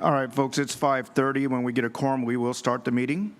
All right, folks, it's 5:30. When we get a quorum, we will start the meeting.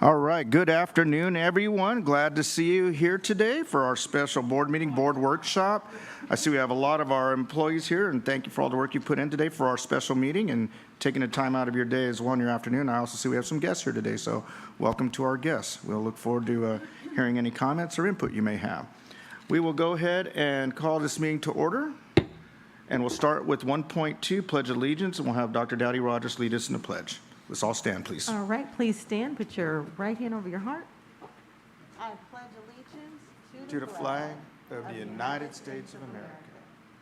All right, good afternoon, everyone. Glad to see you here today for our special board meeting, board workshop. I see we have a lot of our employees here, and thank you for all the work you put in today for our special meeting and taking the time out of your day as well in your afternoon. I also see we have some guests here today, so welcome to our guests. We'll look forward to hearing any comments or input you may have. We will go ahead and call this meeting to order, and we'll start with 1.2, Pledge of Allegiance, and we'll have Dr. Dowdy Rogers lead us in the pledge. Let's all stand, please. All right, please stand. Put your right hand over your heart. I pledge allegiance To the flag of the United States of America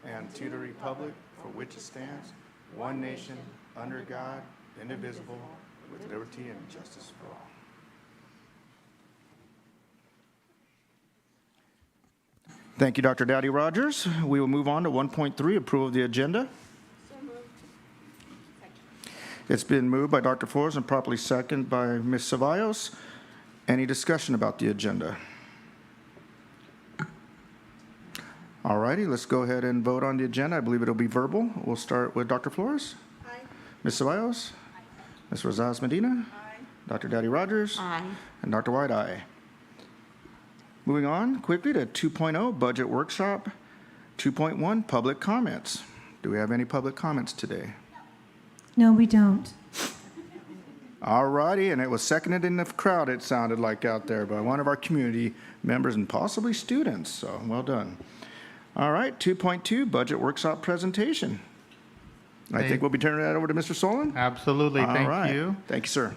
and to the republic for which it stands, one nation, under God, indivisible, with liberty and justice for all. Thank you, Dr. Dowdy Rogers. We will move on to 1.3, approval of the agenda. It's been moved by Dr. Flores and properly seconded by Ms. Ceballos. Any discussion about the agenda? All righty, let's go ahead and vote on the agenda. I believe it'll be verbal. We'll start with Dr. Flores. Aye. Ms. Ceballos. Aye. Ms. Rosales Medina. Aye. Dr. Dowdy Rogers. Aye. And Dr. White, aye. Moving on quickly to 2.0, budget workshop. 2.1, public comments. Do we have any public comments today? No, we don't. All righty, and it was seconded in the crowd, it sounded like out there, by one of our community members and possibly students, so well done. All right, 2.2, budget workshop presentation. I think we'll be turning that over to Mr. Solon. Absolutely, thank you. Thank you, sir.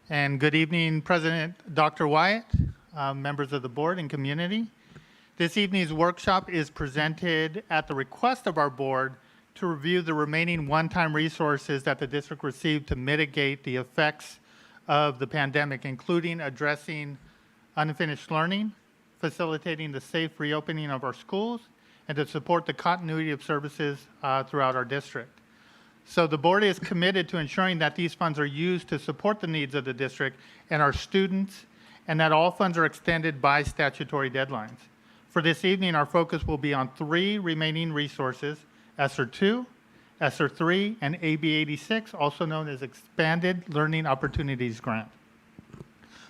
And good evening, President Dr. Wyatt, members of the board and community. This evening's workshop is presented at the request of our board to review the remaining one-time resources that the district received to mitigate the effects of the pandemic, including addressing unfinished learning, facilitating the safe reopening of our schools, and to support the continuity of services throughout our district. So the board is committed to ensuring that these funds are used to support the needs of the district and our students, and that all funds are extended by statutory deadlines. For this evening, our focus will be on 3 remaining resources: ESSER 2, ESSER 3, and AB 86, also known as Expanded Learning Opportunities Grant.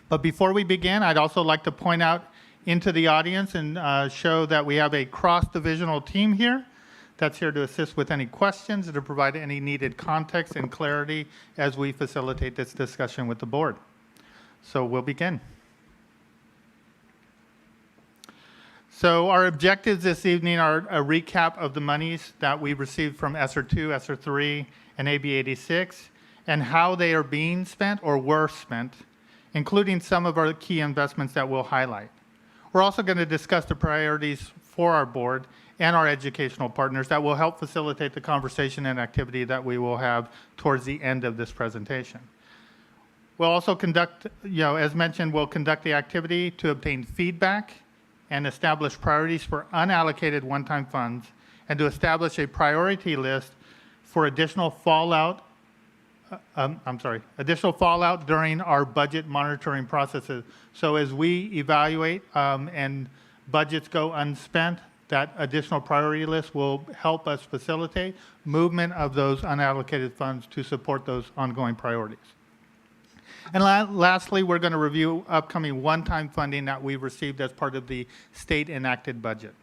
But before we begin, I'd also like to point out into the audience and show that we have a cross-divisional team here that's here to assist with any questions and to provide any needed context and clarity as we facilitate this discussion with the board. So we'll begin. So our objectives this evening are a recap of the monies that we received from ESSER 2, ESSER 3, and AB 86, and how they are being spent or were spent, including some of our key investments that we'll highlight. We're also going to discuss the priorities for our board and our educational partners that will help facilitate the conversation and activity that we will have towards the end of this presentation. We'll also conduct, as mentioned, we'll conduct the activity to obtain feedback and establish priorities for unallocated one-time funds, and to establish a priority list for additional fallout during our budget monitoring processes. So as we evaluate and budgets go unspent, that additional priority list will help us facilitate movement of those unallocated funds to support those ongoing priorities. And lastly, we're going to review upcoming one-time funding that we received as part of the state enacted budget.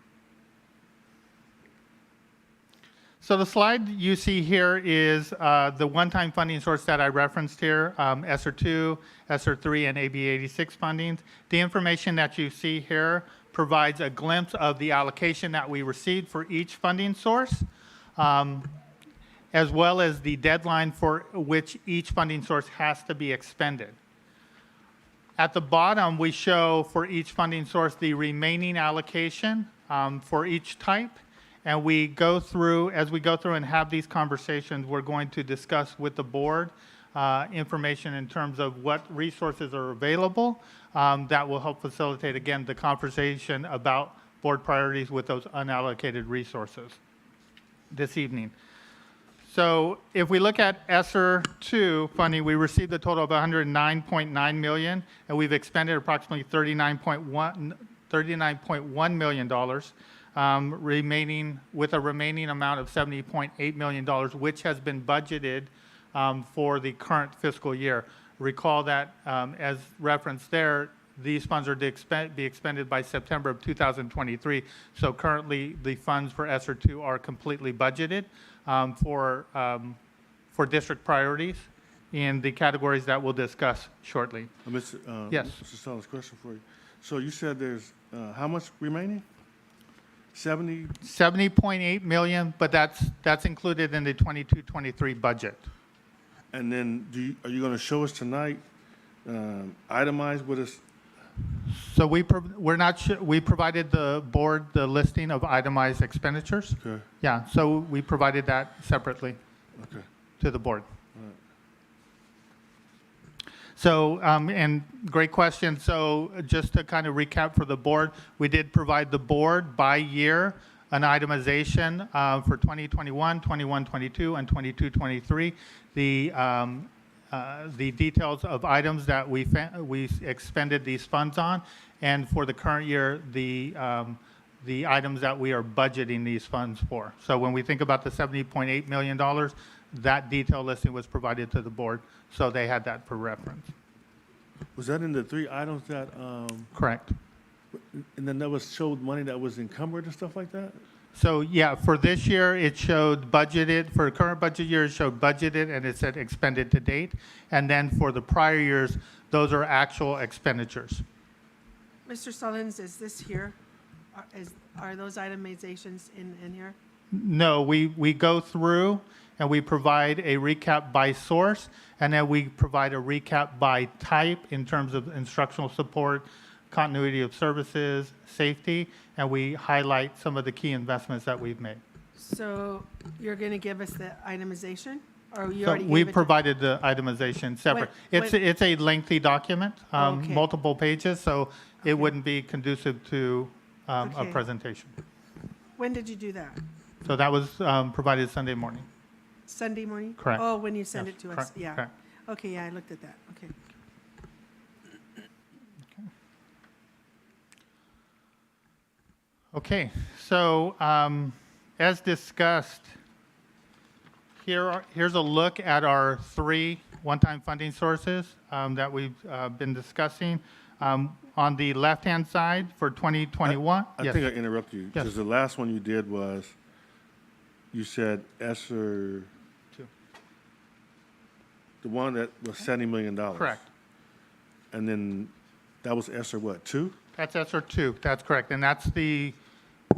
So the slide you see here is the one-time funding source that I referenced here, ESSER 2, ESSER 3, and AB 86 fundings. The information that you see here provides a glimpse of the allocation that we received for each funding source, as well as the deadline for which each funding source has to be expended. At the bottom, we show for each funding source the remaining allocation for each type. And as we go through and have these conversations, we're going to discuss with the board information in terms of what resources are available that will help facilitate, again, the conversation about board priorities with those unallocated resources this evening. So if we look at ESSER 2 funding, we received a total of $109.9 million, and we've expended approximately $39.1 million, remaining with a remaining amount of $70.8 million, which has been budgeted for the current fiscal year. Recall that, as referenced there, these funds are to be expended by September of 2023. So currently, the funds for ESSER 2 are completely budgeted for district priorities in the categories that we'll discuss shortly. Yes. Mr. Stallings, question for you. So you said there's how much remaining? 70.8 million, but that's included in the 22-23 budget. And then are you going to show us tonight, itemized what is? So we provided the board the listing of itemized expenditures. Okay. Yeah, so we provided that separately to the board. All right. So, and great question. So just to kind of recap for the board, we did provide the board by year an itemization for 2021, 21-22, and 22-23. The details of items that we expended these funds on, and for the current year, the items that we are budgeting these funds for. So when we think about the $70.8 million, that detail listing was provided to the board, so they had that for reference. Was that in the three items that? Correct. And then showed money that was encumbered and stuff like that? So yeah, for this year, it showed budgeted, for the current budget year, it showed budgeted and it said expended to date. And then for the prior years, those are actual expenditures. Mr. Stallings, is this here? Are those itemizations in here? No, we go through and we provide a recap by source, and then we provide a recap by type in terms of instructional support, continuity of services, safety, and we highlight some of the key investments that we've made. So you're going to give us the itemization? Or you So already we gave it? provided the itemization separate. It's a lengthy document, Okay. multiple pages, so it wouldn't be conducive to a Okay. presentation. When did you do that? So that was provided Sunday morning. Sunday morning? Correct. Oh, when you send Yes, it to us? correct, Yeah. correct. Okay, yeah, I looked at that. Okay. Okay, so as discussed, here's a look at our three one-time funding sources that we've been discussing. On the left-hand side for 2021. I Yes. think I interrupted you Yes. because the last one you did was, you said ESSER, Two. the one that was $70 million. Correct. And then that was ESSER what, 2? That's ESSER 2, that's correct. And that's the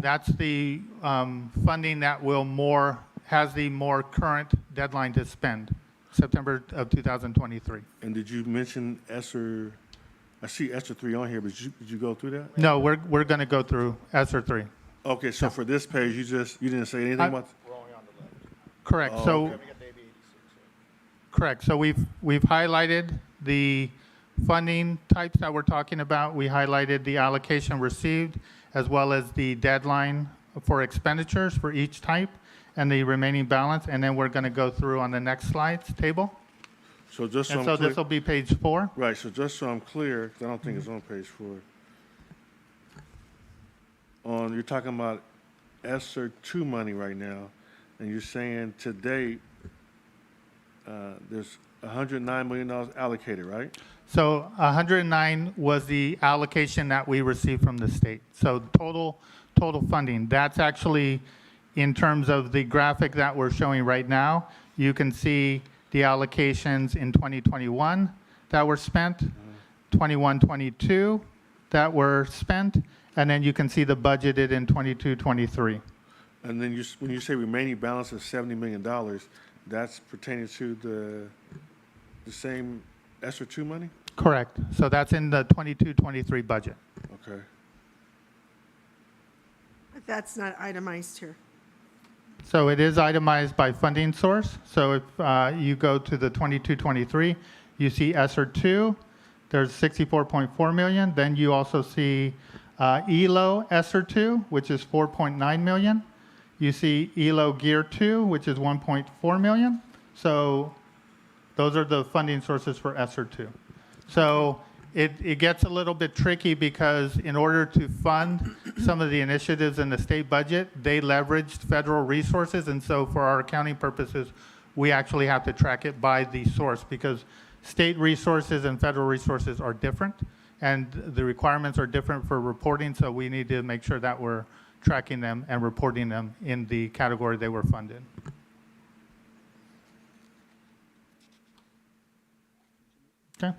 funding that has the more current deadline to spend, September of 2023. And did you mention ESSER? I see ESSER 3 on here, but did you go through that? No, we're going to go through ESSER 3. Okay, so for this page, you didn't say anything about? Correct. Oh, So, okay. correct. So we've highlighted the funding types that we're talking about. We highlighted the allocation received as well as the deadline for expenditures for each type and the remaining balance. And then we're going to go through on the next slides table. So just so And I'm so clear. this will be page 4. Right, so just so I'm clear, 'cause I don't think it's on page 4. You're talking about ESSER 2 money right now, and you're saying to date, there's $109 million allocated, right? So 109 was the allocation that we received from the state. So total funding, that's actually in terms of the graphic that we're showing right now, you can see the allocations in 2021 that were spent, 21-22 that were spent, and then you can see the budgeted in 22-23. And then when you say remaining balance of $70 million, that's pertaining to the same ESSER 2 money? Correct. So that's in the 22-23 budget. Okay. But that's not itemized here. So it is itemized by funding source. So if you go to the 22-23, you see ESSER 2, there's 64.4 million. Then you also see ELO ESSER 2, which is 4.9 million. You see ELO Gear 2, which is 1.4 million. So those are the funding sources for ESSER 2. So it gets a little bit tricky because in order to fund some of the initiatives in the state budget, they leveraged federal resources. And so for our accounting purposes, we actually have to track it by the source because state resources and federal resources are different and the requirements are different for reporting. So we need to make sure that we're tracking them and reporting them in the category they were funded. Okay.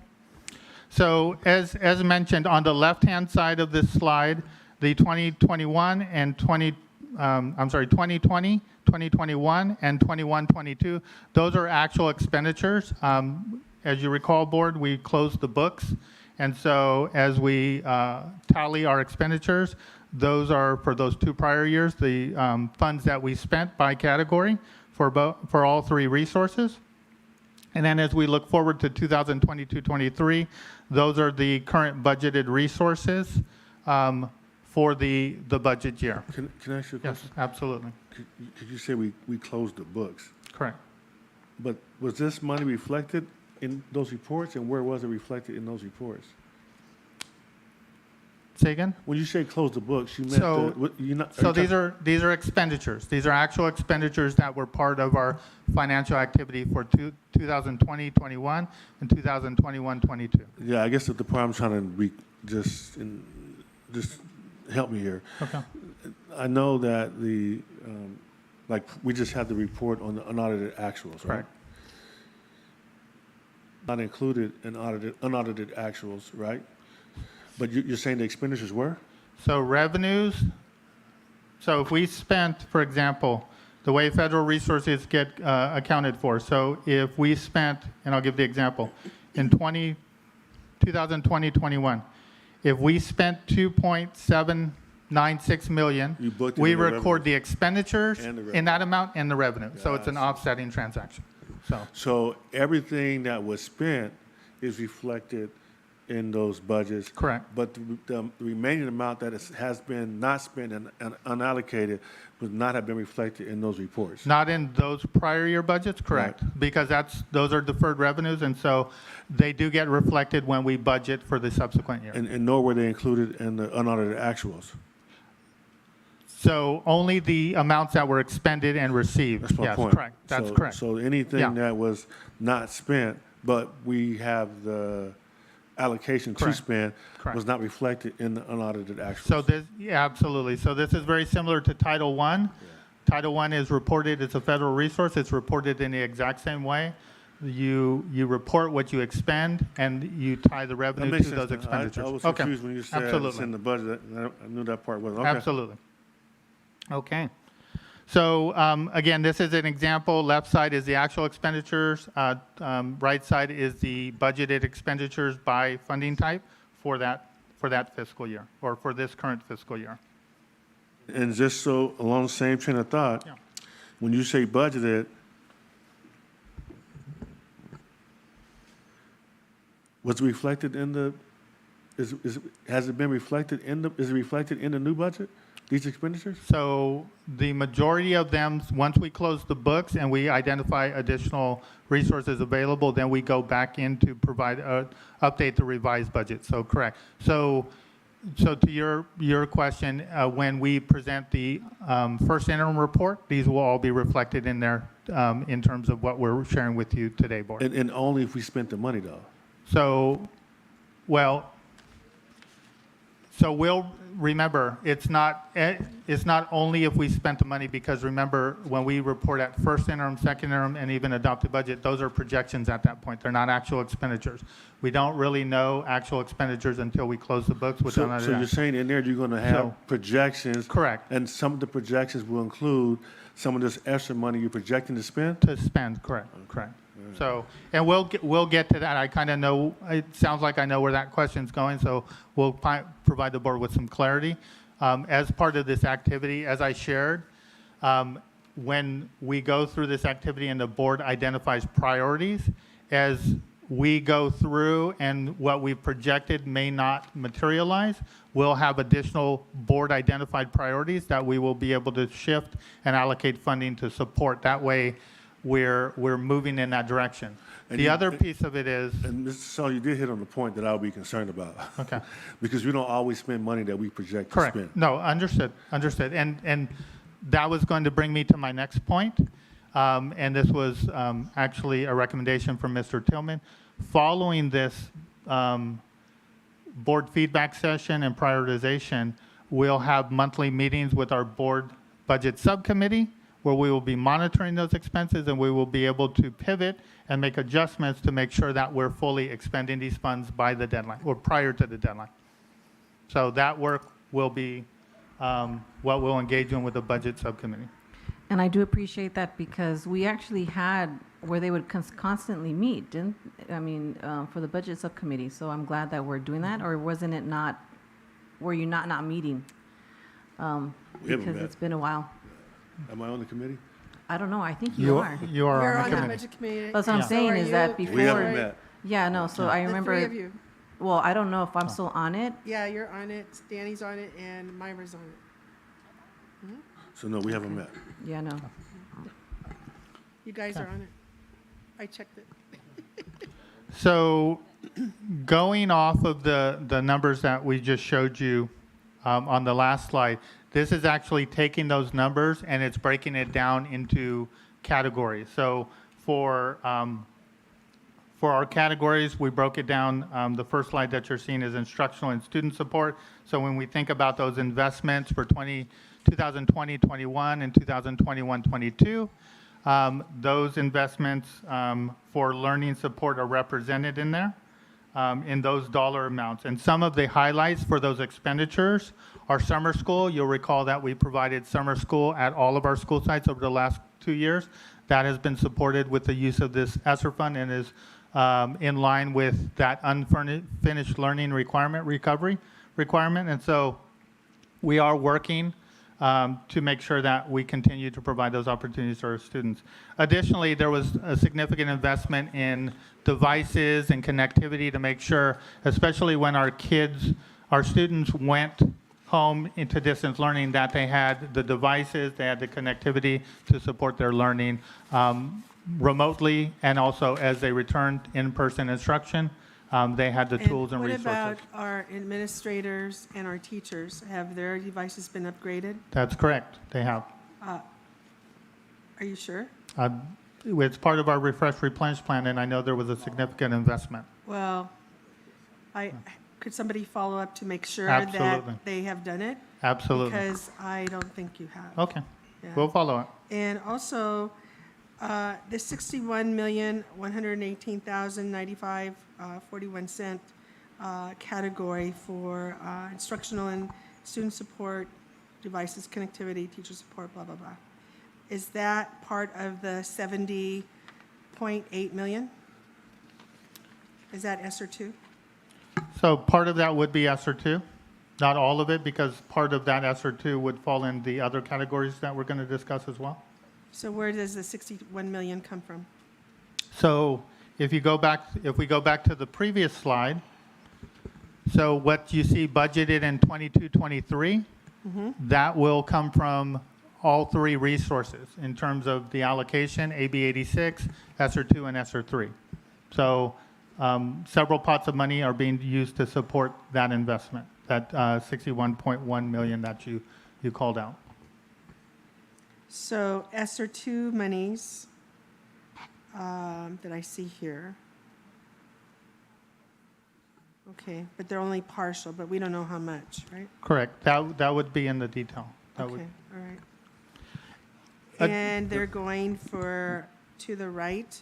So as mentioned, on the left-hand side of this slide, the 2021 and 2020, 2021, and 21-22, those are actual expenditures. As you recall, board, we closed the books. And so as we tally our expenditures, those are for those 2 prior years, the funds that we spent by category for all 3 resources. And then as we look forward to 2022-23, those are the current budgeted resources for the budget year. Can I ask you a Yes, question? absolutely. Could you say we closed the books? Correct. But was this money reflected in those reports, and where was it reflected in those reports? Say again? When you say close the books, you meant So- So these are are expenditures. These are actual expenditures that were part of our financial activity for 2020-21 and 2021-22. yeah. I guess that the part I'm trying to just help me here. Okay. I know that like we just had the report on the unaudited actuals, right? Correct. Not included in unaudited actuals, right? But you're saying the expenditures were? So revenues, so if we spent, for example, the way federal resources get accounted for, so if we spent, and I'll give the example, in 2020-21, if we spent 2.796 million, You booked it we in the record the expenditures And the revenue. in that amount and the revenue. So it's an Gotcha. offsetting transaction. So So everything that was spent is reflected in those budgets. Correct. But the remaining amount that has been not spent and unallocated would not have been reflected in those reports. not in those prior year budgets, correct? Because those are deferred revenues, and so they do get reflected when we budget for the subsequent year. And nor were they included in the unaudited actuals. So only the amounts that were expended and received. That's my Yes, point. correct. That's So- correct. So anything Yeah. that was not spent, but we have the allocation to Correct. spend, Correct. was not reflected in the unaudited actuals. So this, yeah, absolutely. So this is very similar to Title I. Title I is reported, it's a federal resource, it's reported in the exact same way. you report what you expend, and you tie the That revenue makes to sense. those now. expenditures. I was Okay. confused when you said it's Absolutely. in the budget. I knew that part wasn't. Okay. Absolutely. Okay. So again, this is an example. Left side is the actual expenditures. Right side is the budgeted expenditures by funding type for that fiscal year, or for this current fiscal year. And just so along the same train of thought, Yeah. when you say budgeted, was it reflected in the, has it been reflected in the, is it reflected in the new budget, these expenditures? So the majority of them, once we close the books and we identify additional resources available, then we go back in to provide, update the revised budget. So correct. So to your question, when we present the first interim report, these will all be reflected in there in terms of what we're sharing with you today, Board. And only if we spent the money though. So, well, so we'll, remember, it's not only if we spent the money, because remember, when we report at first interim, second interim, and even adopted budget, those are projections at that point. They're not actual expenditures. We don't really know actual expenditures until we close the books with none of So you're that. saying in there you're gonna have So- projections? Correct. And some of the projections will include some of this extra money you're projecting to spend? To spend, correct. So, and we'll get to that. I kind of know, it sounds like I know where that question's going, so we'll provide the board with some clarity. As part of this activity, as I shared, when we go through this activity and the board identifies priorities, as we go through and what we've projected may not materialize, we'll have additional board identified priorities that we will be able to shift and allocate funding to support. That way, we're moving in that direction. And The you- other piece of it is, And Mr. Saul, you did hit on the point that I'll be concerned about. okay, Because we don't always spend money that we project to correct. spend. No, understood. And that was going to bring me to my next point. And this was actually a recommendation from Mr. Tillman. Following this board feedback session and prioritization, we'll have monthly meetings with our board budget subcommittee, where we will be monitoring those expenses, and we will be able to pivot and make adjustments to make sure that we're fully expending these funds by the deadline or prior to the deadline. So that work will be what we'll engage in with the budget subcommittee. And I do appreciate that, because we actually had where they would constantly meet, didn't, I mean, for the budget subcommittee. So I'm glad that we're doing that, or wasn't it not, were you not meeting? We haven't Because met. it's been a while. Am I on the committee? I don't know, I think you are. You are You're on on the the committee. budget committee. That's what I'm Yeah. saying, So is are that you. before. We haven't met. Yeah, no, so I The remember. three of you. Well, I don't know if I'm still on it. Yeah, you're on it, Danny's on it, and Myra's on it. So no, we haven't met. Yeah, no. You guys are on it. I checked it. So going off of the numbers that we just showed you on the last slide, this is actually taking those numbers and it's breaking it down into categories. So for our categories, we broke it down. The first slide that you're seeing is instructional and student support. So when we think about those investments for 2020-21 and 2021-22, those investments for learning support are represented in there in those dollar amounts. And some of the highlights for those expenditures are summer school. You'll recall that we provided summer school at all of our school sites over the last 2 years. That has been supported with the use of this ESSER fund and is in line with that unfinished learning recovery requirement. And so we are working to make sure that we continue to provide those opportunities to our students. Additionally, there was a significant investment in devices and connectivity to make sure, especially when our students went home into distance learning, that they had the devices, they had the connectivity to support their learning remotely, and also as they returned in-person instruction, they had the tools and resources. What about our administrators and our teachers? Have their devices been upgraded? That's correct, they have. Are you sure? It's part of our refresh replenish plan, and I know there was a significant investment. Well, could somebody follow up to make sure Absolutely. that they have done it? Absolutely. Because I don't think you have. Okay, Yeah. we'll follow it. And also, The 61,118,095.41 category for instructional and student support, devices, connectivity, teacher support, blah, blah, blah. Is that part of the 70.8 million? Is that ESSER two? So part of that would be ESSER two, not all of it, because part of that ESSER two would fall in the other categories that we're going to discuss as well. So where does the 61 million come from? So if we go back to the previous slide, so what you see budgeted in 22-23, that will come from all three resources in terms of the allocation, AB 86, ESSER 2, and ESSER 3. So several pots of money are being used to support that investment, that 61.1 million that you called out. So ESSER two monies that I see here. Okay, but they're only partial, but we don't know how much, right? Correct. That would be in the detail. That would- Okay, all right. Uh, And they're going for, to the right,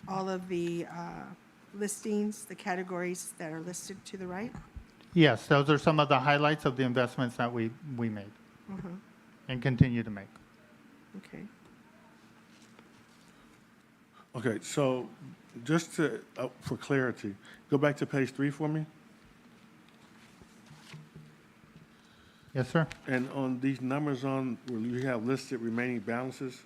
all of the listings, the categories that are listed to the right? Yes, those are some of the highlights of the investments that we made and continue to make. Okay. Okay, so just to, for clarity, go back to page 3 for me. Yes, sir. And on these numbers on, where you have listed remaining balances,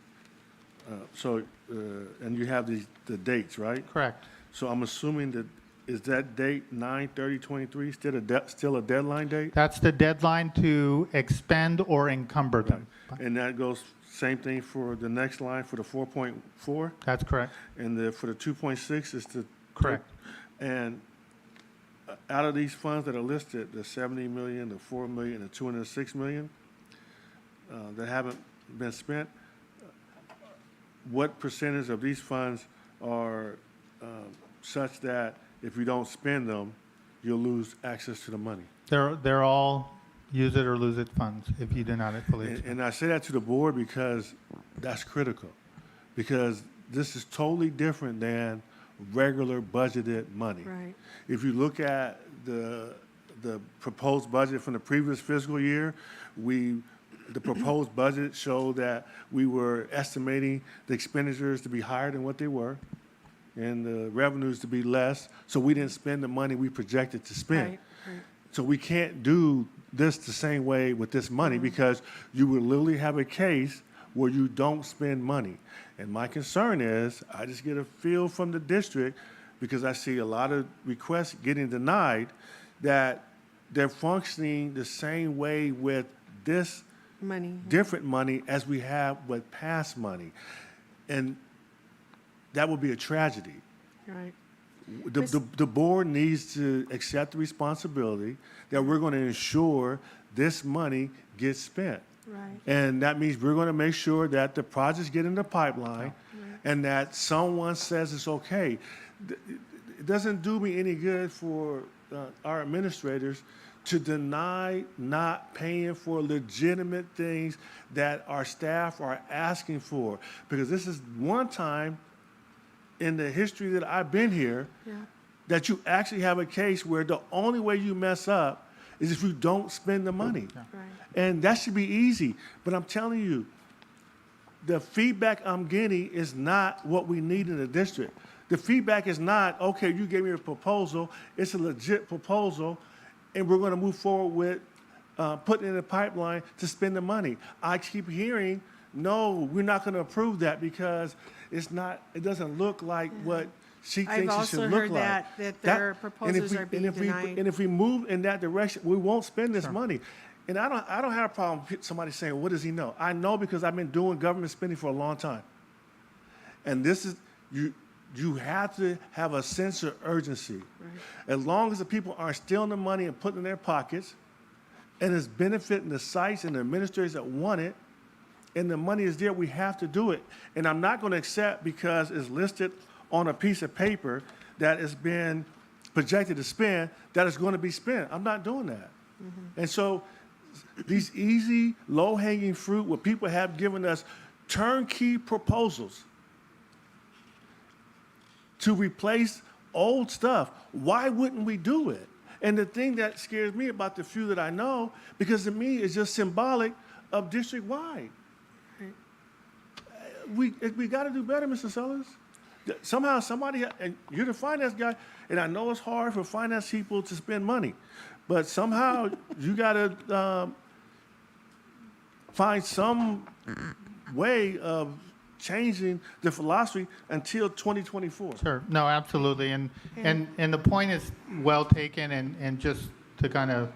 and you have the dates, right? Correct. So I'm assuming that, is that date 9/30/23 still a deadline date? That's the deadline to expend or encumber them. And that goes, same thing for the next line, for the 4.4? That's correct. And for the 2.6 is the? Correct. And out of these funds that are listed, the 70 million, the 4 million, the 206 million that haven't been spent, what percentage of these funds are such that if you don't spend them, you'll lose access to the money? They're all use it or lose it funds if you do not fully expend. And I say that to the board because that's critical, because this is totally different than regular budgeted money. Right. If you look at the proposed budget from the previous fiscal year, the proposed budget showed that we were estimating the expenditures to be higher than what they were and the revenues to be less, so we didn't spend the money we projected to spend. Right, right. So we can't do this the same way with this money because you will literally have a case where you don't spend money. And my concern is, I just get a feel from the district, because I see a lot of requests getting denied, that they're functioning the same way with this Money. different money as we have with past money. And that would be a tragedy. Right. The board needs to accept the responsibility that we're going to ensure this money gets spent. Right. And that means we're going to make sure that the projects get in the pipeline and that someone says it's okay. It doesn't do me any good for our administrators to deny not paying for legitimate things that our staff are asking for. Because this is one time in the history that I've been here that you actually have a case where the only way you mess up is if you don't spend the money. Right. And that should be easy. But I'm telling you, the feedback I'm getting is not what we need in the district. The feedback is not, okay, you gave me a proposal, it's a legit proposal, and we're going to move forward with putting it in the pipeline to spend the money. I keep hearing, no, we're not going to approve that because it doesn't look like what she I've thinks it also should look heard like. that their proposals are being denied. And if we move in that direction, we won't spend this money. And I don't have a problem with somebody saying, what does he know? I know because I've been doing government spending for a long time. And this is, you have to have a sense of urgency. Right. As long as the people aren't stealing the money and putting it in their pockets, and it's benefiting the sites and the administrators that want it, and the money is there, we have to do it. And I'm not going to accept because it's listed on a piece of paper that has been projected to spend, that it's going to be spent. I'm not doing that. And so these easy, low-hanging fruit where people have given us turnkey proposals to replace old stuff. Why wouldn't we do it? And the thing that scares me about the few that I know, because to me, it's just symbolic of district-wide. We got to do better, Mr. Sellers. Somehow somebody, and you're the finance guy, and I know it's hard for finance people to spend money, but somehow you got to find some way of changing the philosophy until 2024. Sure, no, absolutely, and the point is well taken, and just to kind of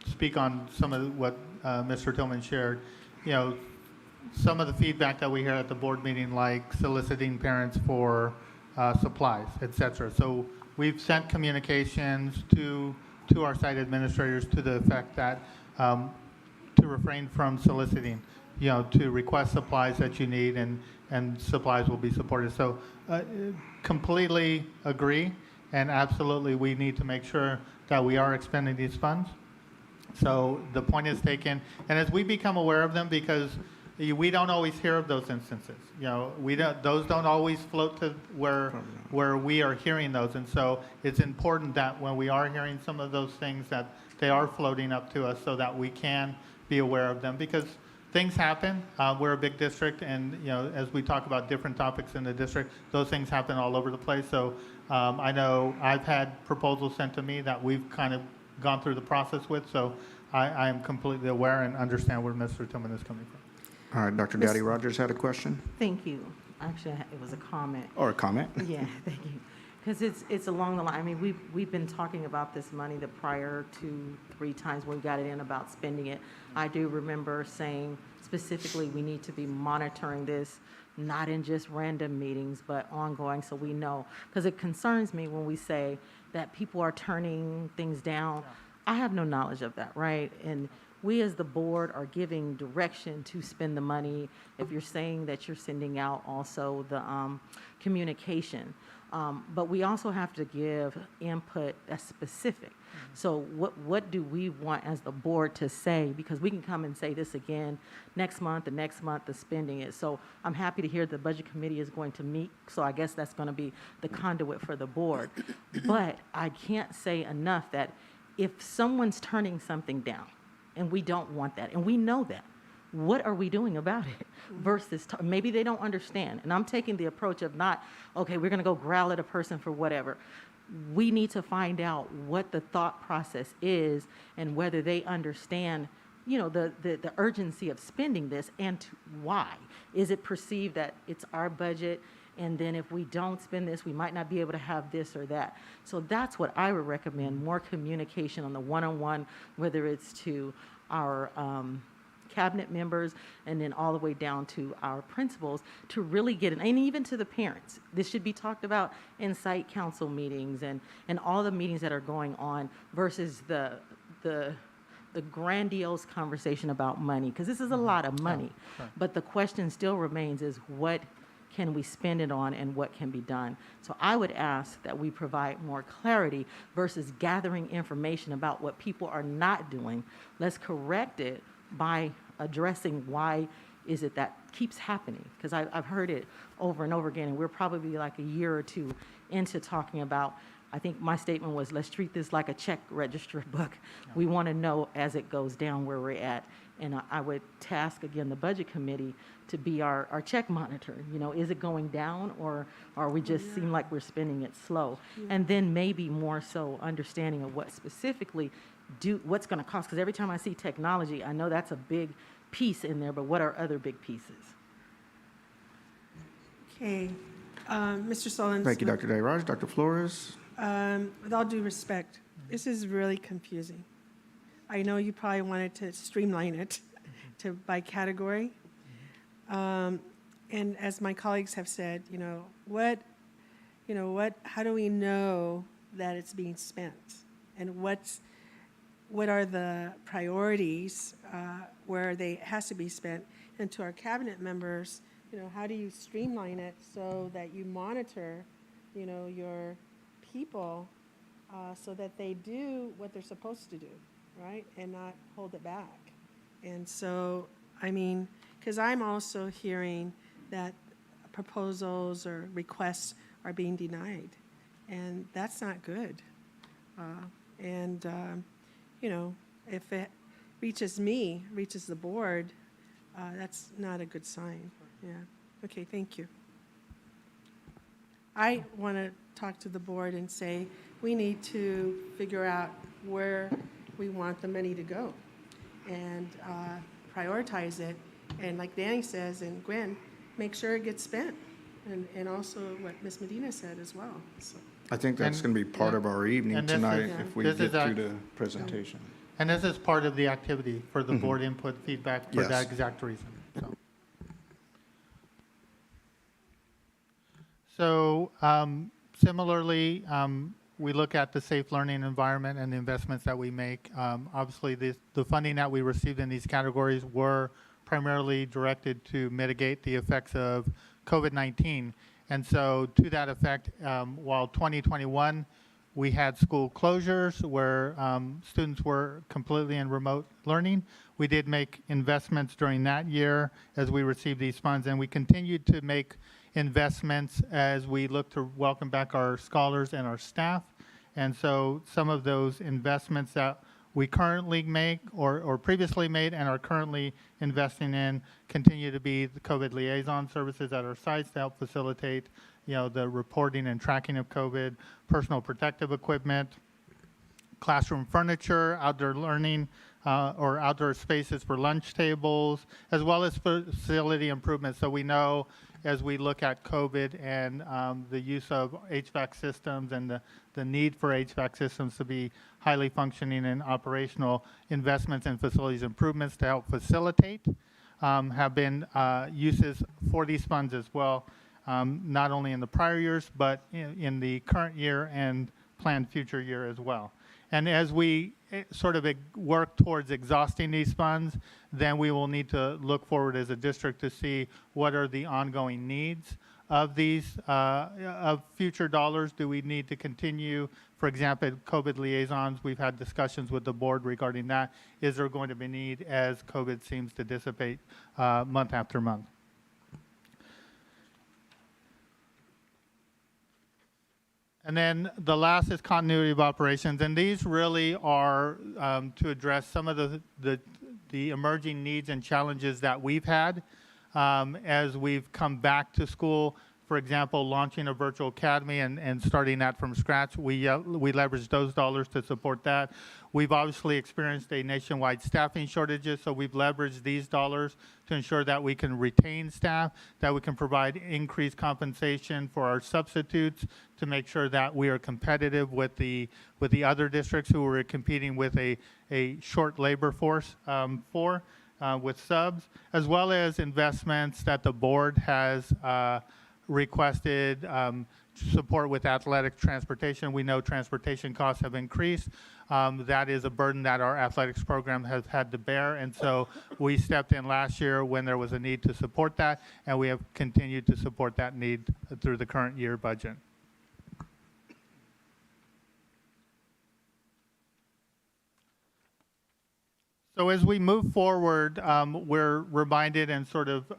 speak on some of what Mr. Tillman shared, you know, some of the feedback that we hear at the board meeting, like soliciting parents for supplies, et cetera. So we've sent communications to our site administrators to the effect that to refrain from soliciting, you know, to request supplies that you need, and supplies will be supported. So completely agree, and absolutely we need to make sure that we are expending these funds. So the point is taken, and as we become aware of them, because we don't always hear of those instances. You know, those don't always float to where we are hearing those, and so it's important that when we are hearing some of those things, that they are floating up to us so that we can be aware of them, because things happen. We're a big district, and you know, as we talk about different topics in the district, those things happen all over the place. So I know I've had proposals sent to me that we've kind of gone through the process with, so I am completely aware and understand where Mr. Tillman is coming from. All right, Dr. Daddy Rogers had a question Thank you. Actually, it was a comment. or a comment? Yeah, thank you. Because it's along the line, I mean, we've been talking about this money the prior 2-3 times when we got it in about spending it. I do remember saying specifically we need to be monitoring this, not in just random meetings, but ongoing, so we know. Because it concerns me when we say that people are turning things down. I have no knowledge of that, right? And we as the board are giving direction to spend the money. If you're saying that you're sending out also the communication. But we also have to give input that's specific. So what do we want as the board to say? Because we can come and say this again next month, the spending it. So I'm happy to hear the budget committee is going to meet. So I guess that's going to be the conduit for the board. But I can't say enough that if someone's turning something down, and we don't want that, and we know that, what are we doing about it? Versus, maybe they don't understand. And I'm taking the approach of not, okay, we're going to go growl at a person for whatever. We need to find out what the thought process is and whether they understand, you know, the urgency of spending this and why. Is it perceived that it's our budget, and then if we don't spend this, we might not be able to have this or that? So that's what I would recommend, more communication on the one-on-one, whether it's to our cabinet members and then all the way down to our principals, to really get and even to the parents. This should be talked about in site council meetings and all the meetings that are going on versus the grandiose conversation about money, because this is a lot of money. But the question still remains is what can we spend it on and what can be done? So I would ask that we provide more clarity versus gathering information about what people are not doing. Let's correct it by addressing why is it that keeps happening. Because I've heard it over and over again, and we're probably like a year or two into talking about, I think my statement was, let's treat this like a check register book. We want to know as it goes down where we're at. And I would task, again, the budget committee to be our check monitor. You know, is it going down, or we just seem like we're spending it slow? And then maybe more so understanding of what specifically what's going to cost. Because every time I see technology, I know that's a big piece in there, but what are other big pieces? Okay, Mr. Solons. Thank you, Dr. Daddy Rogers. Dr. Flores? With all due respect, this is really confusing. I know you probably wanted to streamline it by category. And as my colleagues have said, how do we know that it's being spent? And what are the priorities where it has to be spent? And to our cabinet members, how do you streamline it so that you monitor, your people so that they do what they're supposed to do, right? And not hold it back. And so, because I'm also hearing that proposals or requests are being denied. And that's not good. You know, if it reaches me, reaches the board, that's not a good sign. Yeah. Okay, thank you. I want to talk to the board and say, we need to figure out where we want the money to go and prioritize it. And like Danny says, and Gwen, make sure it gets spent. And also what Ms. Medina said as well, so. I think that's And- going to be part yeah. of our evening And this is- tonight Yeah. if we this get is through act- the presentation. And this is part of the activity for the board input feedback for Yes. that exact reason. So similarly, we look at the safe learning environment and the investments that we make. Obviously, the funding that we received in these categories were primarily directed to mitigate the effects of COVID-19. And so to that effect, while 2021, we had school closures where students were completely in remote learning. We did make investments during that year as we received these funds, and we continued to make investments as we look to welcome back our scholars and our staff. And so some of those investments that we currently make or previously made and are currently investing in continue to be the COVID liaison services at our sites to help facilitate, you know, the reporting and tracking of COVID, personal protective equipment, classroom furniture, outdoor learning, or outdoor spaces for lunch tables, as well as facility improvements. So we know as we look at COVID and the use of HVAC systems and the need for HVAC systems to be highly functioning and operational, investments in facilities improvements to help facilitate have been uses for these funds as well, not only in the prior years, but in the current year and planned future year as well. And as we sort of work towards exhausting these funds, then we will need to look forward as a district to see what are the ongoing needs of these, of future dollars. Do we need to continue, for example, COVID liaisons? We've had discussions with the board regarding that. Is there going to be need as COVID seems to dissipate month after month? And then the last is continuity of operations, and these really are to address some of the emerging needs and challenges that we've had as we've come back to school. For example, launching a virtual academy and starting that from scratch, we leveraged those dollars to support that. We've obviously experienced a nationwide staffing shortages, so we've leveraged these dollars to ensure that we can retain staff, that we can provide increased compensation for our substitutes to make sure that we are competitive with the other districts who are competing with a short labor force with subs, as well as investments that the board has requested support with athletic transportation. We know transportation costs have increased. That is a burden that our athletics program has had to bear, and so we stepped in last year when there was a need to support that, and we have continued to support that need through the current year budget. So as we move forward, we're reminded and sort of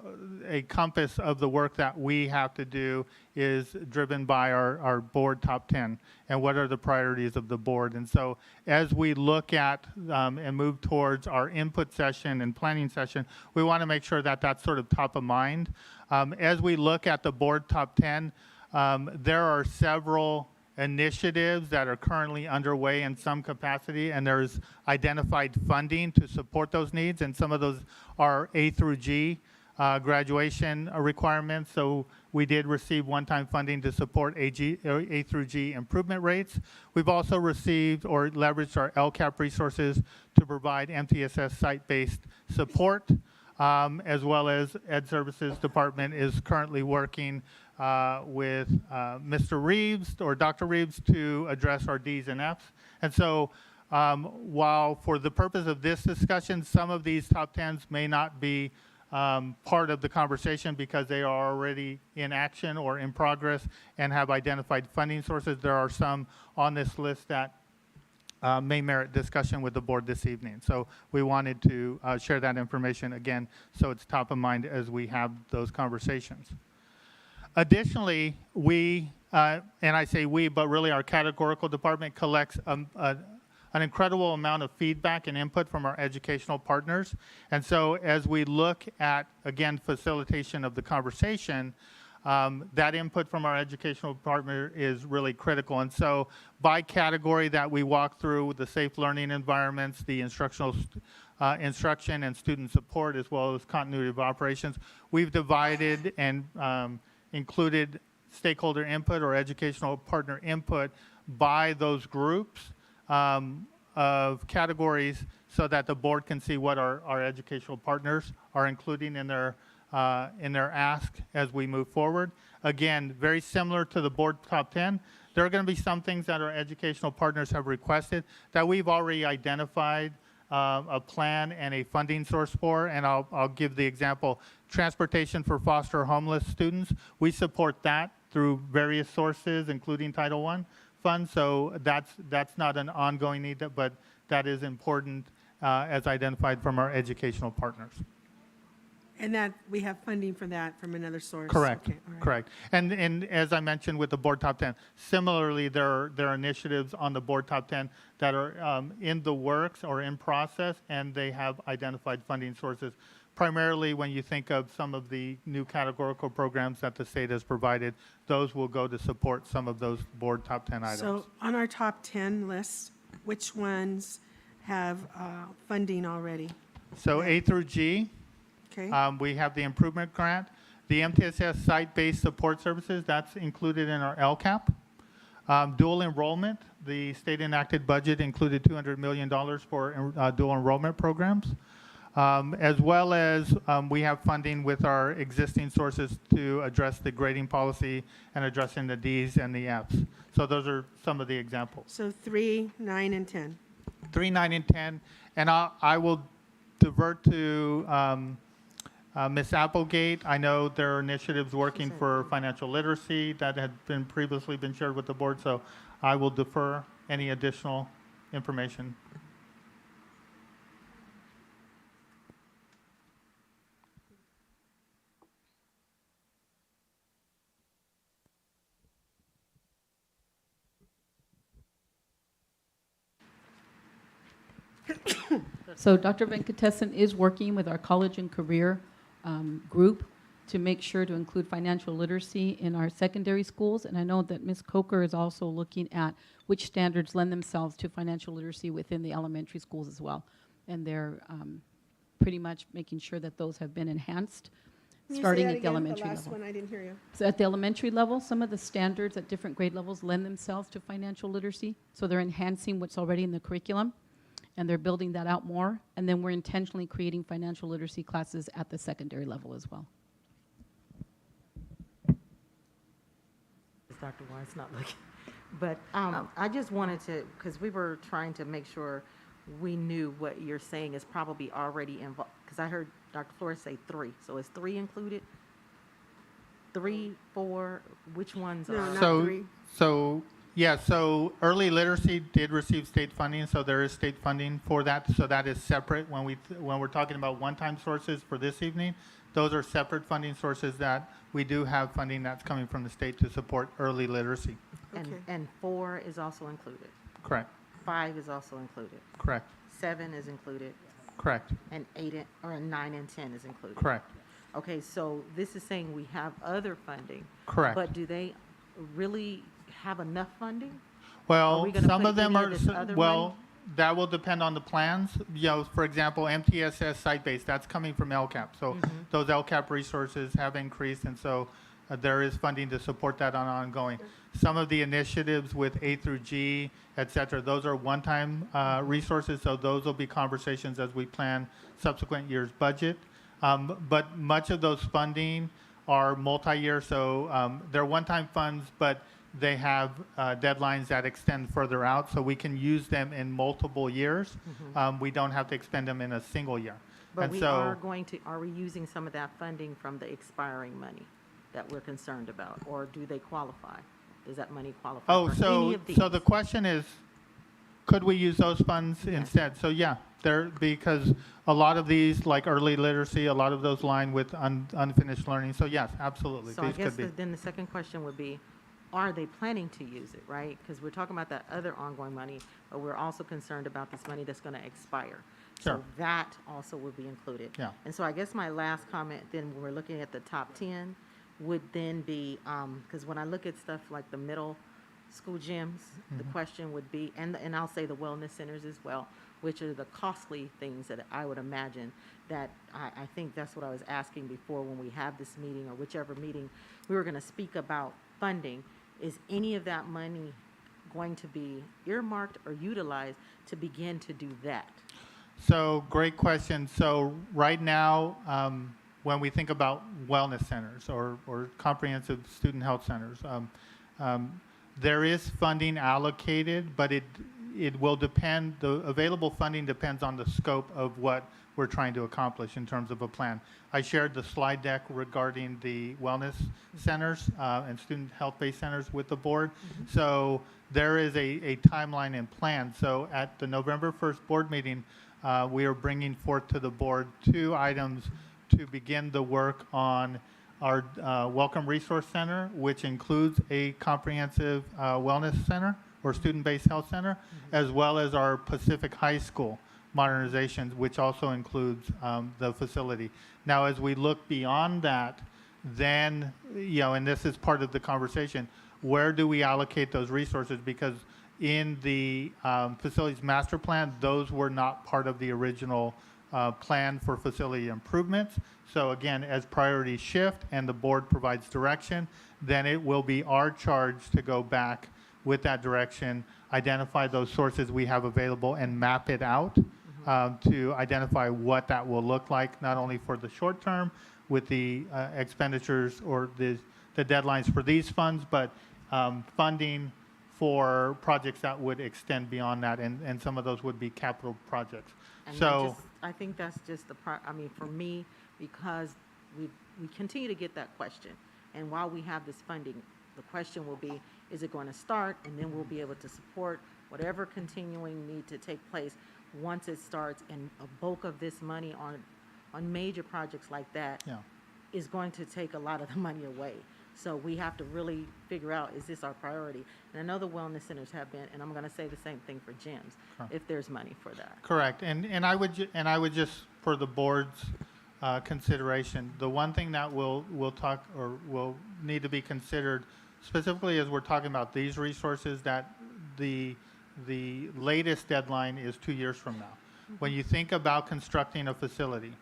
a compass of the work that we have to do is driven by our board top 10 and what are the priorities of the board. And so as we look at and move towards our input session and planning session, we want to make sure that that's sort of top of mind. As we look at the board top 10, there are several initiatives that are currently underway in some capacity, and there's identified funding to support those needs, and some of those are A through G graduation requirements. So we did receive one-time funding to support A through G improvement rates. We've also received or leveraged our LCAP resources to provide MTSS site-based support, as well as Ed Services Department is currently working with Mr. Reeves or Dr. Reeves to address our Ds and Fs. And so while for the purpose of this discussion, some of these top 10s may not be part of the conversation because they are already in action or in progress and have identified funding sources, there are some on this list that may merit discussion with the board this evening. So we wanted to share that information again so it's top of mind as we have those conversations. Additionally, we, and I say we, but really our categorical department collects an incredible amount of feedback and input from our educational partners. And so as we look at, again, facilitation of the conversation, that input from our educational partner is really critical. And so by category that we walk through, the safe learning environments, the instructional instruction and student support, as well as continuity of operations, we've divided and included stakeholder input or educational partner input by those groups of categories so that the board can see what our educational partners are including in their ask as we move forward. Again, very similar to the board top 10, there are going to be some things that our educational partners have requested that we've already identified a plan and a funding source for, and I'll give the example. Transportation for foster homeless students, we support that through various sources, including Title I funds, so that's not an ongoing need, but that is important as identified from our educational partners. And that, we have funding for that from another source? Correct, Okay, all right. correct. And as I mentioned with the board top 10, similarly, there are initiatives on the board top 10 that are in the works or in process, and they have identified funding sources. Primarily, when you think of some of the new categorical programs that the state has provided, those will go to support some of those board top 10 items. So on our top 10 list, which ones have funding already? So A through G, Okay, we have the improvement grant. The MTSS site-based support services, that's included in our LCAP. Dual enrollment, the state enacted budget included $200 million for dual enrollment programs. As well as we have funding with our existing sources to address the grading policy and addressing the Ds and the Fs. So those are some of the examples. so 3, 9, and 10. 3, 9, and 10. And I will divert to Ms. Applegate. I know there are initiatives working for financial literacy that had been previously been shared with the board, so I will defer any additional information. So Dr. Venkatesan is working with our college and career group to make sure to include financial literacy in our secondary schools. And I know that Ms. Coker is also looking at which standards lend themselves to financial literacy within the elementary schools as well. And they're pretty much making sure that those have been enhanced, Can you say starting that at the again, elementary The last level. one, I didn't hear you. So at the elementary level, some of the standards at different grade levels lend themselves to financial literacy. So they're enhancing what's already in the curriculum, and they're building that out more. And then we're intentionally creating financial literacy classes at the secondary level as well. Dr. White's not looking. But I just wanted to, because we were trying to make sure we knew what you're saying is probably already involved, because I heard Dr. Flores say 3. So is 3 included? 3, 4, which ones No, are? not So, 3. so early literacy did receive state funding, so there is state funding for that. So that is separate when we're talking about one-time sources for this evening. Those are separate funding sources that we do have funding that's coming from the state to support early literacy. Okay. And 4 is also included. Correct, 5 is also included. correct, 7 is included. correct, And 9 and 10 is included. correct, Okay, so this is saying we have other funding. correct. But do they really have enough funding? Are Well, we gonna some put of them any are, of this other well, money? that will depend on the plans. You know, for example, MTSS site-based, that's coming from LCAP. So Mm-hmm. those LCAP resources have increased, and so there is funding to support that on ongoing. Some of the initiatives with A through G, et cetera, those are one-time resources, so those will be conversations as we plan subsequent years' budget. But much of those funding are multi-year, so they're one-time funds, but they have deadlines that extend further out, so we can use them in multiple years. We don't have to expend them in a single year. But And we so- are going to, are we using some of that funding from the expiring money that we're concerned about? Or do they qualify? Does that money qualify Oh, for so, any of these? so the question is, Could we use those funds instead? So yeah, because a lot of these, like early literacy, a lot of those line with unfinished learning. So yes, absolutely, So I these guess could be. then the second question would be, are they planning to use it, right? Because we're talking about that other ongoing money, but we're also concerned about this money that's going to expire. Sure. So that also would be included. Yeah. And so I guess my last comment then, when we're looking at the top 10, would then be, because when I look at stuff like the middle school gyms, the question would be, and I'll say the wellness centers as well, which are the costly things that I would imagine that I think that's what I was asking before when we have this meeting or whichever meeting we were going to speak about funding. Is any of that money going to be earmarked or utilized to begin to do that? So great question. So right now, when we think about wellness centers or comprehensive student health centers, there is funding allocated, but it will depend, the available funding depends on the scope of what we're trying to accomplish in terms of a plan. I shared the slide deck regarding the wellness centers and student health-based centers with the board. So there is a timeline and plan. So at the November 1st board meeting, we are bringing forth to the board 2 items to begin the work on our Welcome Resource Center, which includes a comprehensive wellness center or student-based health center, as well as our Pacific High School modernizations, which also includes the facility. Now, as we look beyond that, then, and this is part of the conversation, where do we allocate those resources? Because in the facilities master plan, those were not part of the original plan for facility improvements. So again, as priorities shift and the board provides direction, then it will be our charge to go back with that direction, identify those sources we have available and map it out to identify what that will look like, not only for the short term with the expenditures or the deadlines for these funds, but funding for projects that would extend beyond that, and some of those would be capital projects. And So, I think that's just for me, because we continue to get that question. And while we have this funding, the question will be, is it going to start? And then we'll be able to support whatever continuing need to take place once it starts. And a bulk of this money on major projects like that yeah. is going to take a lot of the money away. So we have to really figure out, is this our priority? And I know the wellness centers have been, and I'm going to say the same thing for gyms, if there's money for that. Correct, and I would just, for the board's consideration, the one thing that will need to be considered specifically as we're talking about these resources, that the latest deadline is 2 years from now. When you think about constructing a facility,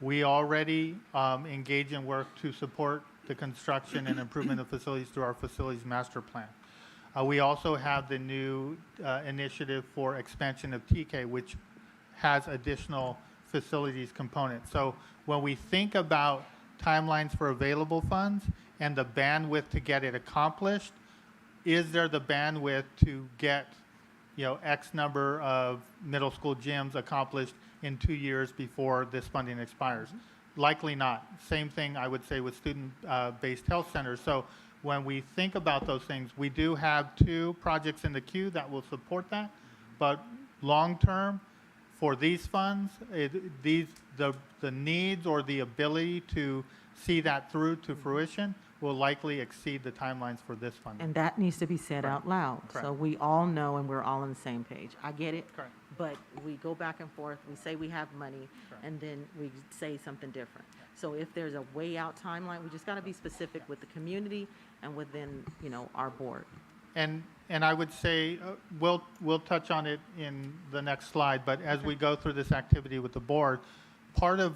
we already engage in work to support the construction and improvement of facilities through our facilities master plan. We also have the new initiative for expansion of TK, which has additional facilities components. So when we think about timelines for available funds and the bandwidth to get it accomplished, is there the bandwidth to get X number of middle school gyms accomplished in 2 years before this funding expires? Likely not. Same thing I would say with student-based health centers. So when we think about those things, we do have 2 projects in the queue that will support that. But long-term, for these funds, the needs or the ability to see that through to fruition will likely exceed the timelines for this funding. And that needs to be said out loud. So Correct. we all know and we're all on the same page. I get it. Correct. But we go back and forth, we say we have money, and then we say something different. So if there's a way out timeline, we just got to be specific with the community and within, our board. And I would say, we'll touch on it in the next slide, but as we go through this activity with the board, part of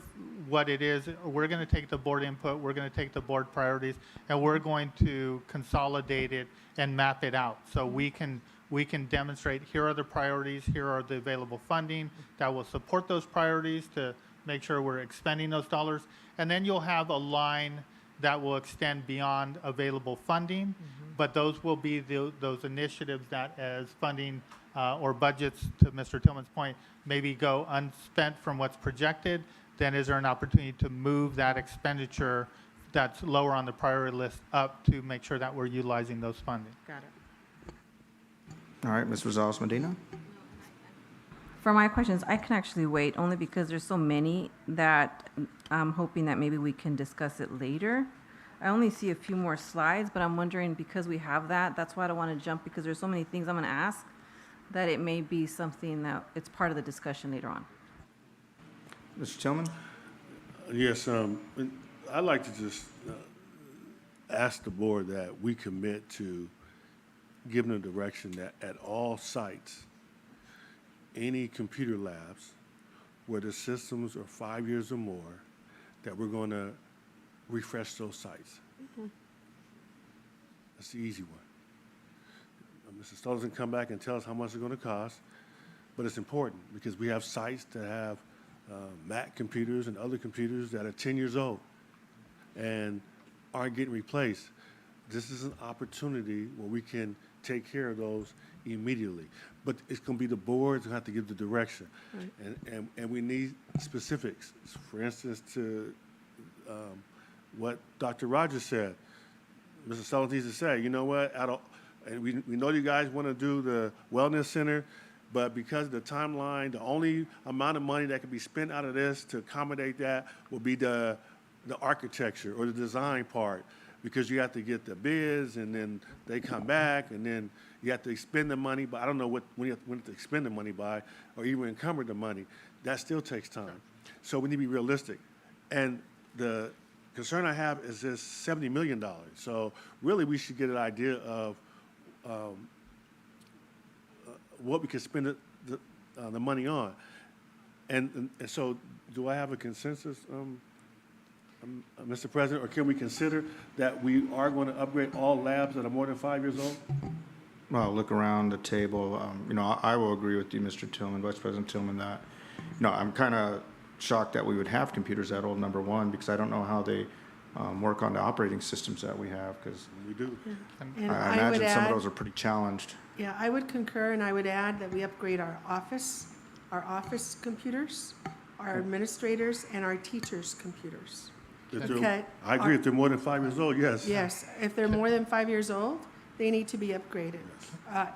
what it is, we're going to take the board input, we're going to take the board priorities, and we're going to consolidate it and map it out. So we can demonstrate, here are the priorities, here are the available funding that will support those priorities to make sure we're expending those dollars. And then you'll have a line that will extend beyond available funding, but those will be those initiatives that, as funding or budgets, to Mr. Tillman's point, maybe go unspent from what's projected, then is there an opportunity to move that expenditure that's lower on the priority list up to make sure that we're utilizing those funding? Got it. All right, Ms. Rosales Medina? For my questions, I can actually wait, only because there's so many that I'm hoping that maybe we can discuss it later. I only see a few more slides, but I'm wondering, because we have that, that's why I don't want to jump, because there's so many things I'm going to ask, that it may be something that it's part of the discussion later on. Mr. Tillman? Yes, I'd like to just ask the board that we commit to giving a direction that at all sites, any computer labs where the systems are 5 years or more, that we're going to refresh those sites. That's the easy one. Mr. Stollers can come back and tell us how much it's going to cost, but it's important because we have sites that have Mac computers and other computers that are 10 years old and aren't getting replaced. This is an opportunity where we can take care of those immediately. But it's going to be the boards who have to give the direction. Right. And we need specifics. For instance, to what Dr. Rogers said, Mr. Sullivan needs to say, you know what, and we know you guys want to do the wellness center, but because of the timeline, the only amount of money that can be spent out of this to accommodate that will be the architecture or the design part, because you have to get the bids and then they come back and then you have to expend the money, but I don't know when you have to expend the money by or even encumber the money. That still takes time. So we need to be realistic. And the concern I have is this $70 million. So really we should get an idea of what we could spend the money on. And so do I have a consensus, Mr. President, or can we consider that we are going to upgrade all labs that are more than 5 years old? Well, look around the table. I will agree with you, Mr. Tillman, Vice President Tillman, that, I'm kind of shocked that we would have computers that old, number one, because I don't know how they work on the operating systems that we have, because We do. And I I would imagine some of add, those are pretty challenged. yeah, I would concur, and I would add that we upgrade our office computers, our administrators, and our teachers' computers. Okay. I agree, if they're more than 5 years old, yes. Yes, if they're more than 5 years old, they need to be upgraded.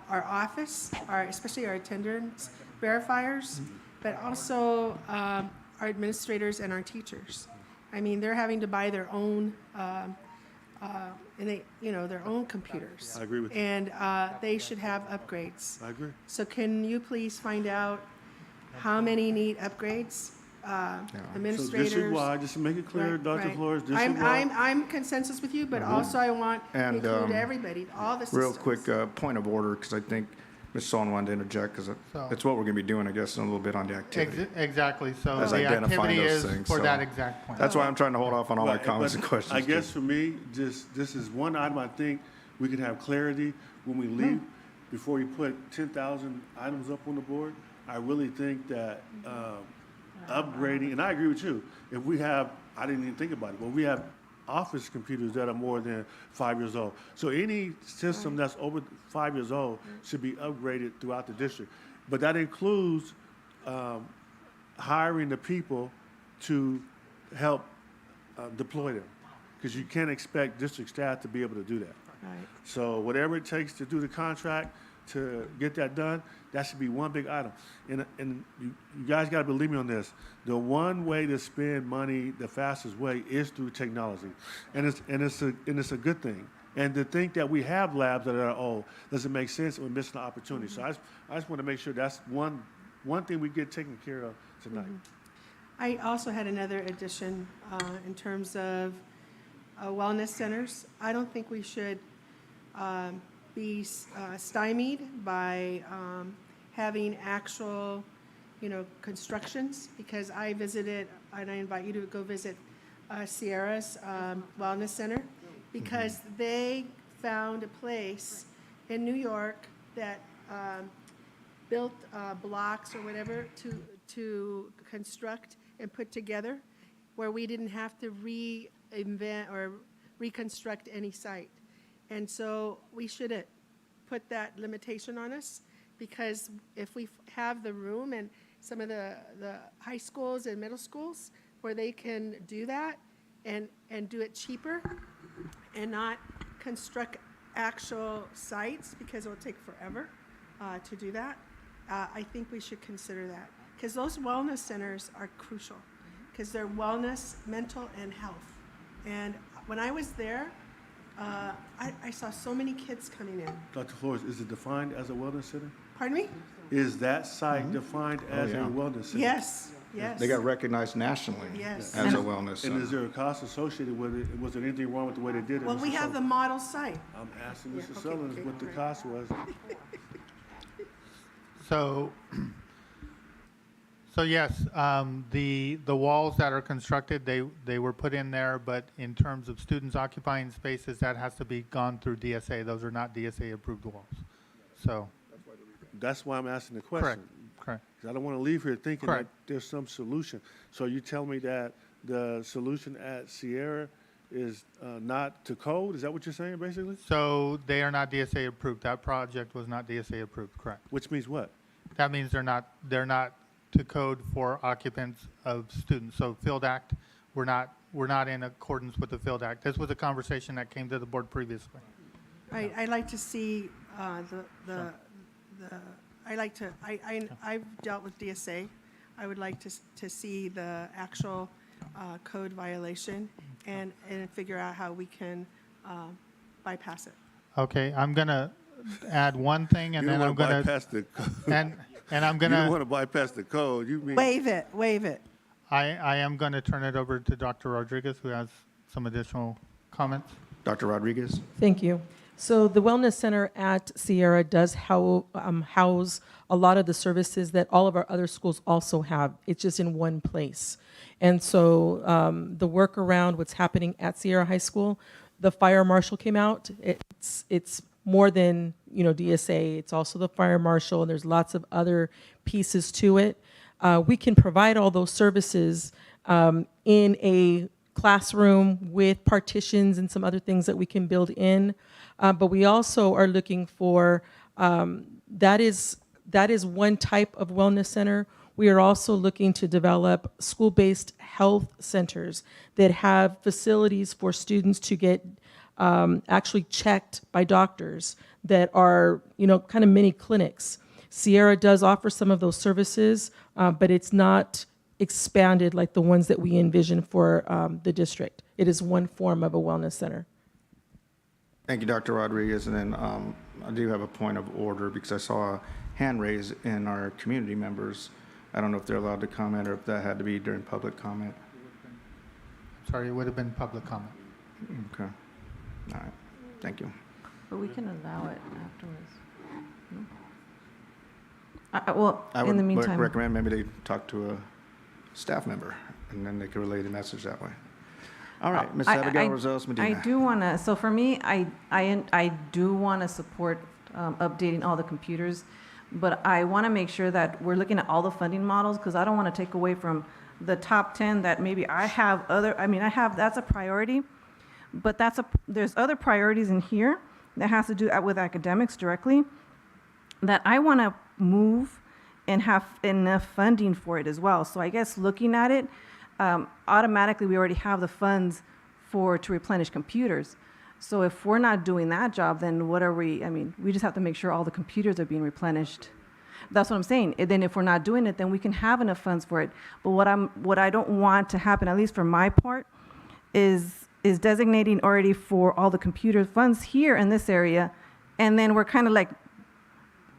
Our office, especially our attendance verifiers, but also our administrators and our teachers. I mean, they're having to buy their own, their own computers. I agree with you. And they should have upgrades. I agree. So can you please find out how many need upgrades? So Administrators. district-wide, just to make it clear, Right, Dr. right. Flores, I'm district-wide. consensus with you, but also I want to And, include everybody, all the systems. Real quick, point of order, because I think Ms. Sullivan wanted to interject, because So- it's what we're going to be doing, I guess, in a little bit on the activity. Exactly, so As the identifying activity those is things, for so- that exact point. That's why I'm trying to hold off on all my But- comments and but questions. I guess for me, this is one item I think we can have clarity when we leave, before you put 10,000 items up on the board. I really think that upgrading, and I agree with you, if we have, I didn't even think about it, but we have office computers that are more than 5 years old. So any system that's over 5 years old should be upgraded throughout the district. But that includes hiring the people to help deploy them, because you can't expect district staff to be able to do that. Right. So whatever it takes to do the contract, to get that done, that should be one big item. And you guys got to believe me on this. The one way to spend money the fastest way is through technology, and it's a good thing. And to think that we have labs that are old doesn't make sense. We're missing the opportunity. So I just want to make sure that's one thing we get taken care of tonight. I also had another addition in terms of wellness centers. I don't think we should be stymied by having actual, constructions, because I visited, and I invite you to go visit Sierra's Wellness Center, because they found a place in New York that built blocks or whatever to construct and put together, where we didn't have to reinvent or reconstruct any site. And so we shouldn't put that limitation on us, because if we have the room and some of the high schools and middle schools where they can do that and do it cheaper and not construct actual sites, because it will take forever to do that, I think we should consider that, because those wellness centers are crucial, because they're wellness, mental, and health. And when I was there, I saw so many kids coming in. Dr. Flores, is it defined as a wellness center? Pardon me? Is that site defined as a yeah. wellness center? Yes, yes. They got recognized nationally Yes. as a wellness And is center. there a cost associated with it? Was there anything wrong with the way they did it? Well, Mr. we have the Sullivan? model site. I'm asking Yeah, Mr. okay, Sullins okay, what the right. cost was. So yes, the walls that are constructed, they were put in there, but in terms of students occupying spaces, that has to be gone through DSA. Those are not DSA-approved walls. So, That's why I'm asking the correct, question. correct. 'Cause I don't want to leave here thinking that Correct. there's some solution. So you tell me that the solution at Sierra is not to code? Is that what you're saying, basically? So they are not DSA-approved. That project was not DSA-approved, correct. Which means what? That means they're not to code for occupants of students. So Field Act, we're not in accordance with the Field Act. This was a conversation that came to the board previously. I'd like to see I've dealt with DSA. I would like to see the actual code violation and figure out how we can bypass it. Okay, I'm gonna add one thing, and You then don't I'm want to gonna bypass the, and I'm you don't gonna want to bypass the code. You mean, Waive it. I am gonna turn it over to Dr. Rodriguez, who has some additional comments. Dr. Rodriguez? Thank you. So the Wellness Center at Sierra does house a lot of the services that all of our other schools also have. It's just in one place. And so the work around what's happening at Sierra High School, the fire marshal came out. It's more than, DSA. It's also the fire marshal, and there's lots of other pieces to it. We can provide all those services in a classroom with partitions and some other things that we can build in. But we also are looking for, that is one type of wellness center. We are also looking to develop school-based health centers that have facilities for students to get actually checked by doctors that are, kind of mini clinics. Sierra does offer some of those services, but it's not expanded like the ones that we envision for the district. It is one form of a wellness center. Thank you, Dr. Rodriguez. And then I do have a point of order because I saw a hand raise in our community members. I don't know if they're allowed to comment or if that had to be during public comment. Sorry, it would have been public comment. Okay. All right. Thank you. But we can allow it afterwards. No? Well, I in the would meantime. recommend maybe they talk to a staff member and then they can relay the message that way. All right, Ms. Abigail Rosales Medina. I do want to, so for me, I do want to support updating all the computers, but I want to make sure that we're looking at all the funding models, because I don't want to take away from the top 10 that maybe I have that's a priority, but there's other priorities in here that has to do with academics directly that I want to move and have enough funding for it as well. So I guess looking at it, automatically we already have the funds to replenish computers. So if we're not doing that job, then what are we? We just have to make sure all the computers are being replenished. That's what I'm saying. And then if we're not doing it, then we can have enough funds for it. But what I don't want to happen, at least for my part, is designating already for all the computer funds here in this area, and then we're kind of like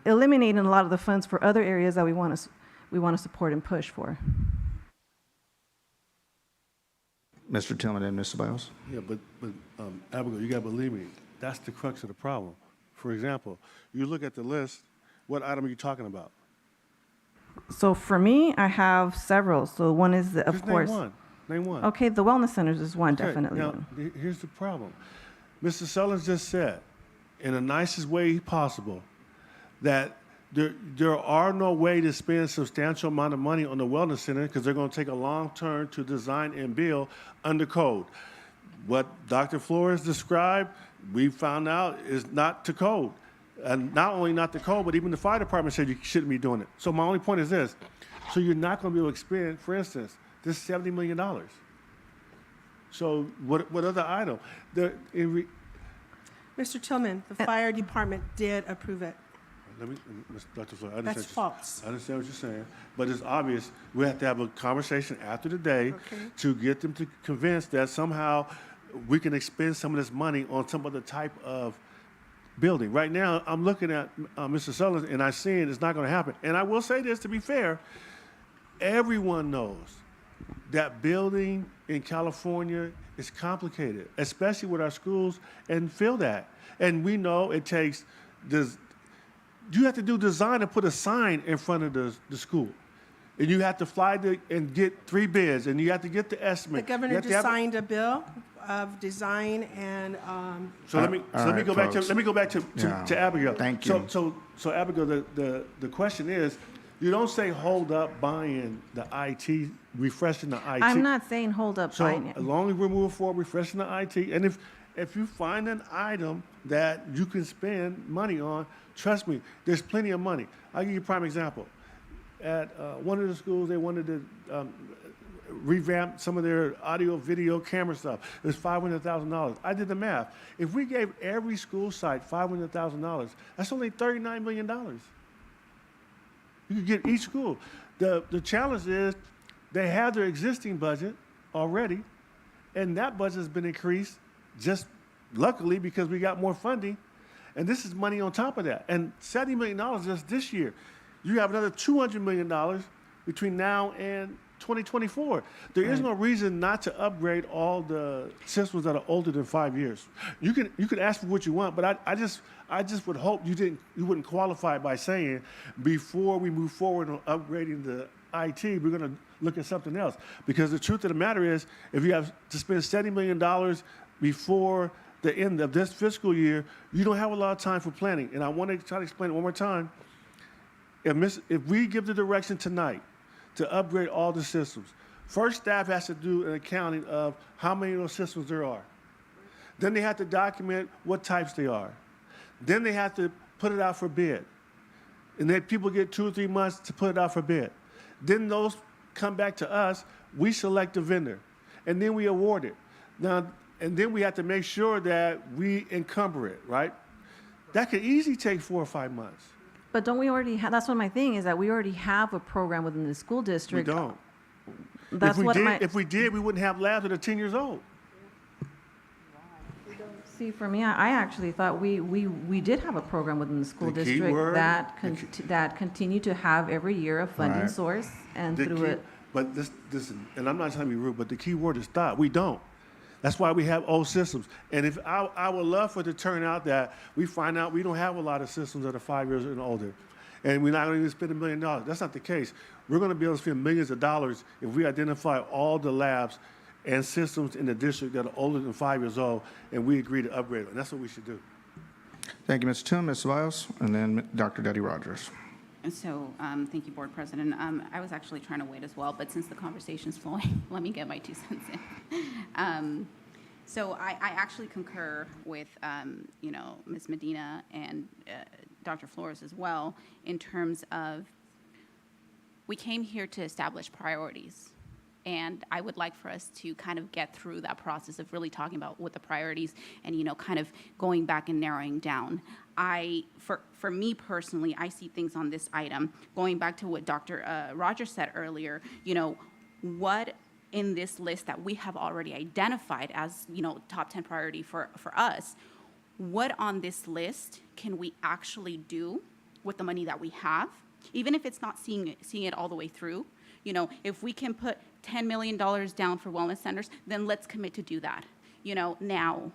eliminating a lot of the funds for other areas that we want to support and push for. Mr. Tillman and Ms. Ceballos. Yeah, but Abigail, you got to believe me, that's the crux of the problem. For example, you look at the list, what item are you talking about? So for me, I have several. So one is, of Just course. Name one. Okay, the wellness centers is one, Okay, definitely now, one. here's the problem. Mr. Sullins just said, in the nicest way possible, that there are no way to spend substantial amount of money on the wellness center because they're going to take a long turn to design and build under code. What Dr. Flores described, we found out is not to code. And not only not to code, but even the fire department said you shouldn't be doing it. So my only point is this. So you're not going to be able to expend, for instance, this $70 million. So what other item? Mr. Tillman, the fire department did approve it. let me, Dr. Floyd, I That's understand. false. I understand what you're saying, but it's obvious, we have to have a conversation after the day Okay. to get them to convince that somehow we can expend some of this money on some other type of building. Right now, I'm looking at Mr. Sutherland, and I'm seeing it's not gonna happen. And I will say this, to be fair, everyone knows that building in California is complicated, especially with our schools, and feel that. And we know it takes this, you have to do design and put a sign in front of the school. And you have to fly and get 3 bids, and you have to get the The estimate. You governor have to just have- signed a bill of design and, So let me All right, go back to folks. let me go back to Yeah. Abigail. Thank you. So Abigail, the question is, you don't say hold up buying the IT, refreshing the IT. I'm not saying hold up So buying it. as long as we're moving forward, refreshing the IT, and if you find an item that you can spend money on, trust me, there's plenty of money. I'll give you a prime example. At one of the schools, they wanted to revamp some of their audio, video, camera stuff. It was $500,000. I did the math. If we gave every school site $500,000, that's only $39 million. You could get each school. The challenge is they have their existing budget already, and that budget has been increased just luckily because we got more funding, and this is money on top of that. And $70 million just this year. You have another $200 million between now and 2024. There is no reason not to upgrade all the systems that are older than 5 years. You can ask for what you want, but I just would hope you wouldn't qualify by saying before we move forward on upgrading the IT, we're going to look at something else. Because the truth of the matter is, if you have to spend $70 million before the end of this fiscal year, you don't have a lot of time for planning. And I want to try to explain it one more time. If we give the direction tonight to upgrade all the systems, first staff has to do an accounting of how many of those systems there are. Then they have to document what types they are. Then they have to put it out for bid. And then people get 2 or 3 months to put it out for bid. Then those come back to us, we select a vendor, and then we award it. Now, and then we have to make sure that we encumber it, right? That could easily take 4 or 5 months. But don't we already have, that's what my thing is, that we already have a program within the school We district. don't. That's what my, If we did, we wouldn't have labs that are 10 years old. see, for me, I actually thought we did have a program within the school The key district word- that continued to have every year a funding Right. source, and The through key- it. But this, and I'm not trying to be rude, but the key word is thought. We don't. That's why we have old systems. And if I would love for it to turn out that we find out we don't have a lot of systems that are 5 years and older, and we're not going to even spend $1 million. That's not the case. We're going to be able to spend millions of dollars if we identify all the labs and systems in the district that are older than 5 years old, and we agree to upgrade them. And that's what we should do. Thank you, Ms. Toom, Ms. Biles, and then Dr. Duddy Rogers. And so, thank you, Board President. I was actually trying to wait as well, but since the conversation's flowing, let me get my 2 cents in. So I actually concur with, Ms. Medina and Dr. Flores as well, in terms of, we came here to establish priorities. And I would like for us to kind of get through that process of really talking about what the priorities and, kind of going back and narrowing down. For me personally, I see things on this item, going back to what Dr. Rogers said earlier, what in this list that we have already identified as, top 10 priority for us, what on this list can we actually do with the money that we have, even if it's not seeing it all the way through? If we can put $10 million down for wellness centers, then let's commit to do that, now.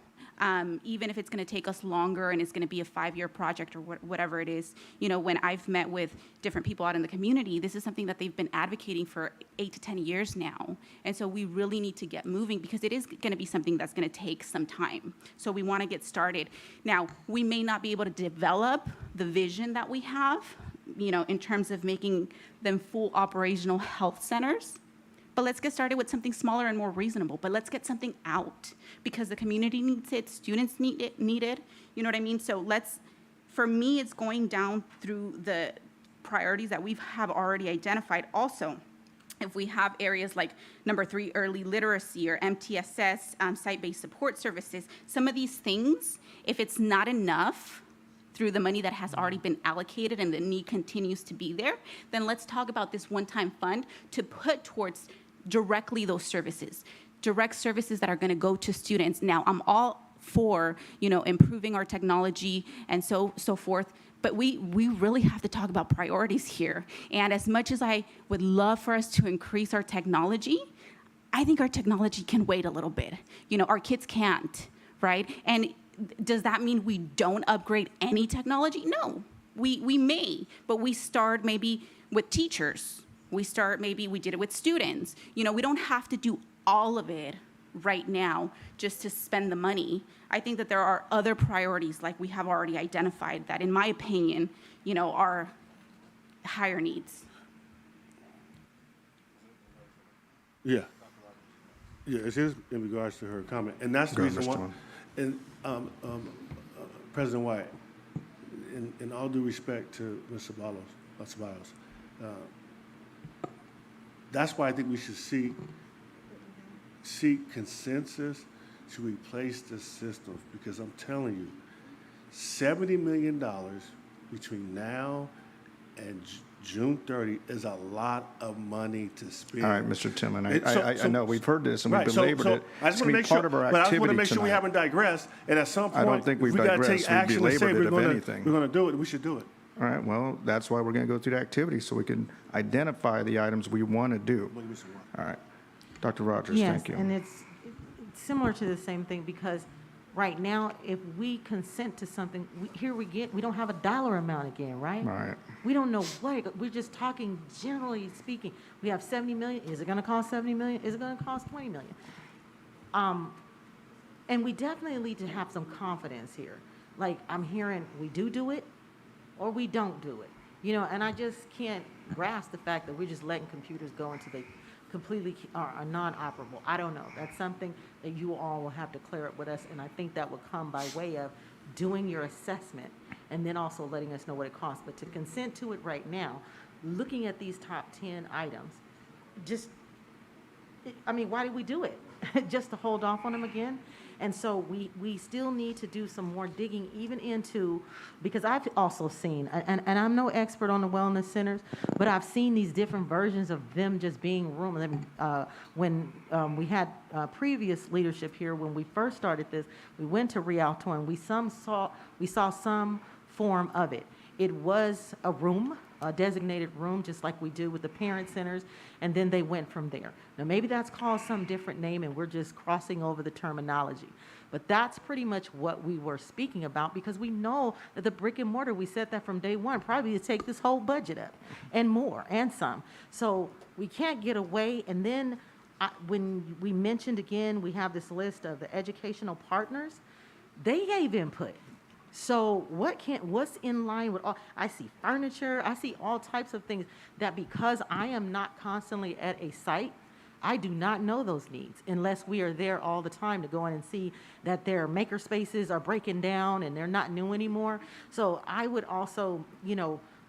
Even if it's going to take us longer and it's going to be a 5-year project or whatever it is, when I've met with different people out in the community, this is something that they've been advocating for 8 to 10 years now. And so we really need to get moving because it is going to be something that's going to take some time. So we want to get started. Now, we may not be able to develop the vision that we have, in terms of making them full operational health centers. But let's get started with something smaller and more reasonable. But let's get something out because the community needs it, students need it. You know what I mean? So for me, it's going down through the priorities that we have already identified. Also, if we have areas like number 3, early literacy, or MTSS, site-based support services, some of these things, if it's not enough through the money that has already been allocated and the need continues to be there, then let's talk about this one-time fund to put towards directly those services, direct services that are going to go to students. Now, I'm all for, improving our technology and so forth, but we really have to talk about priorities here. And as much as I would love for us to increase our technology, I think our technology can wait a little bit. Our kids can't, right? And does that mean we don't upgrade any technology? No, we may, but we start maybe with teachers. We did it with students. We don't have to do all of it right now just to spend the money. I think that there are other priorities, like we have already identified, that in my opinion, are higher needs. Yeah. Yeah, it is in regards to her comment, and that's the Go ahead, reason Mr. why. Wong. And President White, in all due respect to Ms. Ceballos, that's why I think we should seek consensus to replace the systems, because I'm telling you, $70 million between now and June 30 is a lot of money to spend. All right, Mr. Tillman, So- I know we've heard this and we've Right, so- belabored so it. I It's just going want to to make be sure, part of our but I just want activity to make sure we tonight. haven't digressed, and at some I don't point, think we've we got to digressed. take We've action and say belabored it, we're if going anything. to do it. We should do it. All right, well, that's why we're going to go through the activity, so we can identify the items we want to do. All right. Dr. Rogers, thank you. Yes, and it's similar to the same thing, because right now, if we consent to something, we don't have a dollar amount again, right? Right. We don't know we're just talking generally speaking. We have 70 million. Is it going to cost 70 million? Is it going to cost 20 million? And we definitely need to have some confidence here. Like, I'm hearing we do it or we don't do it. And I just can't grasp the fact that we're just letting computers go into the completely are non-operable. I don't know. That's something that you all will have to clear up with us, and I think that will come by way of doing your assessment and then also letting us know what it costs. But to consent to it right now, looking at these top 10 items, why did we do it? Just to hold off on them again? And so we still need to do some more digging even into, because I've also seen, and I'm no expert on the wellness centers, but I've seen these different versions of them just being room. When we had previous leadership here, when we first started this, we went to Rialto and we saw some form of it. It was a room, a designated room, just like we do with the parent centers, and then they went from there. Now, maybe that's called some different name, and we're just crossing over the terminology. But that's pretty much what we were speaking about, because we know that the brick and mortar, we said that from day one, probably to take this whole budget up, and more, and some. So we can't get away, and then when we mentioned again, we have this list of the educational partners, they gave input. So what's in line with all, I see furniture, I see all types of things that, because I am not constantly at a site, I do not know those needs unless we are there all the time to go in and see that their maker spaces are breaking down and they're not new anymore. So I would also,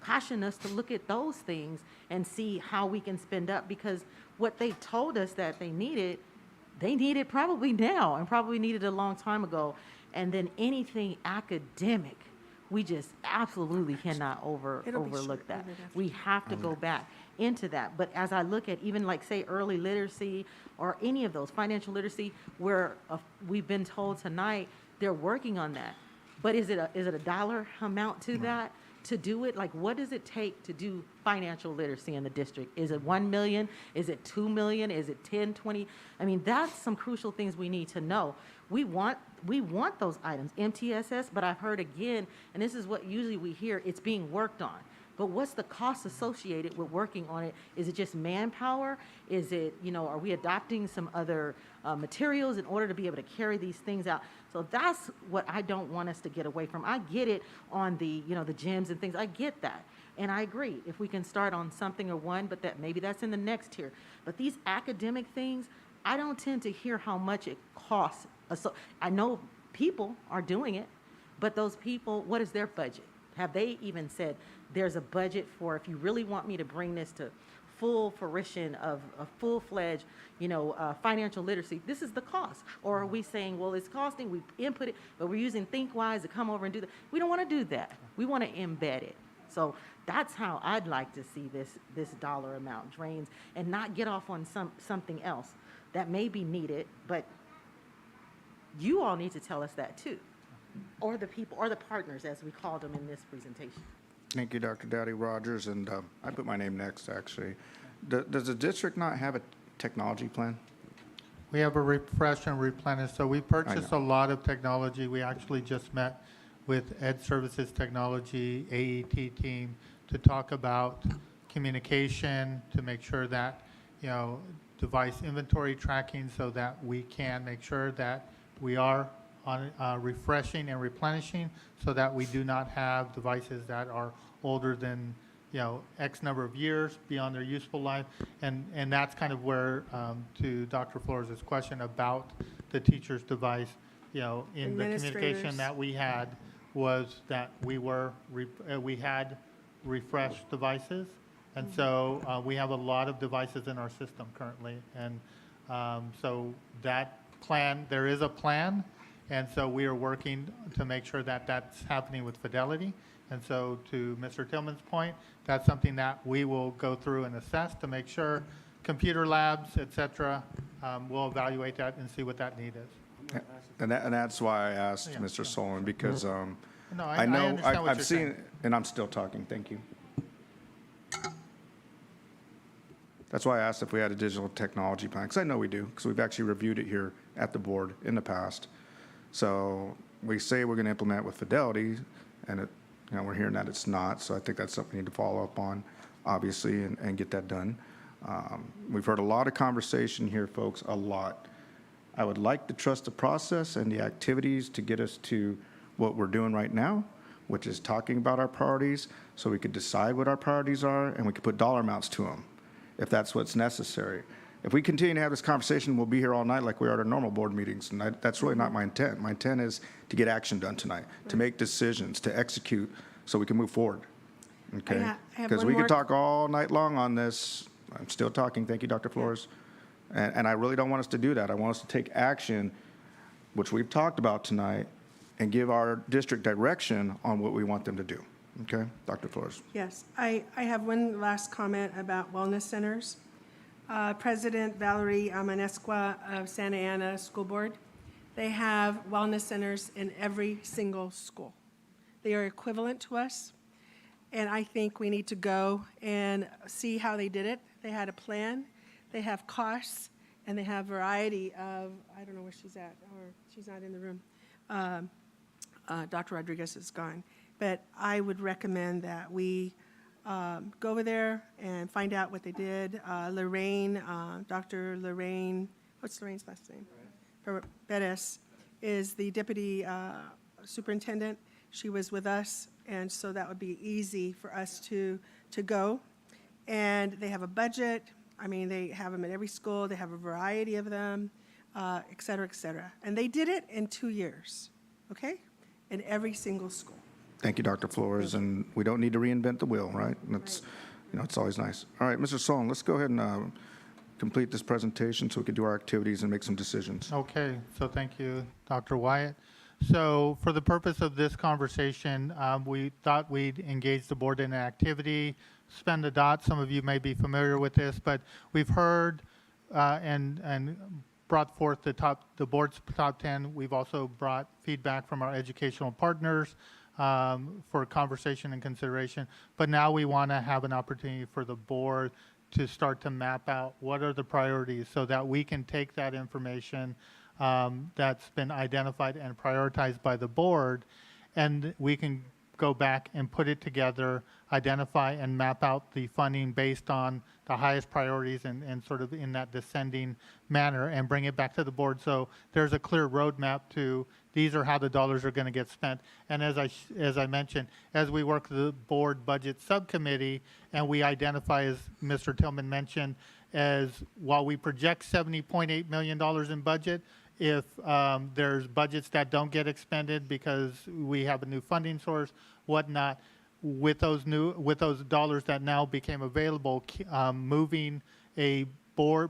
caution us to look at those things and see how we can spend up, because what they told us that they needed probably now and probably needed a long time ago. And then anything academic, we just absolutely cannot overlook that. We have to go back into that. But as I look at even like, say, early literacy or any of those, financial literacy, where we've been told tonight they're working on that. But is it a dollar amount to that to do it? Like, what does it take to do financial literacy in the district? Is it 1 million? Is it 2 million? Is it 10, 20? I mean, that's some crucial things we need to know. We want those items, MTSS, but I've heard again, and this is what usually we hear, it's being worked on. But what's the cost associated with working on it? Is it just manpower? Is it, are we adopting some other materials in order to be able to carry these things out? So that's what I don't want us to get away from. I get it on the, the gyms and things. I get that. And I agree, if we can start on something or one, but maybe that's in the next tier. But these academic things, I don't tend to hear how much it costs. So I know people are doing it, but those people, what is their budget? Have they even said there's a budget for, if you really want me to bring this to full fruition of a full-fledged, financial literacy, this is the cost. Or are we saying, well, it's costing, we input it, but we're using ThinkWise to come over and do that? We don't want to do that. We want to embed it. So that's how I'd like to see this dollar amount drains and not get off on something else that may be needed, but you all need to tell us that too. Or the people, or the partners, as we called them in this presentation. Thank you, Dr. Dowdy Rogers, and I put my name next, actually. Does the district not have a technology plan? We have a refresh and replenish. So we purchased a lot of technology. We actually just met with Ed Services Technology, AET team, to talk about communication, to make sure that, device inventory tracking so that we can make sure that we are on refreshing and replenishing so that we do not have devices that are older than, X number of years beyond their useful life. And that's kind of where, to Dr. Flores' question about the teacher's device, in the communication Administrators. that we had was that we had refreshed devices. And so we have a lot of devices in our system currently. And so that plan, there is a plan. And so we are working to make sure that that's happening with fidelity. And so to Mr. Tillman's point, that's something that we will go through and assess to make sure computer labs, et cetera, will evaluate that and see what that need is. And that's why I asked Mr. Solon, because No, I know, understand what I've you're seen, saying. and I'm still talking, thank you. That's why I asked if we had a digital technology plan, because I know we do, because we've actually reviewed it here at the board in the past. So we say we're going to implement with fidelity, and we're hearing that it's not. So I think that's something we need to follow up on, obviously, and get that done. We've heard a lot of conversation here, folks, a lot. I would like to trust the process and the activities to get us to what we're doing right now, which is talking about our priorities, so we could decide what our priorities are, and we could put dollar amounts to them, if that's what's necessary. If we continue to have this conversation, we'll be here all night like we are at our normal board meetings, and that's really not my intent. My intent is to get action done tonight, to make decisions, to execute, so we can move forward. Okay? I have Because one we more- could talk all night long on this. I'm still talking. Thank you, Dr. Flores. And I really don't want us to do that. I want us to take action, which we've talked about tonight, and give our district direction on what we want them to do. Okay? Dr. Flores. Yes, I have one last comment about wellness centers. President Valerie Amanesqua of Santa Ana School Board, they have wellness centers in every single school. They are equivalent to us, and I think we need to go and see how they did it. They had a plan, they have costs, and they have variety of, I don't know where she's at, or she's not in the room. Dr. Rodriguez is gone. But I would recommend that we go over there and find out what they did. Lorraine, Dr. Lorraine, what's Lorraine's last name? Bettis is the deputy superintendent. She was with us, and so that would be easy for us to go. And they have a budget. I mean, they have them at every school. They have a variety of them, et cetera, et cetera. And they did it in 2 years, okay? In every single school. Thank you, Dr. Flores, and we don't need to reinvent the wheel, right? And that's, it's always nice. All right, Mr. Solon, let's go ahead and complete this presentation so we can do our activities and make some decisions. Okay, so thank you, Dr. Wyatt. So for the purpose of this conversation, we thought we'd engage the board in an activity, spend the dot. Some of you may be familiar with this, but we've heard and brought forth the board's top 10. We've also brought feedback from our educational partners for conversation and consideration. But now we want to have an opportunity for the board to start to map out what are the priorities so that we can take that information that's been identified and prioritized by the board, and we can go back and put it together, identify and map out the funding based on the highest priorities and sort of in that descending manner, and bring it back to the board. So there's a clear roadmap to these are how the dollars are going to get spent. And as I mentioned, as we work the board budget subcommittee and we identify, as Mr. Tillman mentioned, as while we project $70.8 million in budget, if there's budgets that don't get expended because we have a new funding source, whatnot, with those dollars that now became available, moving a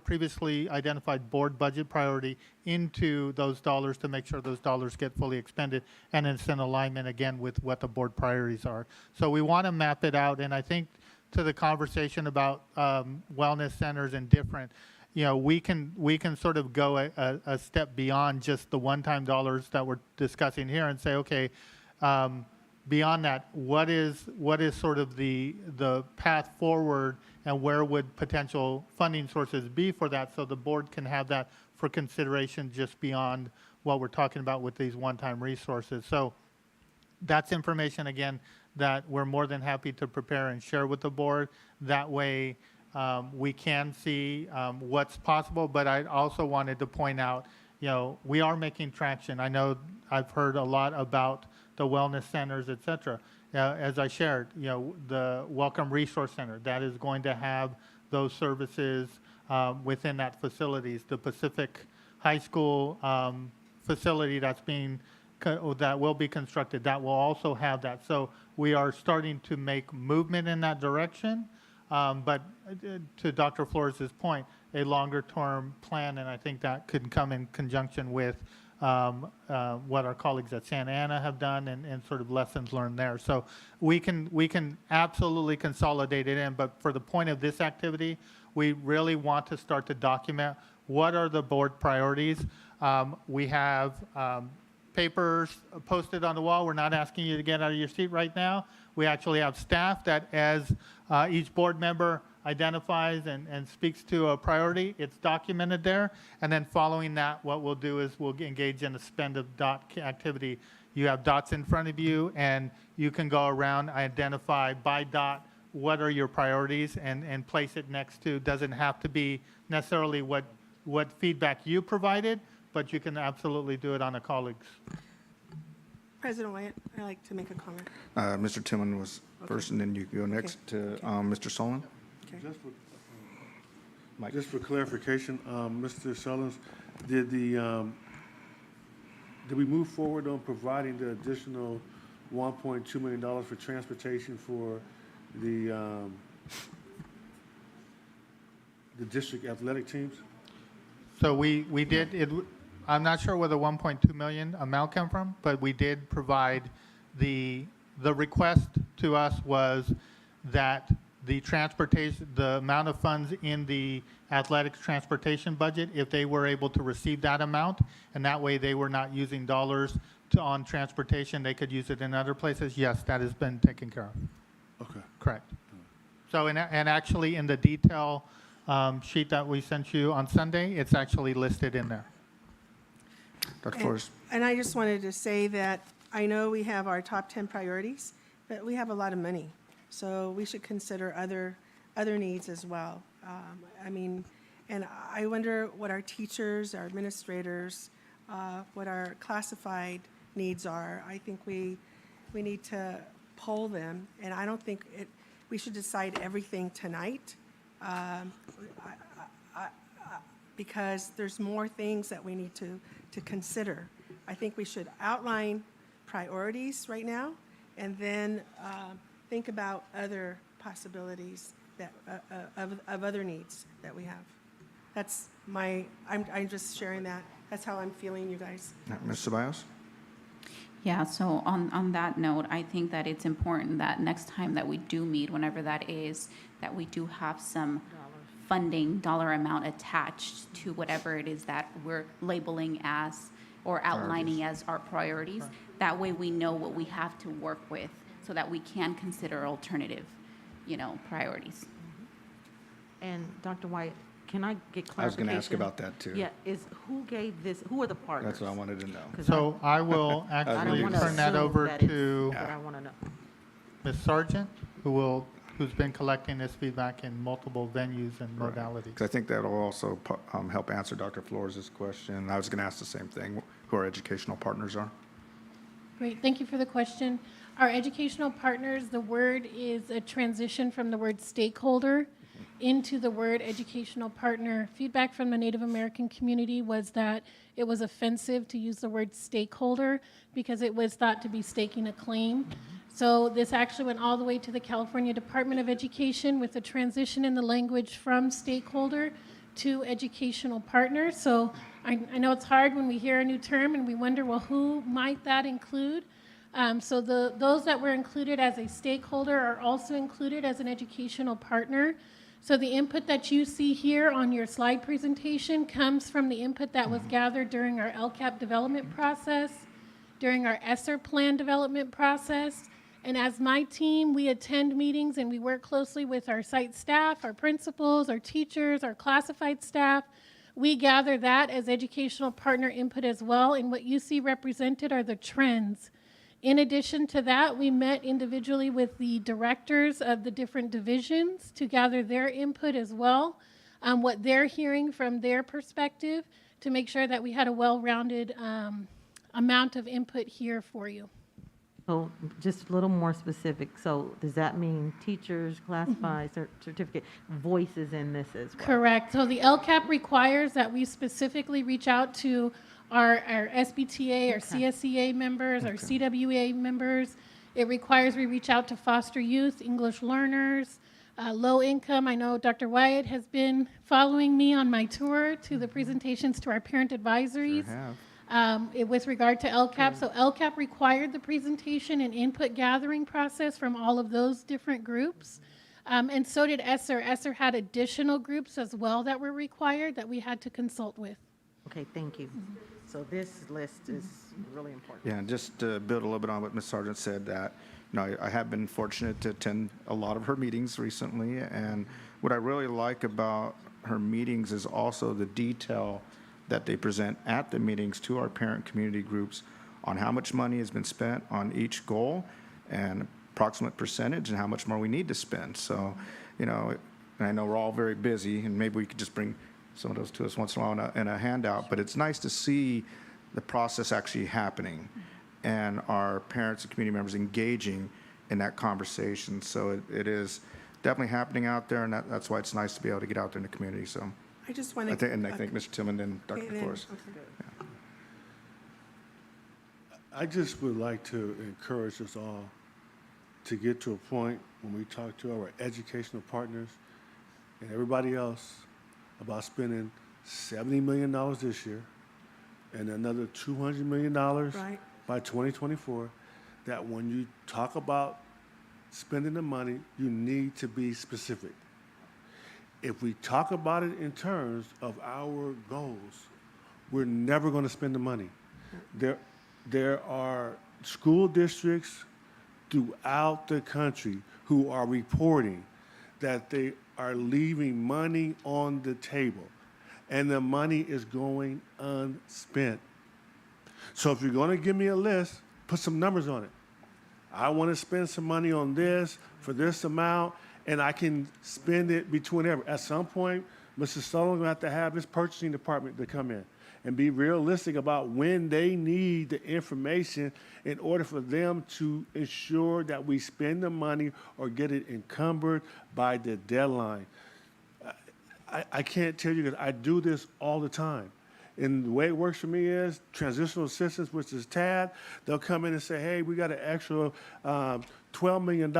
previously identified board budget priority into those dollars to make sure those dollars get fully expended, and it's in alignment again with what the board priorities are. So we want to map it out, and I think to the conversation about wellness centers and different, we can sort of go a step beyond just the one-time dollars that we're discussing here and say, okay, beyond that, what is sort of the path forward, and where would potential funding sources be for that, so the board can have that for consideration just beyond what we're talking about with these one-time resources. So that's information, again, that we're more than happy to prepare and share with the board. That way we can see what's possible, but I also wanted to point out, we are making traction. I know I've heard a lot about the wellness centers, et cetera. As I shared, the Welcome Resource Center, that is going to have those services within that facilities. The Pacific High School facility that will be constructed, that will also have that. So we are starting to make movement in that direction. But to Dr. Flores' point, a longer term plan, and I think that could come in conjunction with what our colleagues at Santa Ana have done, and sort of lessons learned there. So we can absolutely consolidate it in, but for the point of this activity, we really want to start to document what are the board priorities. We have papers posted on the wall. We're not asking you to get out of your seat right now. We actually have staff that, as each board member identifies and speaks to a priority, it's documented there. And then following that, what we'll do is we'll engage in a spend of dot activity. You have dots in front of you, and you can go around, identify by dot what are your priorities, and place it next to. Doesn't have to be necessarily what feedback you provided, but you can absolutely do it on a colleague's. President Wyatt, I'd like to make a comment. Mr. Tillman was first, and then you go next to Mr. Solon. Okay. Just for clarification, Mr. Sullins, did we move forward on providing the additional $1.2 million for transportation for the district athletic teams? So we did it. I'm not sure where the 1.2 million amount came from, but we did provide the request to us was that the transportation, the amount of funds in the athletics transportation budget, if they were able to receive that amount, and that way they were not using dollars on transportation, they could use it in other places. Yes, that has been taken care of. Okay. Correct. So, and actually in the detail sheet that we sent you on Sunday, it's actually listed in there. Dr. Flores. And I just wanted to say that I know we have our top 10 priorities, but we have a lot of money. So we should consider other needs as well. And I wonder what our teachers, our administrators, what our classified needs are. I think we need to poll them, and I don't think we should decide everything tonight, because there's more things that we need to consider. I think we should outline priorities right now, and then think about other possibilities that of other needs that we have. That's I'm just sharing that. That's how I'm feeling, you guys. Ms. Ceballos? Yeah, so on that note, I think that it's important that next time that we do meet, whenever that is, that we do have some funding dollar amount attached to whatever it is that we're labeling as or outlining as our priorities. That way we know what we have to work with so that we can consider alternative, priorities. And Dr. White, can I get clarification? I was going to ask about that, too. Yeah, who gave this, who are the partners? That's what I wanted to know. 'Cause So I will I don't actually wanna turn that assume over that it's- to But I want to know. Ms. Sargent, who's been collecting this feedback in multiple venues and modalities. Because I think that'll also help answer Dr. Flores' question. I was going to ask the same thing, who our educational partners are. Great, thank you for the question. Our educational partners, the word is a transition from the word stakeholder into the word educational partner. Feedback from the Native American community was that it was offensive to use the word stakeholder because it was thought to be staking a claim. So this actually went all the way to the California Department of Education with a transition in the language from stakeholder to educational partner. So I know it's hard when we hear a new term and we wonder, well, who might that include? So those that were included as a stakeholder are also included as an educational partner. So the input that you see here on your slide presentation comes from the input that was gathered during our LCAP development process, during our ESSER plan development process. And as my team, we attend meetings and we work closely with our site staff, our principals, our teachers, our classified staff. We gather that as educational partner input as well. And what you see represented are the trends. In addition to that, we met individually with the directors of the different divisions to gather their input as well, what they're hearing from their perspective, to make sure that we had a well-rounded amount of input here for you. So just a little more specific. So does that mean teachers, classified, certificate, voices in this as well? Correct. So the LCAP requires that we specifically reach out to our SBTA, our CSEA members, our CWA members. It requires we reach out to foster youth, English learners, low income. I know Dr. Wyatt has been following me on my tour to the presentations to our parent advisories. Sure have. With regard to LCAP. So LCAP required the presentation and input gathering process from all of those different groups. And so did ESSER. ESSER had additional groups as well that were required that we had to consult with. Okay, thank you. So this list is really important. Yeah, and just to build a little bit on what Ms. Sargent said, that, I have been fortunate to attend a lot of her meetings recently, and what I really like about her meetings is also the detail that they present at the meetings to our parent community groups on how much money has been spent on each goal and approximate percentage and how much more we need to spend. So, and I know we're all very busy, and maybe we could just bring some of those to us once in a while in a handout, but it's nice to see the process actually happening and our parents and community members engaging in that conversation. So it is definitely happening out there, and that's why it's nice to be able to get out there in the community. So I just want to. I think Mr. Tillman and Dr. Flores. I just would like to encourage us all to get to a point when we talk to our educational partners and everybody else about spending $70 million this year and another $200 million Right. by 2024, that when you talk about spending the money, you need to be specific. If we talk about it in terms of our goals, we're never going to spend the money. There are school districts throughout the country who are reporting that they are leaving money on the table, and the money is going unspent. So if you're going to give me a list, put some numbers on it. I want to spend some money on this for this amount, and I can spend it between every. At some point, Mr. Sullivan will have to have his purchasing department to come in and be realistic about when they need the information in order for them to ensure that we spend the money or get it encumbered by the deadline. I can't tell you, because I do this all the time. And the way it works for me is transitional assistance, which is TAD. They'll come in and say, hey, we got an extra $12 million.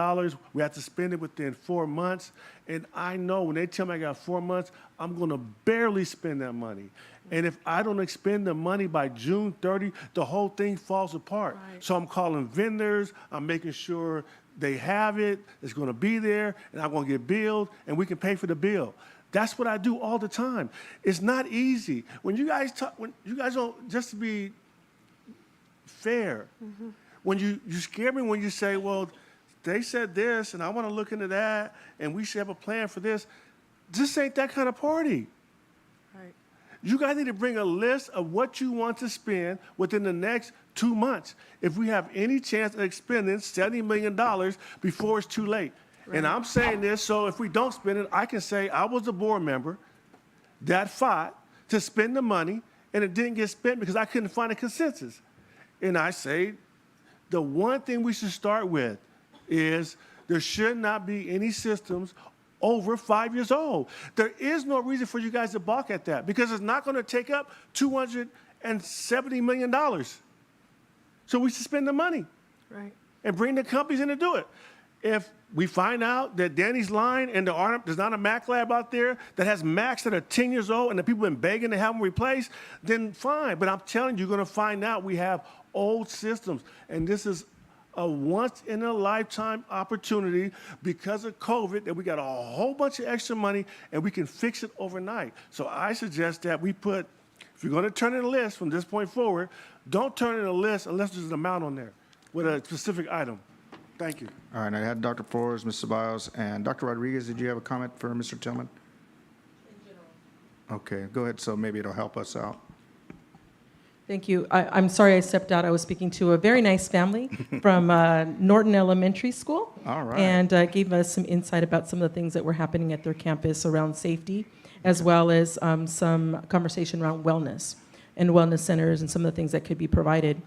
We have to spend it within 4 months. And I know when they tell me I got 4 months, I'm going to barely spend that money. And if I don't expend the money by June 30, the whole thing falls apart. Right. So I'm calling vendors. I'm making sure they have it. It's going to be there. And I'm going to get billed. And we can pay for the bill. That's what I do all the time. It's not easy. When you guys talk, when you guys don't, just to be fair, when you scare me when you say, well, they said this, and I want to look into that, and we should have a plan for this. This ain't that kind of party. Right. You guys need to bring a list of what you want to spend within the next 2 months if we have any chance of expending $70 million before it's too late. And I'm saying this so if we don't spend it, I can say I was a board member that fought to spend the money, and it didn't get spent because I couldn't find a consensus. And I say the one thing we should start with is there should not be any systems over 5 years old. There is no reason for you guys to balk at that, because it's not going to take up $270 million. So we should spend the money. Right. and bring the companies in to do it. If we find out that Danny's lying and there's not a Mac lab out there that has Macs that are 10 years old and the people have been begging to have them replaced, then fine. But I'm telling you, you're going to find out we have old systems. And this is a once-in-a-lifetime opportunity because of COVID that we got a whole bunch of extra money and we can fix it overnight. So I suggest that we put, if you're going to turn in a list from this point forward, don't turn in a list unless there's an amount on there with a specific item. Thank you. All right, I had Dr. Flores, Ms. Ceballos, and Dr. Rodriguez. Did you have a comment for Mr. Tillman? In general. Okay, go ahead, so maybe it'll help us out. Thank you. I'm sorry I stepped out. I was speaking to a very nice family from Norton Elementary School. All right. And gave us some insight about some of the things that were happening at their campus around safety, as well as some conversation around wellness and wellness centers and some of the things that could be provided.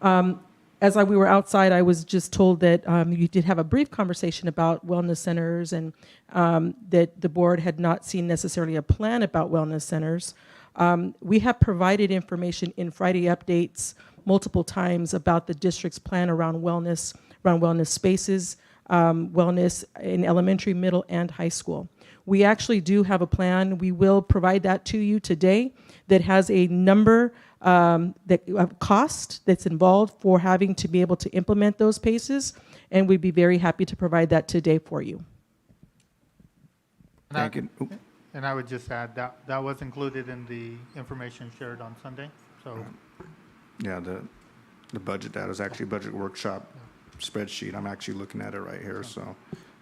As we were outside, I was just told that you did have a brief conversation about wellness centers and that the board had not seen necessarily a plan about wellness centers. We have provided information in Friday updates multiple times about the district's plan around wellness spaces, wellness in elementary, middle, and high school. We actually do have a plan. We will provide that to you today that has a number of cost that's involved for having to be able to implement those paces, and we'd be very happy to provide that today for you. Thank you. Oop. And I would just add that that was included in the information shared on Sunday. So Yeah, the budget, that is actually a budget workshop spreadsheet. I'm actually looking at it right here, so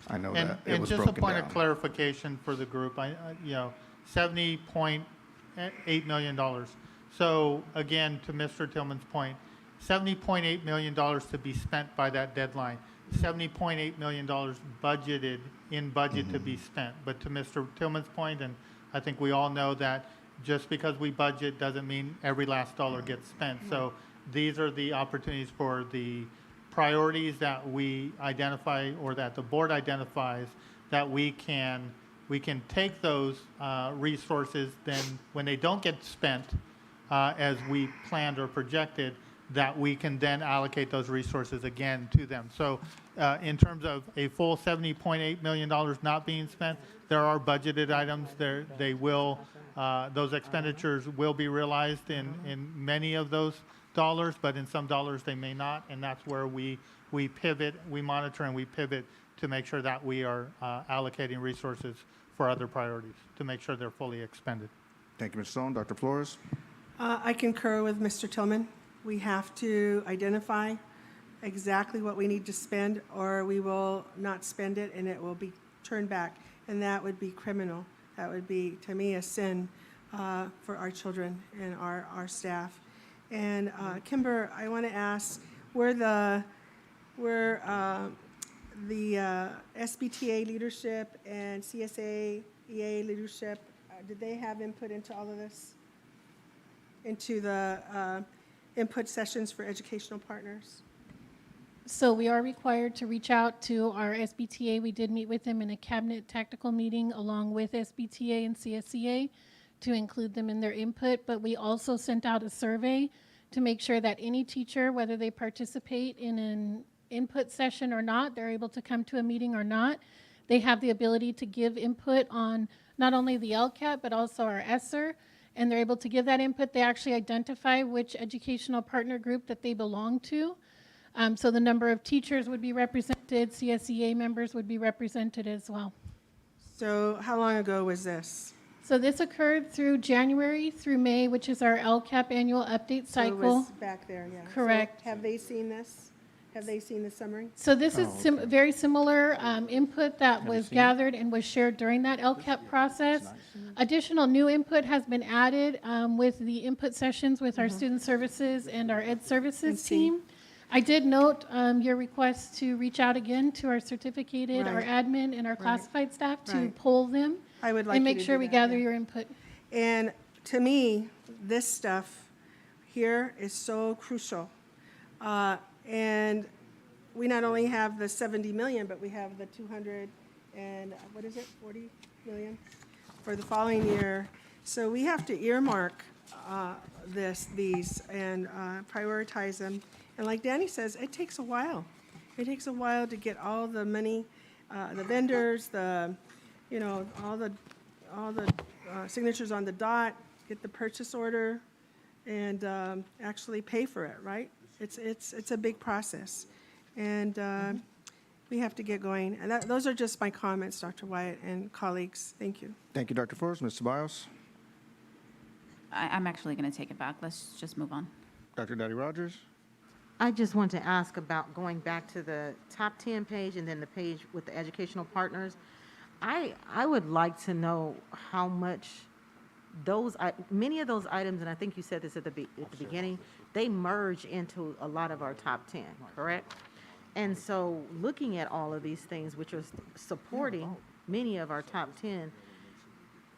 I know And, that it and was just a broken point of down. clarification for the group, $70.8 million. So again, to Mr. Tillman's point, $70.8 million to be spent by that deadline. $70.8 million budgeted in budget to be spent. But to Mr. Tillman's point, and I think we all know that just because we budget doesn't mean every last dollar gets spent. So these are the opportunities for the priorities that we identify or that the board identifies that we can take those resources, then when they don't get spent as we planned or projected, that we can then allocate those resources again to them. So in terms of a full $70.8 million not being spent, there are budgeted items there. They will, those expenditures will be realized in many of those dollars, but in some dollars they may not, and that's where we pivot, we monitor and we pivot to make sure that we are allocating resources for other priorities to make sure they're fully expended. Thank you, Ms. Stone. Dr. Flores? I concur with Mr. Tillman. We have to identify exactly what we need to spend, or we will not spend it and it will be turned back. And that would be criminal. That would be, to me, a sin for our children and our staff. And Kimber, I want to ask, were the SBTA leadership and CSA EA leadership, did they have input into all of this? Into the input sessions for educational partners? So we are required to reach out to our SBTA. We did meet with them in a cabinet tactical meeting along with SBTA and CSEA to include them in their input, but we also sent out a survey to make sure that any teacher, whether they participate in an input session or not, they're able to come to a meeting or not, they have the ability to give input on not only the LCAT, but also our ESSER, and they're able to give that input. They actually identify which educational partner group that they belong to. So the number of teachers would be represented, CSEA members would be represented as well. So how long ago was this? So this occurred through January through May, which is our LCAP annual update So it cycle. was back there, yeah. So Correct. have they seen this? Have they seen the summary? So this is very similar input that was gathered and was shared during that LCAP process. Additional new input has been added with the input sessions with our student services and our ed services team. I did note your request to reach out again to our certificated, our Right. admin, and our classified staff to Right. poll them I would like and you make to sure do we that, gather yeah. your input. And to me, this stuff here is so crucial. And we not only have the 70 million, but we have the 200 and, 40 million for the following year. So we have to earmark these and prioritize them. And like Danny says, it takes a while. It takes a while to get all the money, the vendors, all the signatures on the dot, get the purchase order, and actually pay for it, right? It's a big process. And we have to get going. And those are just my comments, Dr. Wyatt and colleagues. Thank you. Thank you, Dr. Flores. Ms. Ceballos? I'm actually going to take it back. Let's just move on. Dr. Daddy Rogers? I just want to ask about going back to the top 10 page and then the page with the educational partners. I would like to know how much many of those items, and I think you said this at the beginning, they merge into a lot of our top 10, correct? And so looking at all of these things, which are supporting many of our top 10,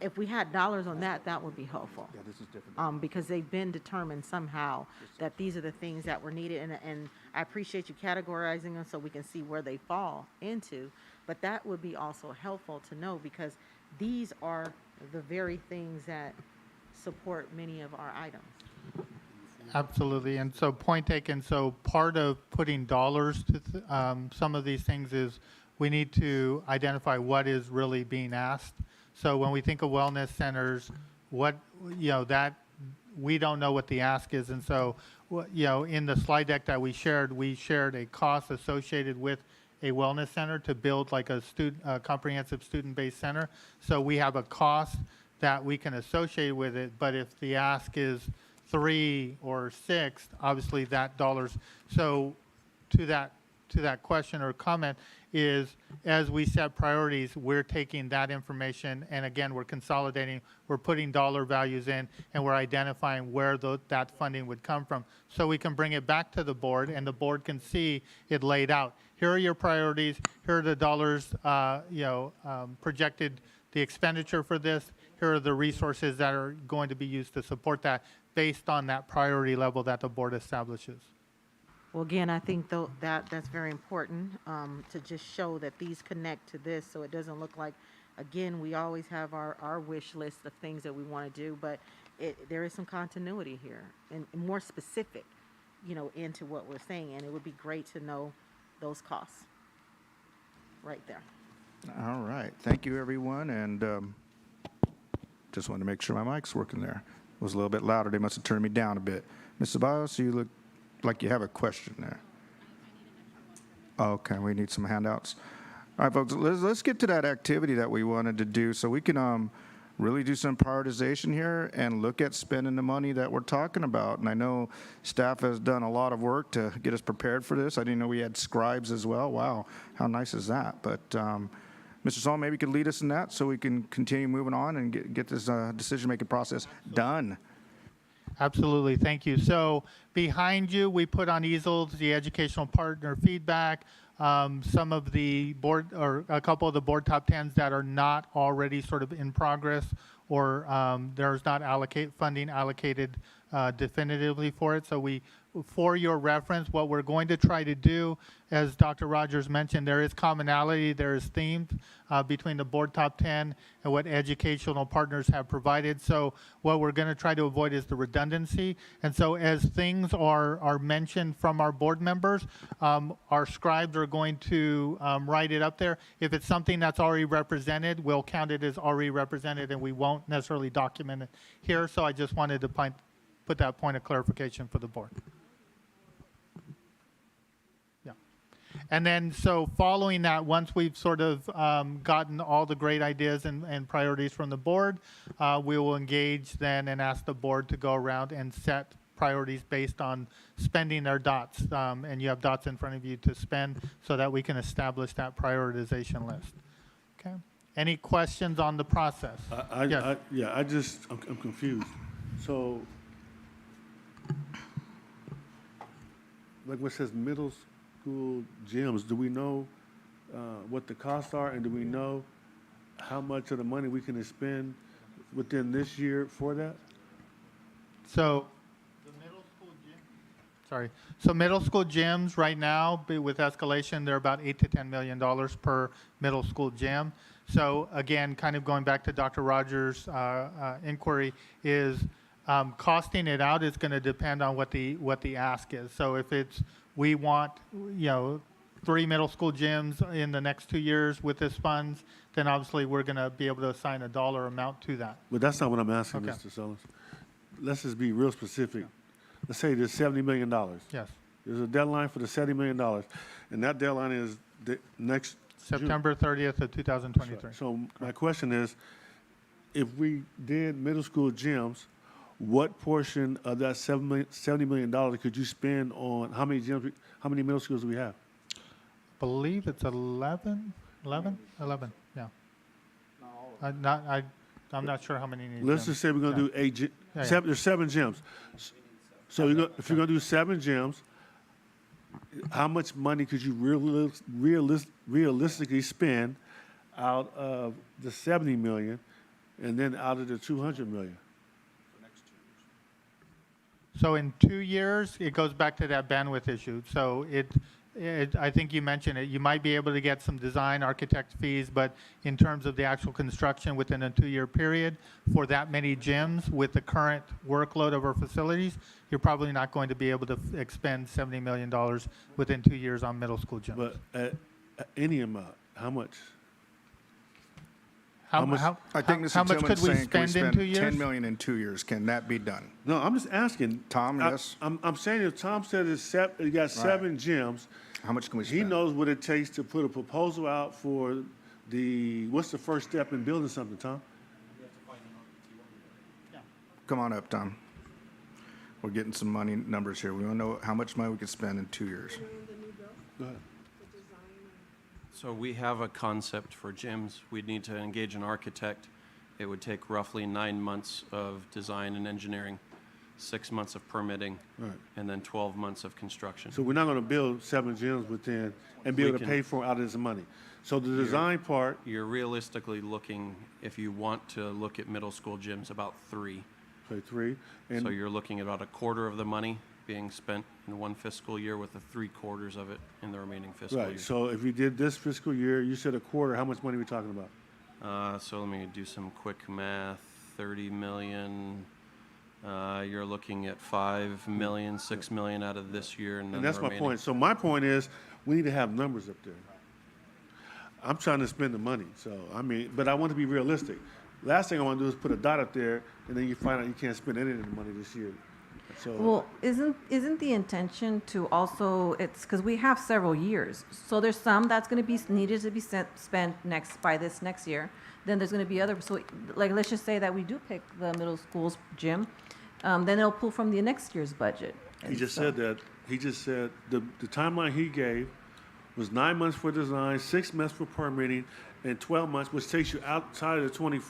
if we had dollars on that, that would be helpful. Yeah, this is different. Because they've been determined somehow that these are the things that were needed. And I appreciate you categorizing them so we can see where they fall into. But that would be also helpful to know, because these are the very things that support many of our items. Absolutely, and so point taken. So part of putting dollars to some of these things is we need to identify what is really being asked. So when we think of wellness centers, that we don't know what the ask is, and so in the slide deck that we shared a cost associated with a wellness center to build like a comprehensive student-based center. So we have a cost that we can associate with it, but if the ask is 3 or 6, obviously that dollars. So to that question or comment is, as we set priorities, we're taking that information, and again, we're consolidating, we're putting dollar values in, and we're identifying where that funding would come from. So we can bring it back to the board, and the board can see it laid out. Here are your priorities, here are the dollars, projected, the expenditure for this, here are the resources that are going to be used to support that based on that priority level that the board establishes. Well, again, I think that's very important to just show that these connect to this, so it doesn't look like, again, we always have our wish list of things that we want to do, but there is some continuity here and more specific, into what we're saying, and it would be great to know those costs right there. All right. Thank you, everyone. And just wanted to make sure my mic's working there. It was a little bit louder. They must have turned me down a bit. Ms. Ceballos, you look like you have a question there. Okay, we need some handouts. All right, folks, let's get to that activity that we wanted to do so we can really do some prioritization here and look at spending the money that we're talking about. And I know staff has done a lot of work to get us prepared for this. I didn't know we had scribes as well. Wow, how nice is that? But Mr. Saul, maybe you could lead us in that so we can continue moving on and get this decision-making process done. Absolutely, thank you. So behind you, we put on easels the educational partner feedback, some of the board, or a couple of the board top 10s that are not already sort of in progress, or there's not funding allocated definitively for it. So for your reference, what we're going to try to do, as Dr. Rogers mentioned, there is commonality, there is themes between the board top 10 and what educational partners have provided. So what we're going to try to avoid is the redundancy. And so as things are mentioned from our board members, our scribes are going to write it up there. If it's something that's already represented, we'll count it as already represented, and we won't necessarily document it here. So I just wanted to put that point of clarification for the board. Yeah. And then, so following that, once we've sort of gotten all the great ideas and priorities from the board, we will engage then and ask the board to go around and set priorities based on spending their dots. And you have dots in front of you to spend so that we can establish that prioritization list. Okay. Any questions on the process? Yes. I'm confused. So, like what says middle school gyms, do we know what the costs are, and do we know how much of the money we can spend within this year for that? So the middle school so middle school gyms right now, with escalation, they're about $8 to $10 million per middle school gym. So again, kind of going back to Dr. Rogers' inquiry, is costing it out is going to depend on what the ask is. So if it's, we want, 3 middle school gyms in the next 2 years with this funds, then obviously we're going to be able to assign a dollar amount to that. But that's not what I'm asking, Okay. Mr. Sullins. Let's just be real specific. Let's say there's $70 million. Yes. There's a deadline for the $70 million, and that deadline is the next June. September 30th of 2023. So my question is, if we did middle school gyms, what portion of that $70 million could you spend on, how many gyms, how many middle schools do we have? Believe it's 11, yeah. I'm not sure how many need. Let's gyms. just say we're gonna Yeah. do eight, Yeah. there's 7 gyms. So if you're gonna do 7 gyms, how much money could you realistically spend out of the 70 million and then out of the 200 million? So in 2 years, it goes back to that bandwidth issue. So I think you mentioned it, you might be able to get some design architect fees, but in terms of the actual construction within a 2-year period for that many gyms with the current workload of our facilities, you're probably not going to be able to expend $70 million within 2 years on middle school gyms. But at any amount, how much? How much- I think Mr. how much Tillman's could we saying, can we spend in spend 2 years? 10 million in 2 years? Can that be done? No, I'm just asking. Tom, yes? I'm saying if Tom said you got 7 gyms, How much can we he spend? knows what it takes to put a proposal out for what's the first step in building something, Tom? Come on up, Tom. We're getting some money numbers here. We want to know how much money we could spend in 2 years. Go ahead. So we have a concept for gyms. We'd need to engage an architect. It would take roughly 9 months of design and engineering, 6 months of permitting, Right. and then 12 months of construction. So we're not gonna build 7 gyms within, and be We able to can- pay for it out of this money. So the design part, You're realistically looking, if you want to look at middle school gyms, about 3. say 3, So and you're looking at about a quarter of the money being spent in one fiscal year with the 3/4 of it in the remaining fiscal year. right, so if we did this fiscal year, you said a quarter, how much money are we talking about? So let me do some quick math. 30 million, you're looking at 5 million, 6 million out of this year, and then And the that's my remaining. point. So my point is, we need to have numbers up there. I'm trying to spend the money, so, I mean, but I want to be realistic. Last thing I want to do is put a dot up there, and then you find out you can't spend any of the money this year. So, Well, isn't the intention to also, it's, because we have several years. So there's some that's going to be needed to be spent by this next year. Then there's going to be other, so like, let's just say that we do pick the middle school's gym, then it'll pull from the next year's budget. he just said that, he just said, the timeline he gave was 9 months for design, 6 months for permitting, and 12 months, which takes you outside of the 20,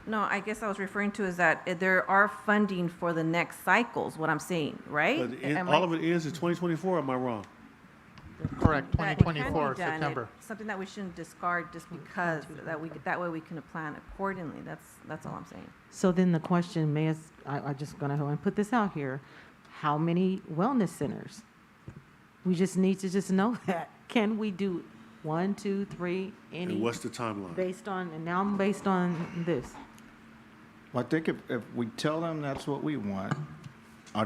No, I guess I was referring to is that there are funding for the next cycles, what I'm saying, right? Am all I- of it ends in 2024, am I wrong? Correct, that it can be 2024, done, September. Something that we shouldn't discard just because, that way we can plan accordingly. That's all I'm saying. So then the question, I just gonna go and put this out here. How many wellness centers? We just need to just know that. Can we do 1, 2, 3, any? And what's the timeline? Based on, and now I'm based on this. Well, I think if we tell them that's what we want,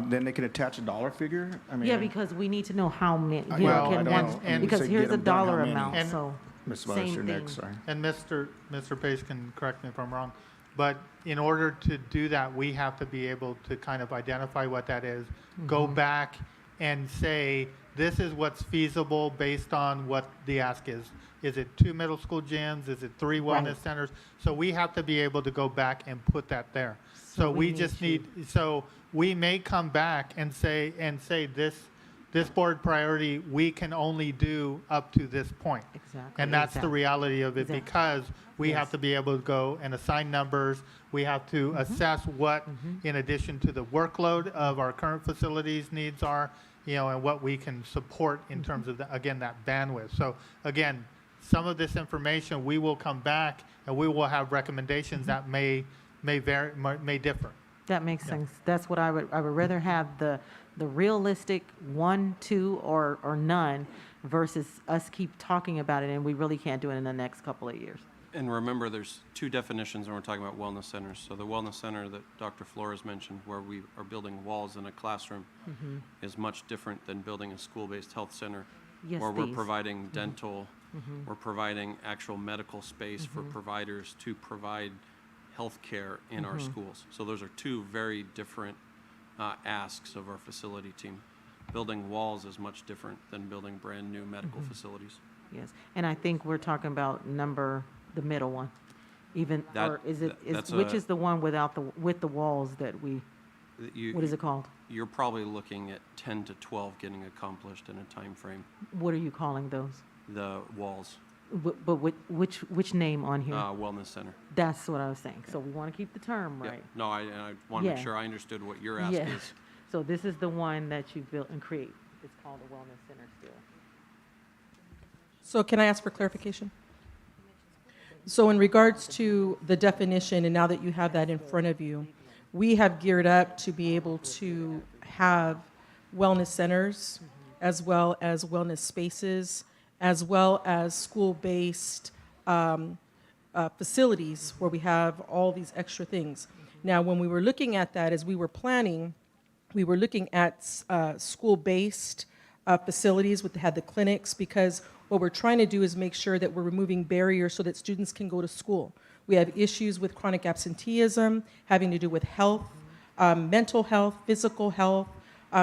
then they can attach a dollar figure? I mean, Yeah, because we need to know how many. I- you know, well, I can don't one- know. And Because say here's get a 'em done, how dollar many? amount, And- so. Ms. Weiss, you're same next, thing. sorry. And Mr. Pace can correct me if I'm wrong, but in order to do that, we have to be able to kind of identify what that is, go back and say, this is what's feasible based on what the ask is. Is it 2 middle school gyms? Is it 3 wellness Right. centers? So we have to be able to go back and put that there. So we we need just to- need, so we may come back and say this board priority, we can only do up to this point. Exactly. And that's the exactly. reality of it, Exactly. because we have Yes. to be able to go and assign numbers. We have to assess what, in addition to the workload of our current facilities needs are, and what we can support in terms of, again, that bandwidth. So again, some of this information, we will come back and we will have recommendations that may vary, may differ. That makes sense. That's what I would rather have the realistic 1, 2, or none versus us keep talking about it and we really can't do it in the next couple of years. And remember, there's 2 definitions when we're talking about wellness centers. So the wellness center that Dr. Flores mentioned, where we are building walls in a classroom, is much different than building a school-based health center Yes, Or we're these. providing dental, we're providing actual medical space for providers to provide healthcare in our schools. So those are two very different asks of our facility team. Building walls is much different than building brand-new medical facilities. Yes, and I think we're talking about the middle one, even, That- or that's which a- is the one with the walls that You- what is it called? You're probably looking at 10 to 12 getting accomplished in a time frame. What are you calling those? The walls, But which name on here? wellness center. That's what I was saying. So we want to keep the term Yeah. right. No, I want to make Yeah. sure I understood what your ask Yes. is. So this is the one that you built and create. It's called a wellness center still. So can I ask for clarification? So in regards to the definition, and now that you have that in front of you, we have geared up to be able to have wellness centers, as well as wellness spaces, as well as school-based facilities where we have all these extra things. Now, when we were looking at that, as we were planning, we were looking at school-based facilities with had the clinics, because what we're trying to do is make sure that we're removing barriers so that students can go to school. We have issues with chronic absenteeism having to do with health, mental health, physical health.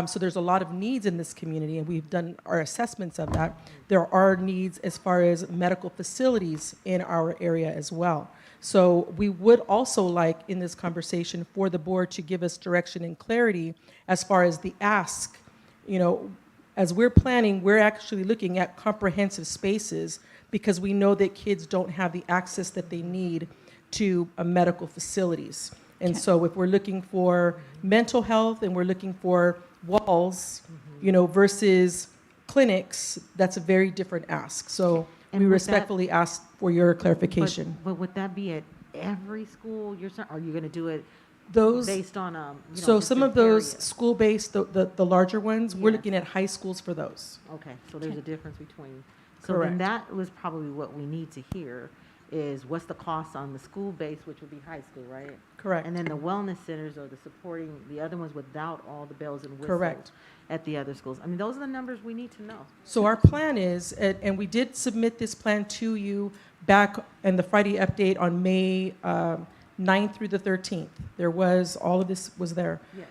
So there's a lot of needs in this community, and we've done our assessments of that. There are needs as far as medical facilities in our area as well. So we would also like in this conversation for the board to give us direction and clarity as far as the ask. You know, as we're planning, we're actually looking at comprehensive spaces because we know that kids don't have the access that they need to medical facilities. And so if we're looking for mental health and we're looking for walls, you know, versus clinics, that's a very different ask. So And we with that- respectfully ask for your clarification. But would that be at every school? Are you going to do it Those, based on so some of those area? school-based, the larger ones, we're Yes. looking at high schools for those. Okay, so there's a difference between. So Correct. then that was probably what we need to hear is what's the cost on the school base, which would be high school, right? Correct. And then the wellness centers or the supporting, the other ones without all the bells and whistles. Correct. At the other schools. I mean, those are the numbers we need to know. So our plan is, and we did submit this plan to you back in the Friday update on May 9th through the 13th. There was, all of this was there. Yes.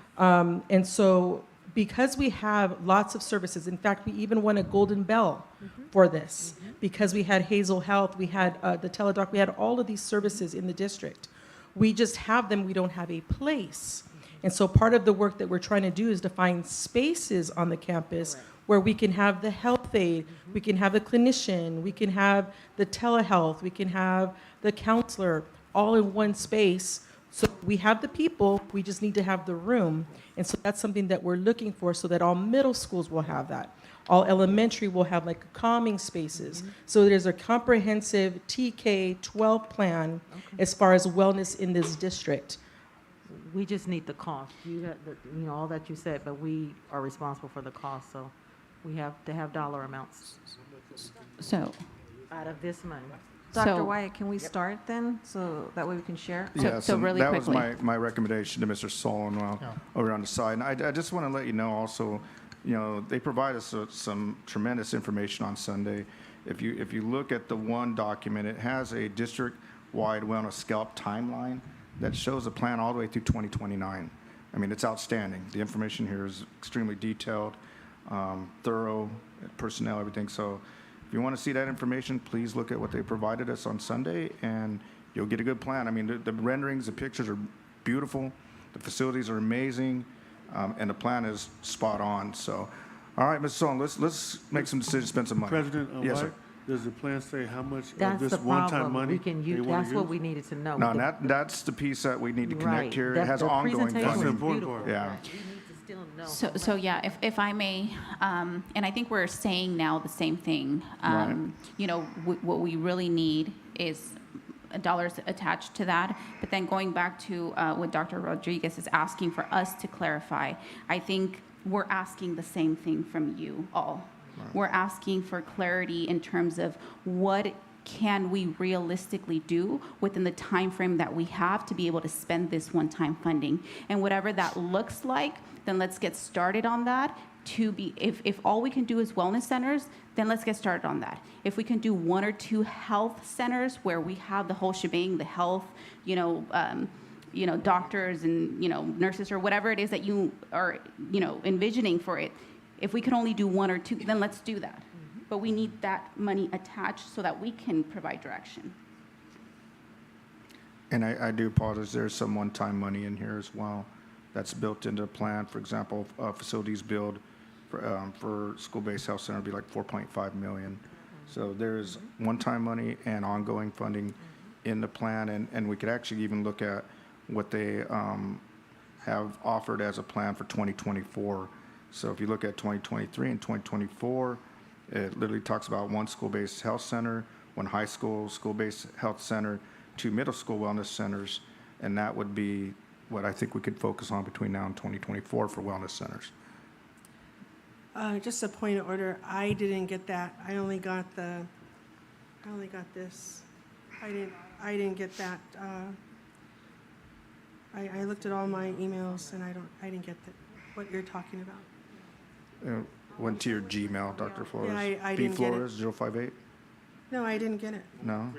And so because we have lots of services, in fact, we even won a Golden Bell for this, because we had Hazel Health, we had the Teledoc, we had all of these services in the district. We just have them, we don't have a place. And so part of the work that we're trying to do is to find spaces on the campus where we can have the health aide, we can have the clinician, we can have the telehealth, we can have the counselor, all in one space. So we have the people, we just need to have the room. And so that's something that we're looking for, so that all middle schools will have that. All elementary will have like calming spaces. So there's a comprehensive TK 12 plan as far as wellness in this district. We just need the cost. You got the, all that you said, but we are responsible for the cost, so we have to have dollar amounts So, out of this money. Dr. So- Wyatt, can we start then, so that way we can share? So- so and really that was quickly. my recommendation to Mr. Solon Yeah. over on the side. And I just want to let you know also, they provide us some tremendous information on Sunday. If you look at the one document, it has a district-wide wellness scalp timeline that shows a plan all the way through 2029. I mean, it's outstanding. The information here is extremely detailed, thorough, personnel, everything. So if you want to see that information, please look at what they provided us on Sunday, and you'll get a good plan. I mean, the renderings, the pictures are beautiful, the facilities are amazing, and the plan is spot on. So, all right, Mr. Solon, let's make some decisions, spend some money. President Yes, sir. White, does the plan say how much of That's this the one-time problem. money We can they use, want that's to what use? we needed to know. No, The- that's the piece that we need to Right. connect here. It That- has the ongoing presentation That's funding. the was important beautiful. part. Yeah. Right. We need to still know. so yeah, if I may, and I think we're saying now the same thing. Right. What we really need is dollars attached to that. But then going back to what Dr. Rodriguez is asking for us to clarify, I think we're asking the same thing from you all. We're asking for clarity in terms of what can we realistically do within the time frame that we have to be able to spend this one-time funding. And whatever that looks like, then let's get started on that to be, if all we can do is wellness centers, then let's get started on that. If we can do 1 or 2 health centers where we have the whole shebang, the health, doctors and, nurses or whatever it is that you are, envisioning for it. If we can only do 1 or 2, then let's do that. But we need that money attached so that we can provide direction. And I do apologize, there's some one-time money in here as well that's built into the plan. For example, facilities build for school-based health center would be like 4.5 million. So there's one-time money and ongoing funding in the plan, and we could actually even look at what they have offered as a plan for 2024. So if you look at 2023 and 2024, it literally talks about 1 school-based health center, 1 high school school-based health center, 2 middle school wellness centers, and that would be what I think we could focus on between now and 2024 for wellness centers. Just a point of order, I didn't get that. I only got this. I didn't get that. I looked at all my emails and I didn't get what you're talking about. Went to your Gmail, Dr. Flores. Yeah, I didn't get it. bflores058? No, I didn't get it. No?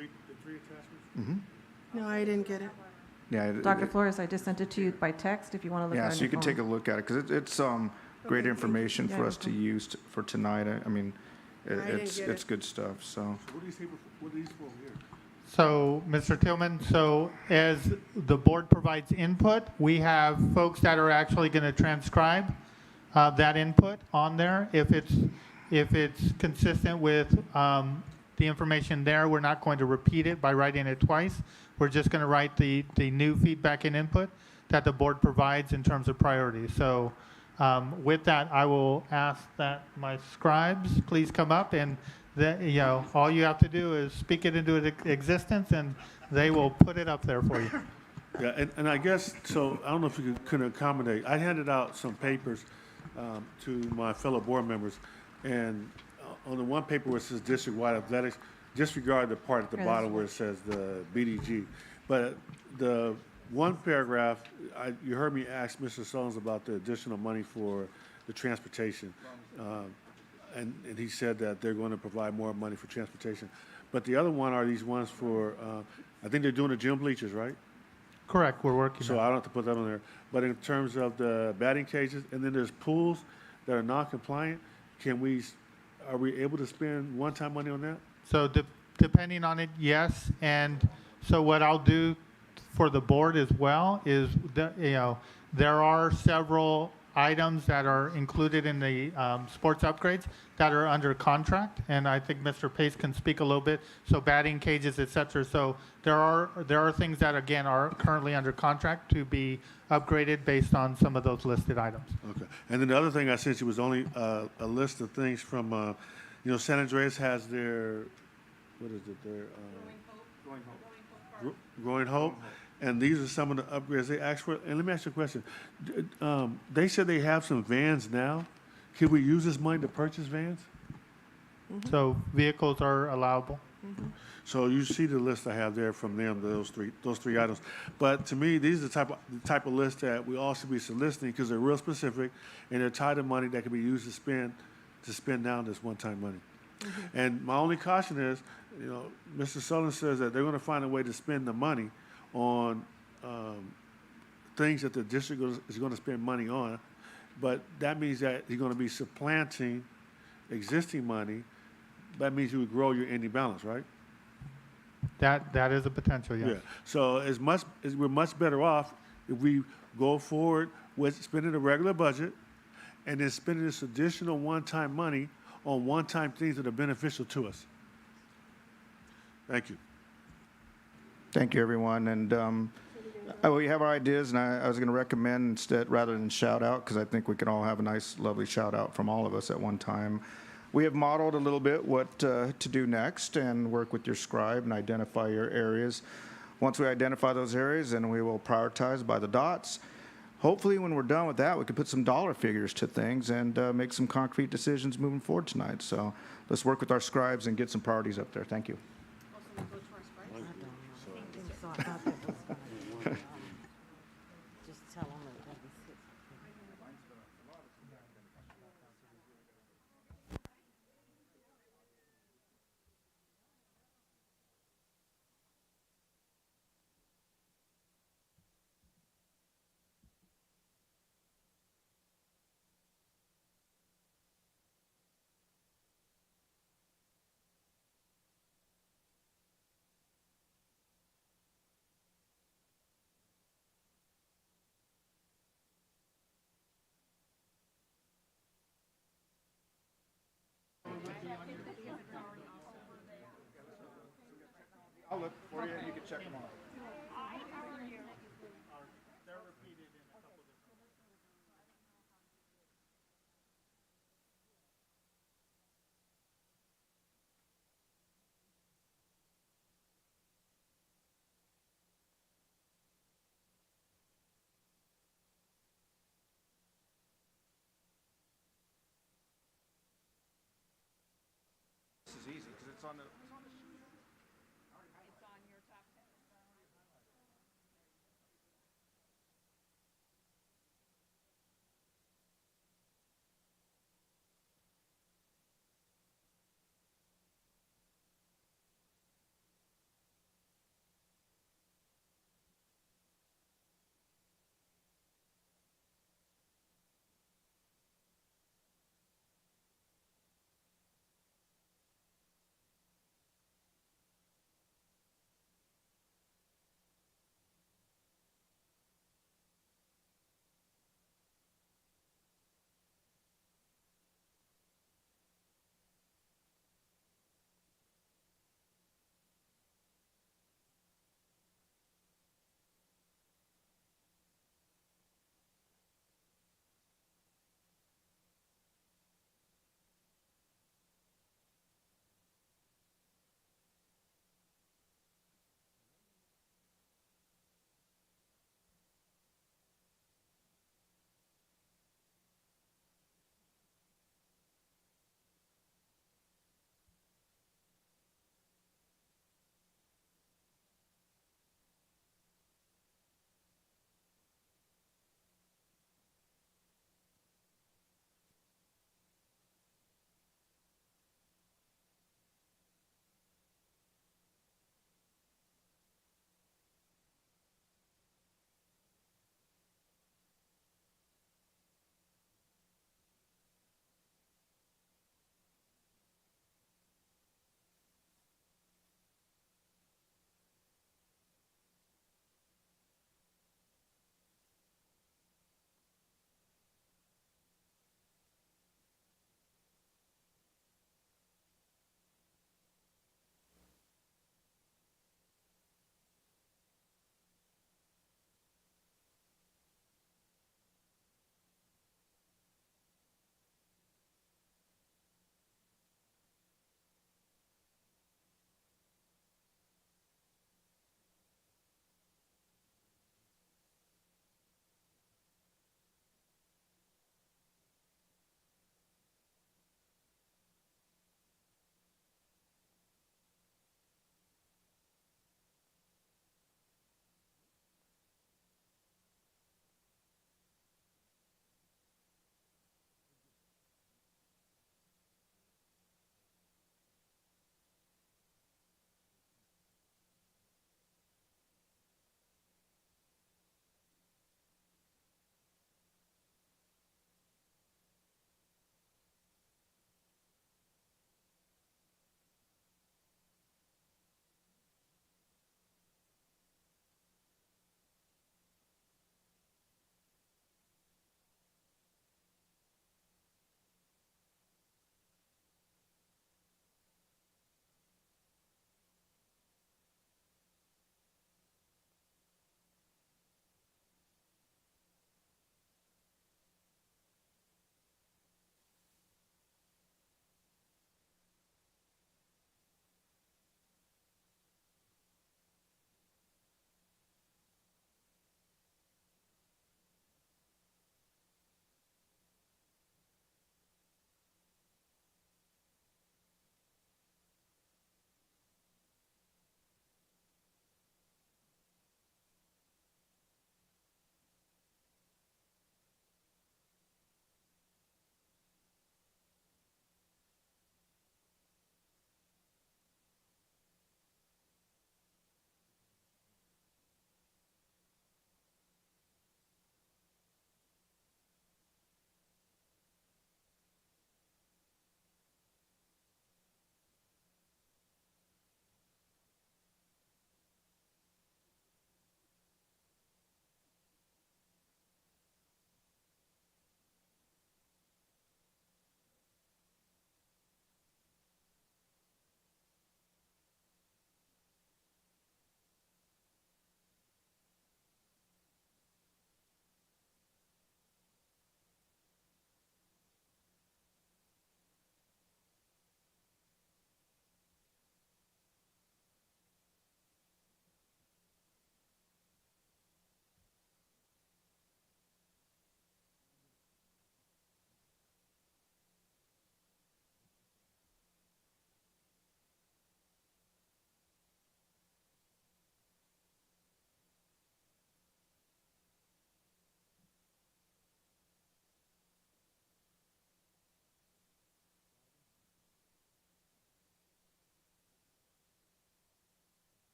No, I didn't get it. Yeah. Dr. Flores, I just sent it to you by text if you want to look at it. Yeah, on so your you can phone. take a look at it, because it's great Okay, information Yeah, for no us to use for tonight. I mean, didn't it's get it. good stuff, so. What do you say, what are these for here? So, Mr. Tillman, so as the board provides input, we have folks that are actually going to transcribe that input on there. If it's consistent with the information there, we're not going to repeat it by writing it twice. We're just going to write the new feedback and input that the board provides in terms of priorities. So with that, I will ask that my scribes please come up, and all you have to do is speak it into existence, and they will put it up there for you. Yeah, and I guess, so I don't know if you could accommodate, I handed out some papers to my fellow board members, and on the one paper where it says district-wide athletics, disregard the part at the bottom where it says the BDG. But the one paragraph, you heard me ask Mr. Sullins about the additional money for the transportation. And he said that they're going to provide more money for transportation. But the other one are these ones for, I think they're doing the gym bleachers, right? Correct, we're working So on it. I don't have to put that on there. But in terms of the batting cages, and then there's pools that are non-compliant, are we able to spend one-time money on that? So depending on it, yes. And so what I'll do for the board as well is that, there are several items that are included in the sports upgrades that are under contract, and I think Mr. Pace can speak a little bit. So batting cages, et cetera. So there are things that again are currently under contract to be upgraded based on some of those listed items. Okay. And then the other thing I sent you was only a list of things from, San Andreas has their, what is it, their Growing Hope. And these are some of the upgrades they asked for. And let me ask you a question. They said they have some vans now. Can we use this money to purchase vans? So vehicles are allowable. So you see the list I have there from them, those three items. But to me, these are the type of list that we all should be soliciting, because they're real specific and they're tied to money that can be used to spend down this one-time money. And my only caution is, Mr. Sullivan says that they're going to find a way to spend the money on things that the district is going to spend money on, but that means that he's going to be supplanting existing money. That means you would grow your ending balance, right? That is a potential, yes. Yeah. So we're much better off if we go forward with spending a regular budget and then spending this additional one-time money on one-time things that are beneficial to us. Thank you. Thank you, everyone. And we have our ideas, and I was going to recommend instead, rather than shout out, because I think we can all have a nice, lovely shout out from all of us at one time. We have modeled a little bit what to do next, and work with your scribe and identify your areas. Once we identify those areas, then we will prioritize by the dots. Hopefully, when we're done with that, we can put some dollar figures to things and make some concrete decisions moving forward tonight. So let's work with our scribes and get some priorities up there. Thank you. flip for you, and you can check them off. They're repeated in a couple different. This is easy, because it's on the.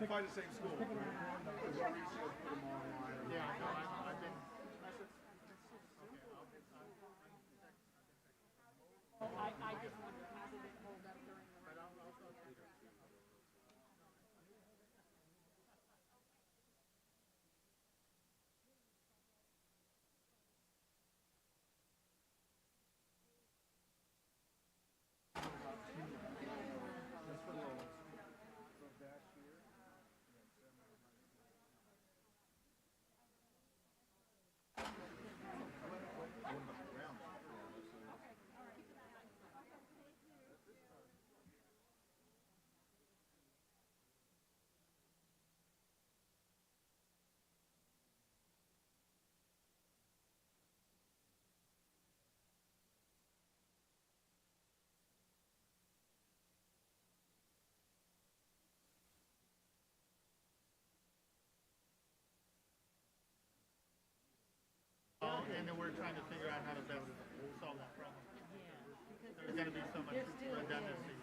Probably the same school. And then we're trying to figure out how to best solve that problem. There's going to be so much redundancy.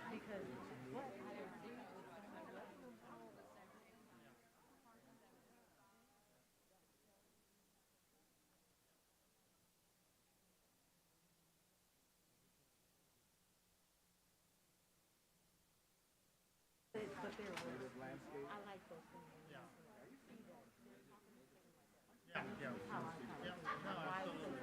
Yeah, yeah. Yeah, no, absolutely.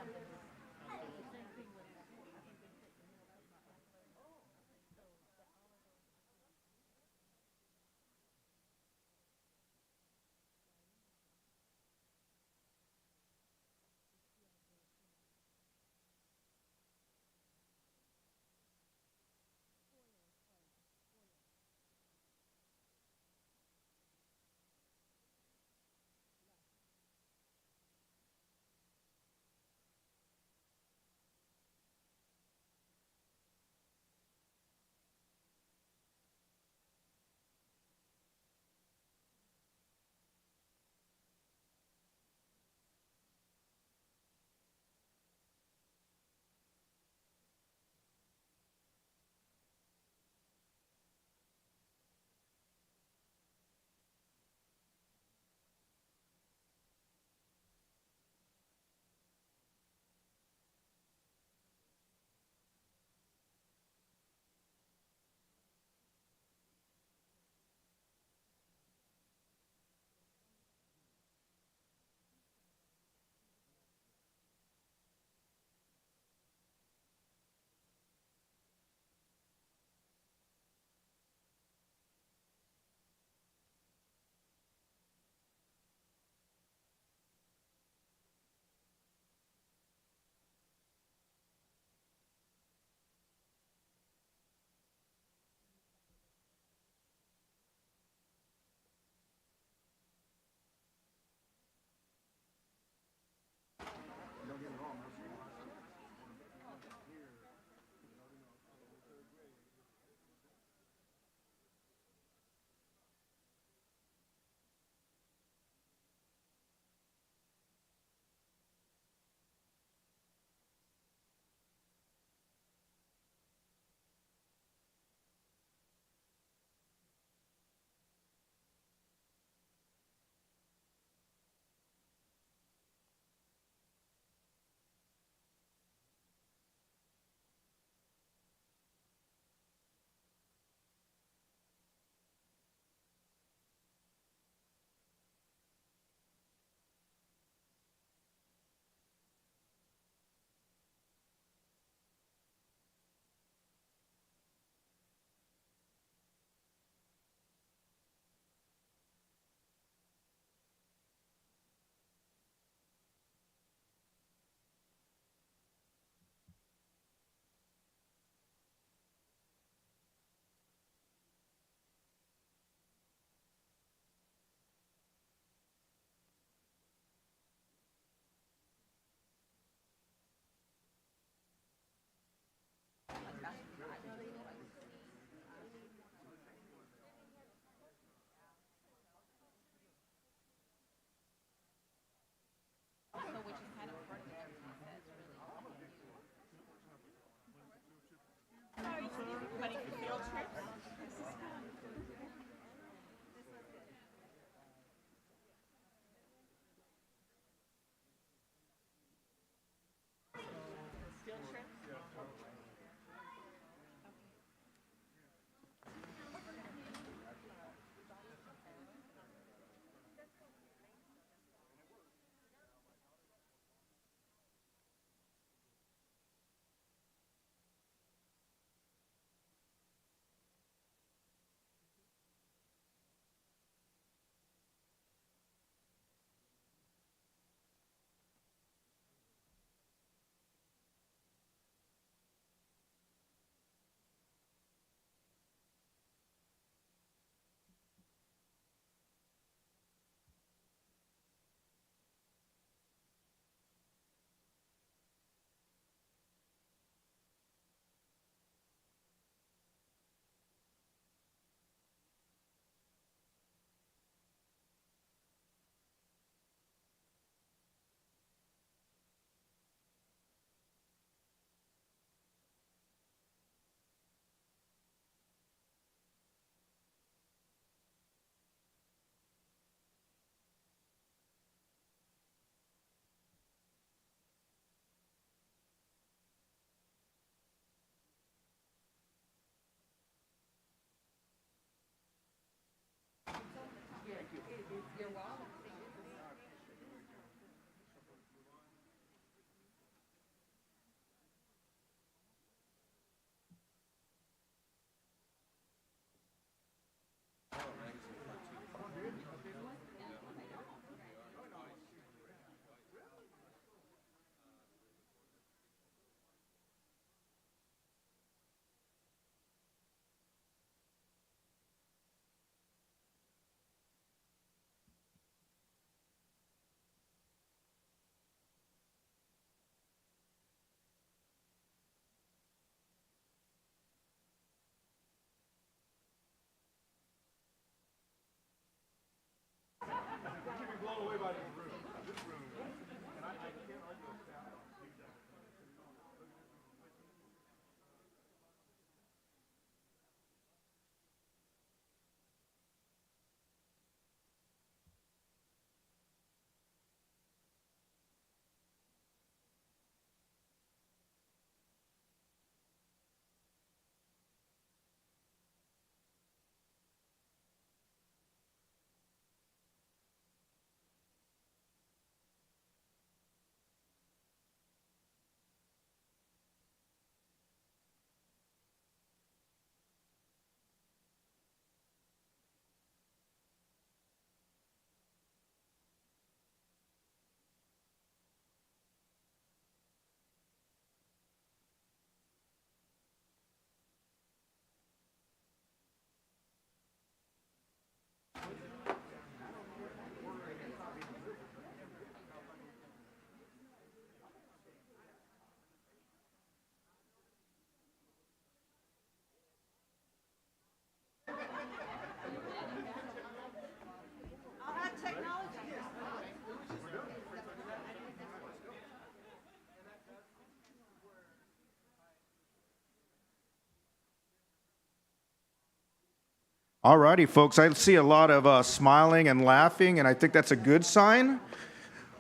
All righty, folks. I see a lot of smiling and laughing, and I think that's a good sign.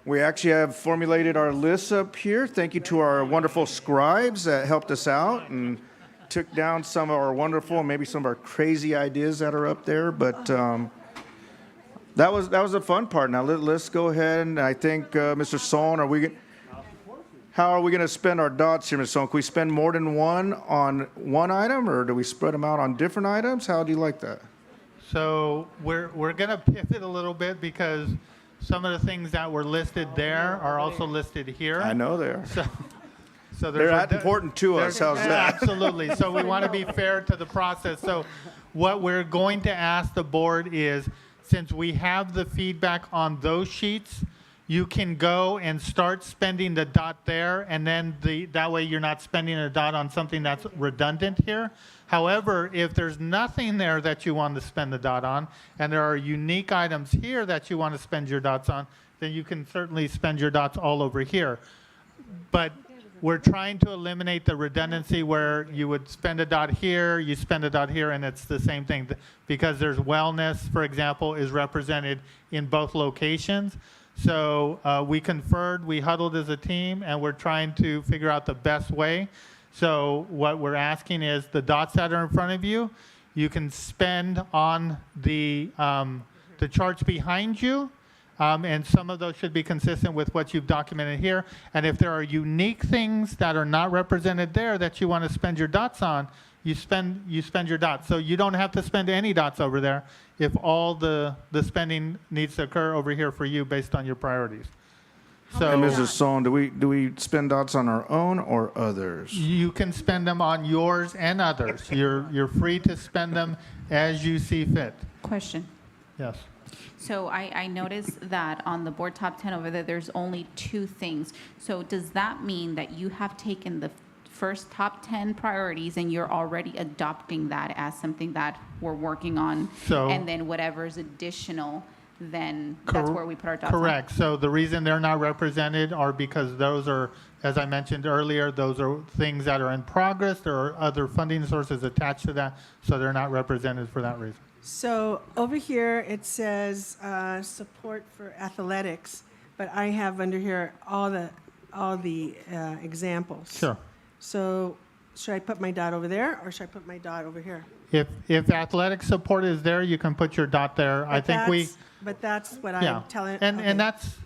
We actually have formulated our lists up here. Thank you to our wonderful scribes that helped us out and took down some of our wonderful, maybe some of our crazy ideas that are up there. But that was the fun part. Now let's go ahead and I think Mr. Sohn, how are we going to spend our dots here, Mr. Sohn? Can we spend more than one on one item, or do we spread them out on different items? How do you like that? So we're going to pivot a little bit because some of the things that were listed there are also listed here. I know they are. So They're that important to us. How's that? Absolutely. So we want to be fair to the process. So what we're going to ask the board is, since we have the feedback on those sheets, you can go and start spending the dot there, and then that way you're not spending a dot on something that's redundant here. However, if there's nothing there that you want to spend the dot on, and there are unique items here that you want to spend your dots on, then you can certainly spend your dots all over here. But we're trying to eliminate the redundancy where you would spend a dot here, you spend a dot here, and it's the same thing. Because there's wellness, for example, is represented in both locations. So we conferred, we huddled as a team, and we're trying to figure out the best way. So what we're asking is the dots that are in front of you, you can spend on the charts behind you, and some of those should be consistent with what you've documented here. And if there are unique things that are not represented there that you want to spend your dots on, you spend your dots. So you don't have to spend any dots over there if all the spending needs to occur over here for you based on your priorities. So And Mrs. Sohn, do we spend dots on our own or others? you can spend them on yours and others. You're free to spend them as you see fit. Question. Yes. So I noticed that on the board top 10 over there, there's only 2 things. So does that mean that you have taken the first top 10 priorities and you're already adopting that as something that we're working on? So- and then whatever's additional, then that's where we put our dots on? Correct. So the reason they're not represented are because those are, as I mentioned earlier, those are things that are in progress. There are other funding sources attached to that, so they're not represented for that reason. So over here, it says support for athletics, but I have under here all the examples. Sure. So should I put my dot over there, or should I put my dot over here? If athletic support is there, you can put your dot there. I think But that's what yeah. I'm telling. And okay. that's,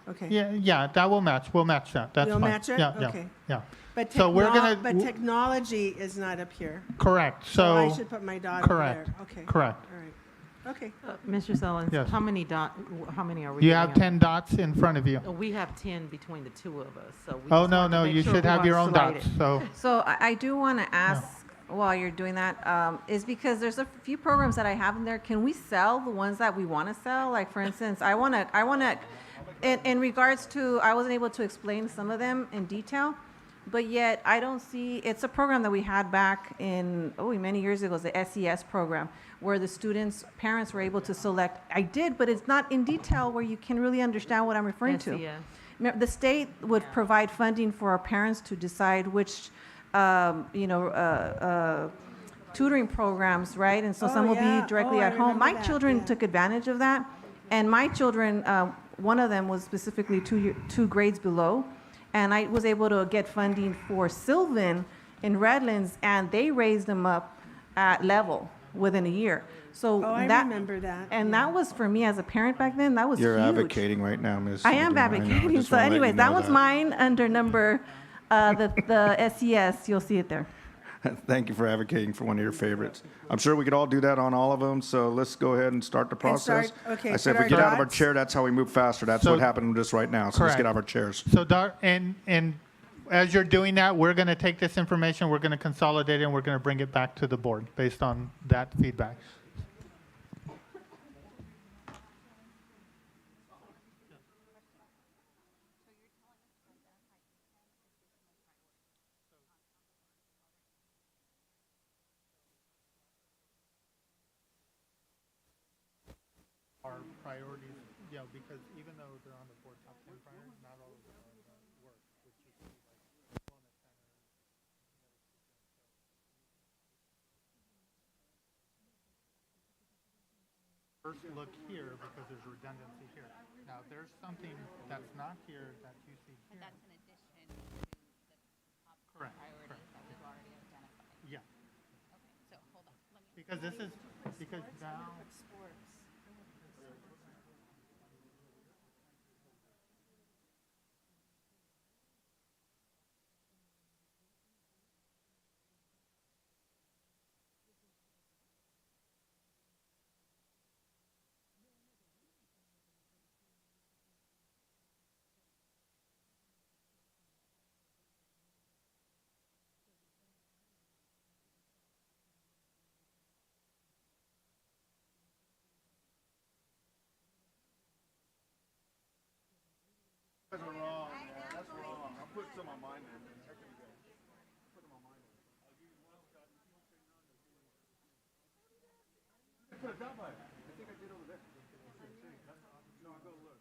Okay. yeah, that will match. We'll match that. That's You'll fine. match it? Yeah, Okay. yeah. But So we're gonna- but technology is not up here. Correct. So I So, should put my dot correct. over there. Okay. Correct. All right. Okay. Mr. Sellens, Yes. how many are we? You have giving 10 dots in front of you. them? We have 10 between the two of us, so we Oh, just no, wanted to no, make you sure should we have your own weren't dots. slighted. So, So I do want to ask, while you're doing that, is because there's a few programs that I have in there. Can we sell the ones that we want to sell? Like, for instance, I want to, in regards to, I wasn't able to explain some of them in detail, but yet I don't see, it's a program that we had back in, many years ago, the SES program, where the students' parents were able to select. I did, but it's not in detail where you can really understand what I'm referring to. SES. The state would provide funding for our parents to decide which, tutoring programs, right? And so some will yeah. be directly I at home. My remember that, children yeah. took advantage of that, and my children, one of them was specifically two grades below, and I was able to get funding for Sylvan in Redlands, and they raised them up at level within a year. So Oh, I that, remember that. and that was for me as a parent back then. That was You're huge. advocating right now, Ms. I am Medina. know. I advocating. just So wanna let you anyways, that know was mine under number, the SES. You'll see it there. Thank you for advocating for one of your favorites. I'm sure we could all do that on all of them, so let's go ahead and start the process. start- okay, I said, put if we our get out of our dots. chair, that's how we move faster. That's So- what happened just right now, so let's Correct. get out of our chairs. so and as you're doing that, we're going to take this information, we're going to consolidate it, and we're going to bring it back to the board based on that feedback. Our priorities, because even though they're on the board top 10 priorities, not all of them are in the work, which is like wellness center. first look here because there's redundancy here. Now, if there's something that's not here that you see But here. that's in addition to the top Correct, priorities correct. that we've already identified. Yeah, Okay, so hold on, let me. because this is, because now, Sports. That's wrong, yeah, that's wrong. I'll put some on mine then. Put it that way. I think I did over there. No, I go look.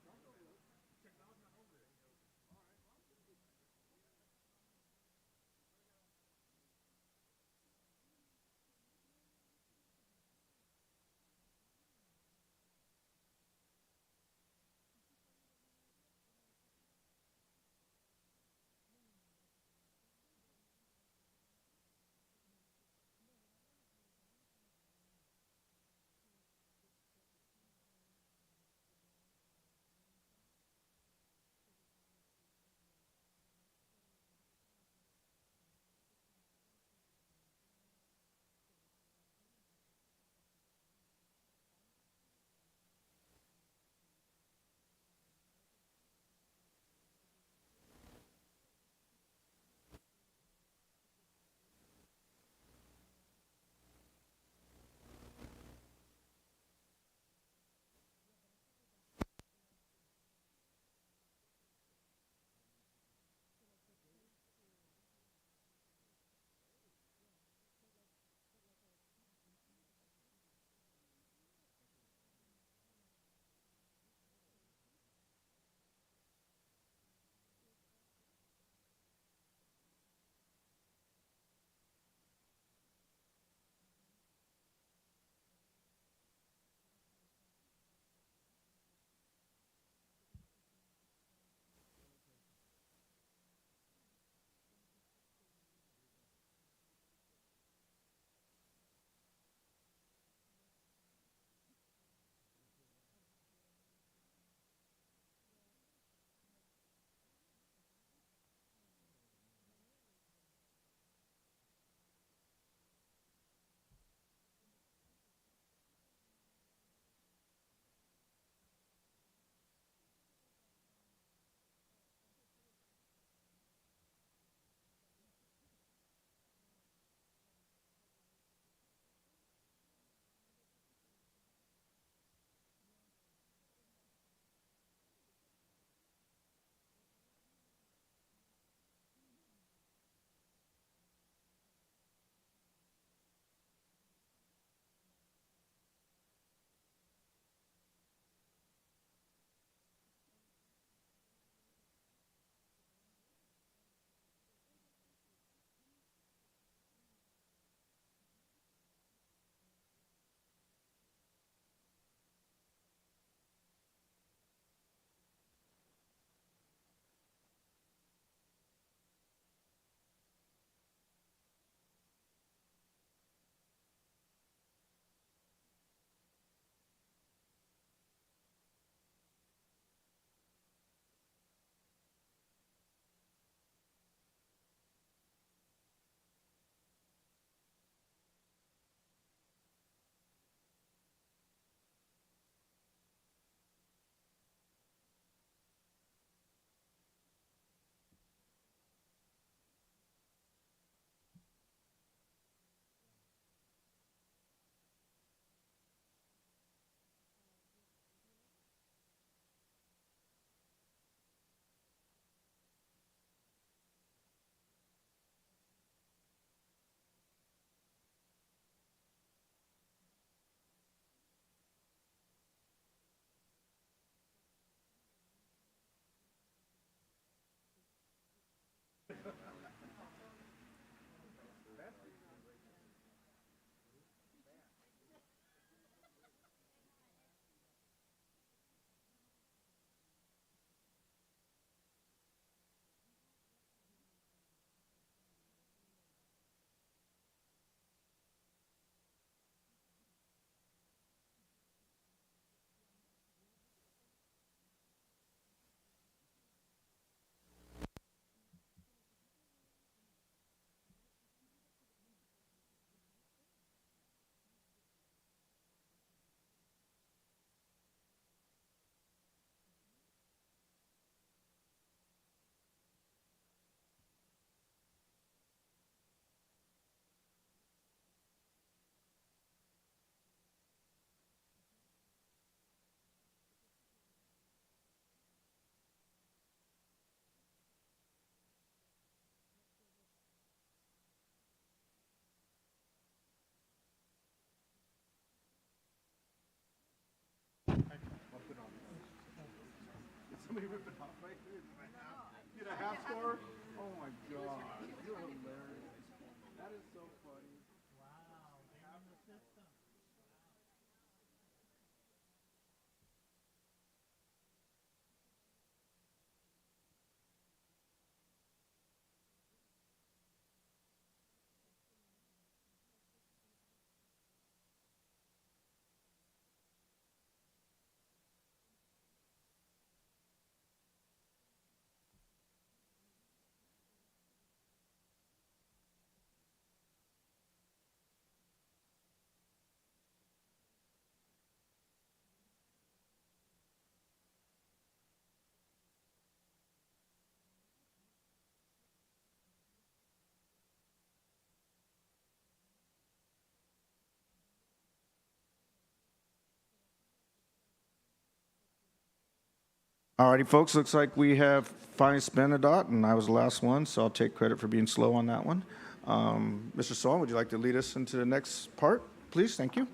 All righty, folks, looks like we have finally spent a dot, and I was the last one, so I'll take credit for being slow on that one. Mr. Swan, would you like to lead us into the next part, please? Thank you.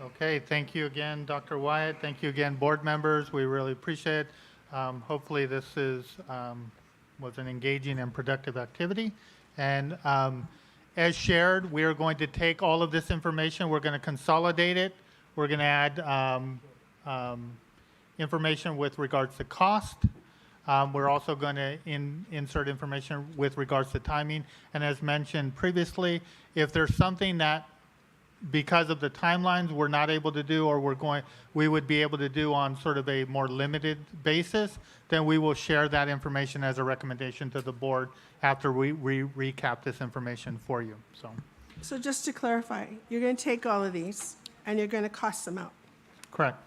Okay, thank you again, Dr. Wyatt. Thank you again, board members. We really appreciate it. Hopefully this was an engaging and productive activity. And as shared, we are going to take all of this information, we're going to consolidate it. We're going to add information with regards to cost. We're also going to insert information with regards to timing. And as mentioned previously, if there's something that because of the timelines we're not able to do, or we would be able to do on sort of a more limited basis, then we will share that information as a recommendation to the board after we recap this information for you. So just to clarify, you're going to take all of these and you're going to cost them out. Correct.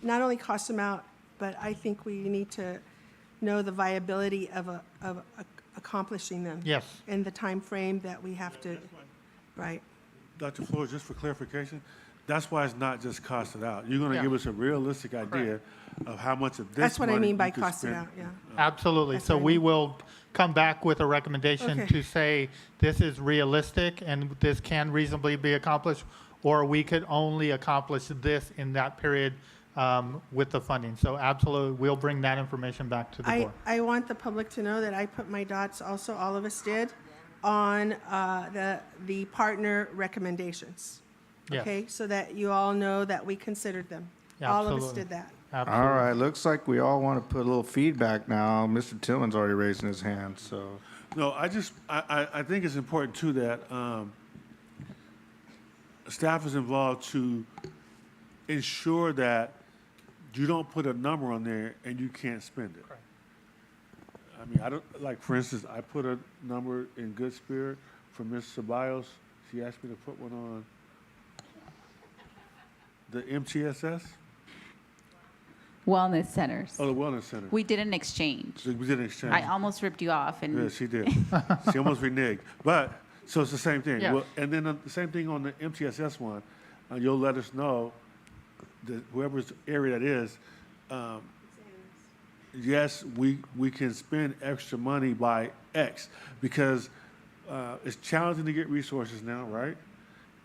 Not only cost them out, but I think we need to know the viability of accomplishing them. Yes. In the time frame that we have to, right? Dr. Flores, just for clarification, that's why it's not just costed out. You're going to Yeah. give us a realistic idea of how much of this That's what I money mean by you could costed spend. out, yeah. Absolutely. That's So what I we mean. will come back with a recommendation Okay. to say this is realistic and this can reasonably be accomplished, or we could only accomplish this in that period with the funding. So absolutely, we'll bring that information back to the board. I want the public to know that I put my dots, also all of us did, on the partner recommendations. Yes. Okay, so that you all know that we considered them. Yeah, All of us absolutely. did that. Absolutely. All right, looks like we all want to put a little feedback now. Mr. Tillman's already raising his hand, so. No, I think it's important too that staff is involved to ensure that you don't put a number on there and you can't spend it. Correct. I mean, I don't, like, for instance, I put a number in good spirit for Ms. Ceballos. She asked me to put one on the MTSS, Wellness centers. oh, the Wellness Center. We did an exchange. So we did an exchange. I almost ripped you off, Yeah, and she did. She almost reneged. But, so it's the same thing. Yeah. Well, and then the same thing on the MTSS one. You'll let us know, that whoever's area that is, yes, we can spend extra money by X, because it's challenging to get resources now, right?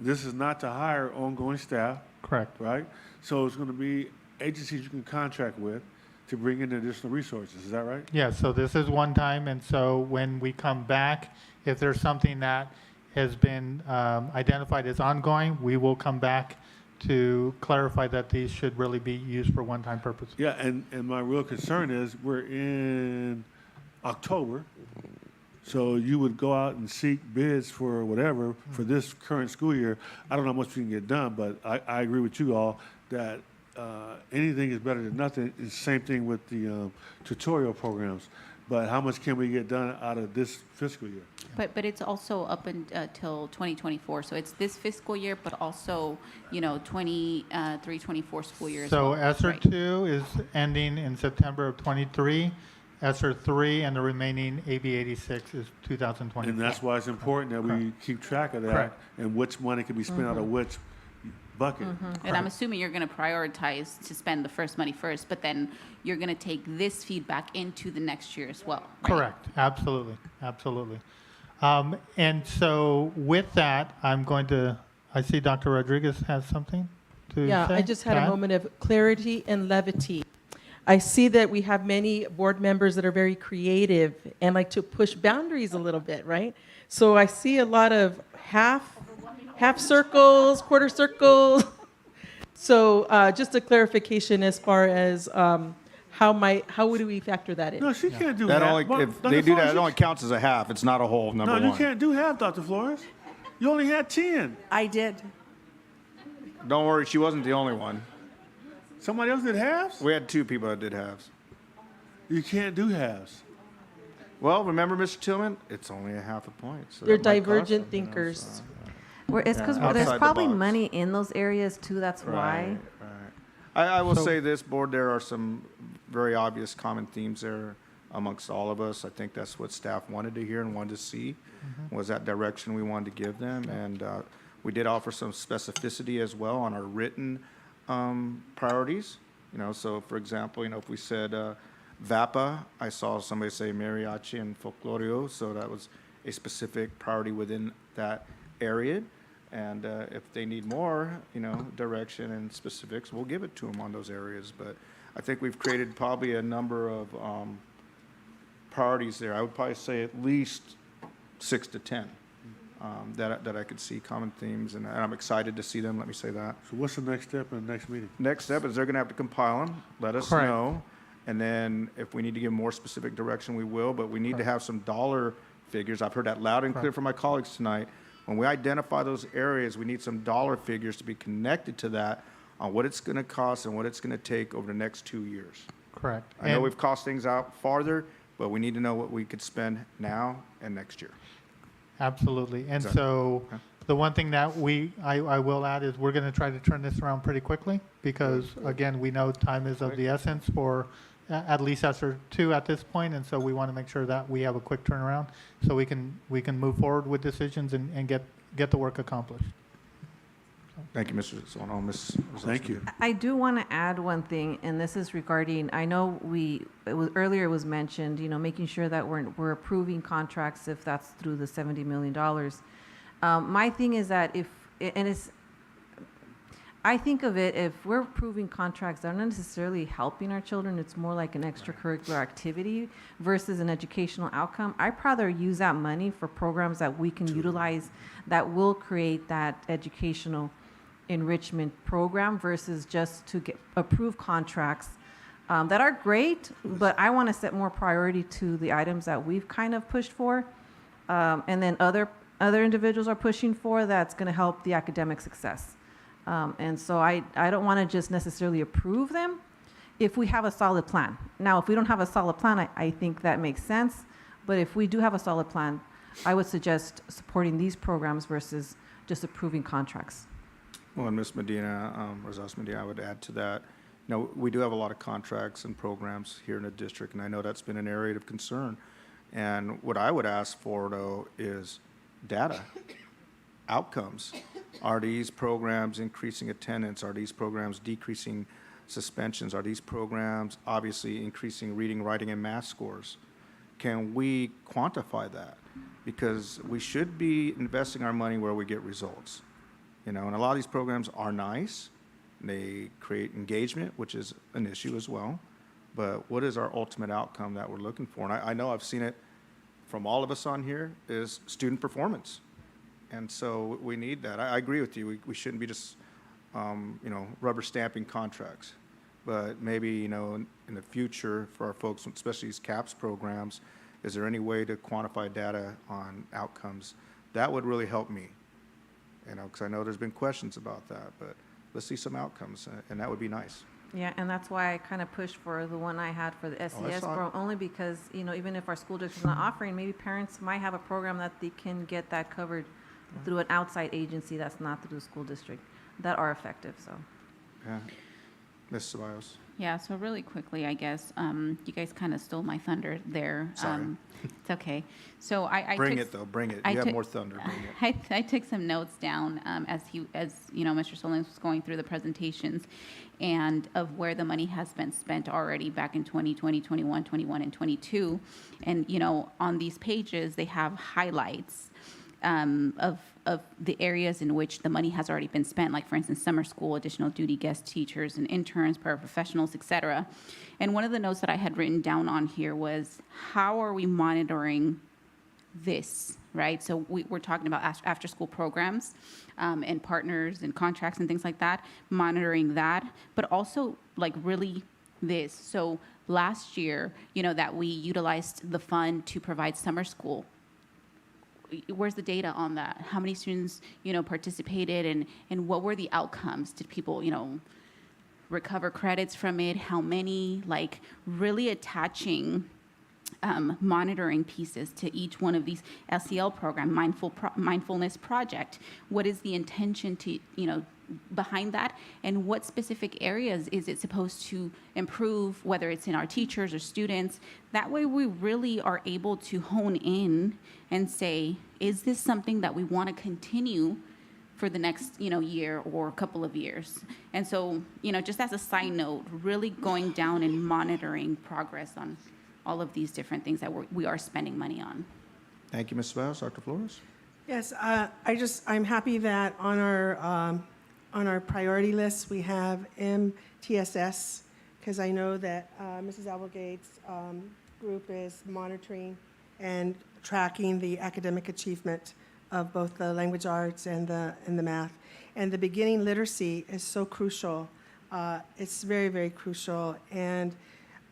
This is not to hire ongoing staff, Correct. right? So it's going to be agencies you can contract with to bring in additional resources. Is that right? Yeah, so this is one time, and so when we come back, if there's something that has been identified as ongoing, we will come back to clarify that these should really be used for one-time purposes. Yeah, and my real concern is we're in October, so you would go out and seek bids for whatever for this current school year. I don't know how much we can get done, but I agree with you all that anything is better than nothing. It's the same thing with the tutorial programs. But how much can we get done out of this fiscal year? but it's also up until 2024. So it's this fiscal year, but also, 23, 24 school year as So well. ESSER Right. 2 is ending in September of '23. ESSER 3 and the remaining AB 86 is 2020. And that's why it's important that we keep track of that Correct. and which money can be spent out of which bucket. And I'm assuming you're going to prioritize to spend the first money first, but then you're going to take this feedback into the next year as well. Right? Correct, absolutely, absolutely. And so with that, I see Dr. Rodriguez has something to say. Yeah, I just had Go a ahead. moment of clarity and levity. I see that we have many board members that are very creative and like to push boundaries a little bit, right? So I see a lot of half circles, quarter circles. So just a clarification as far as how would we factor that in? No, she can't do That half. only, Well, if Dr. they do that, Flores, it only counts as a half. It's not a whole, number No, one. you can't do half, Dr. Flores. You only had 10. I did. Don't worry, she wasn't the only one. Somebody else did halves? We had two people that did halves. You can't do halves. Well, remember, Mr. Tillman, it's only a half a point. So They're that might cost divergent them, thinkers. so. It's because Yeah, there's outside the probably box. money in those areas too, that's why. Right. I will So- say this, board, there are some very obvious common themes there amongst all of us. I think that's what staff wanted to hear and wanted to see, was that direction we wanted to give them. And we did offer some specificity as well on our written priorities. So for example, if we said VAPA, I saw somebody say mariachi and folclorio, so that was a specific priority within that area. And if they need more, direction and specifics, we'll give it to them on those areas. But I think we've created probably a number of priorities there. I would probably say at least 6 to 10 that I could see common themes, and I'm excited to see them. Let me say that. So what's the next step in the next meeting? Next step is they're going to have to compile them, let us Correct. know, and then if we need to give more specific direction, we will, but we need to have some dollar figures. I've heard that loud and clear Correct. from my colleagues tonight. When we identify those areas, we need some dollar figures to be connected to that on what it's going to cost and what it's going to take over the next 2 years. Correct. I know And- we've cost things out farther, but we need to know what we could spend now and next year. Absolutely. And Exactly. so the one thing that I will add is we're going to try to turn this around pretty quickly because, again, we know time is of the essence for at least ESSER 2 at this point, and so we want to make sure that we have a quick turnaround so we can move forward with decisions and get the work accomplished. Thank you, Mr. Solano. Ms. Thank you. I do want to add one thing, and this is regarding, I know earlier it was mentioned, making sure that we're approving contracts if that's through the $70 million. My thing is that I think of it, if we're approving contracts that are not necessarily helping our children, it's more like an extracurricular activity versus an educational outcome. I'd rather use that money for programs that we can utilize that will create that educational enrichment program versus just to approve contracts that are great, but I want to set more priority to the items that we've kind of pushed for, and then other individuals are pushing for that's going to help the academic success. And so I don't want to just necessarily approve them if we have a solid plan. Now, if we don't have a solid plan, I think that makes sense. But if we do have a solid plan, I would suggest supporting these programs versus just approving contracts. Well, and Ms. Medina, Rosas Medina, I would add to that. We do have a lot of contracts and programs here in the district, and I know that's been an area of concern. And what I would ask for, though, is data, outcomes. Are these programs increasing attendance? Are these programs decreasing suspensions? Are these programs obviously increasing reading, writing, and math scores? Can we quantify that? Because we should be investing our money where we get results. And a lot of these programs are nice. They create engagement, which is an issue as well. But what is our ultimate outcome that we're looking for? And I know I've seen it from all of us on here is student performance. And so we need that. I agree with you. We shouldn't be just, rubber stamping contracts. But maybe, in the future for our folks, especially these CAPS programs, is there any way to quantify data on outcomes? That would really help me, because I know there's been questions about that. But let's see some outcomes, and that would be nice. Yeah, and that's why I kind of pushed for the one I had for the SES saw it. program, only because, even if our school district is not offering, maybe parents might have a program that they can get that covered through an outside agency that's not through the school district, that are effective, so. Yeah. Ms. Ceballos? Yeah, so really quickly, I guess, you guys kind of stole my thunder there. Sorry. It's okay. So I Bring took it, though. Bring it. I You have took- more thunder. Bring it. I took some notes down as Mr. Solins was going through the presentations and of where the money has been spent already back in 2020, 21, 21, and 22. And, on these pages, they have highlights of the areas in which the money has already been spent, like, for instance, summer school, additional duty guest teachers and interns, paraprofessionals, et cetera. And one of the notes that I had written down on here was, how are we monitoring this, right? So we're talking about after-school programs and partners and contracts and things like that, monitoring that, but also, really this. So last year, that we utilized the fund to provide summer school. Where's the data on that? How many students, participated, and what were the outcomes? Did people, recover credits from it? How many? Really attaching monitoring pieces to each one of these LCL program, mindfulness project. What is the intention to, behind that, and what specific areas is it supposed to improve, whether it's in our teachers or students? That way we really are able to hone in and say, is this something that we want to continue for the next, year or couple of years. And so, just as a side note, really going down and monitoring progress on all of these different things that we are spending money on. Thank you, Ms. Ceballos. Dr. Flores? Yes, I'm happy that on our priority list, we have MTSS, because I know that Mrs. Applegate's group is monitoring and tracking the academic achievement of both the language arts and the math. And the beginning literacy is so crucial. It's very, very crucial. And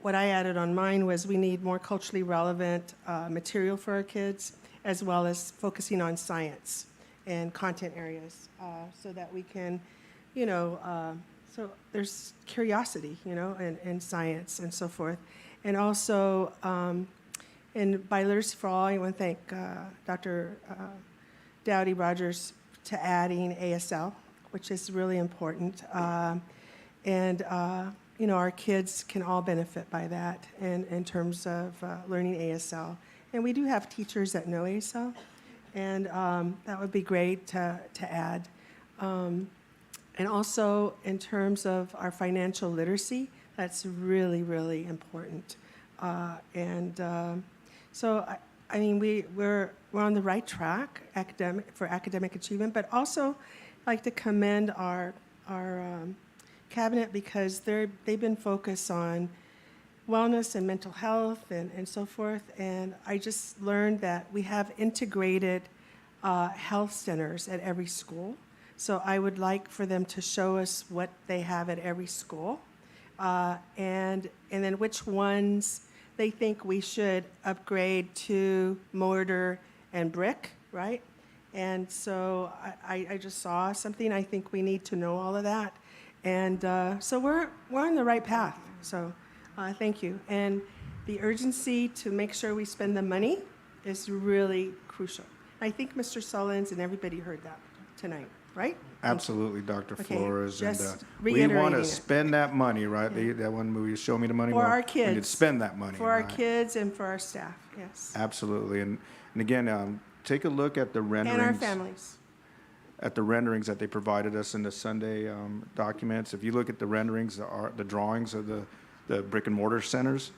what I added on mine was we need more culturally relevant material for our kids, as well as focusing on science and content areas, so that we can, so there's curiosity, in science and so forth. And also, and by Literacy for All, I want to thank Dr. Dowdy Rogers to adding ASL, which is really important. And our kids can all benefit by that in terms of learning ASL. And we do have teachers that know ASL, and that would be great to add. And also, in terms of our financial literacy, that's really, really important. So, I mean, we're on the right track for academic achievement, but also I'd like to commend our cabinet, because they've been focused on wellness and mental health and so forth. And I just learned that we have integrated health centers at every school. So I would like for them to show us what they have at every school, and then which ones they think we should upgrade to mortar and brick, right? And so I just saw something. I think we need to know all of that. And so we're on the right path. So thank you. And the urgency to make sure we spend the money is really crucial. I think Mr. Sullins and everybody heard that tonight, right? Absolutely, Dr. Okay, Flores. And just we want reiterating to it. spend that money, right? That one movie, Show Me the Money. For Well, our We need to kids. spend that money. For our right? kids and for our staff, yes. Absolutely. And again, take a look at the renderings. And our families. At the renderings that they provided us in the Sunday documents. If you look at the renderings, the drawings of the brick and mortar centers,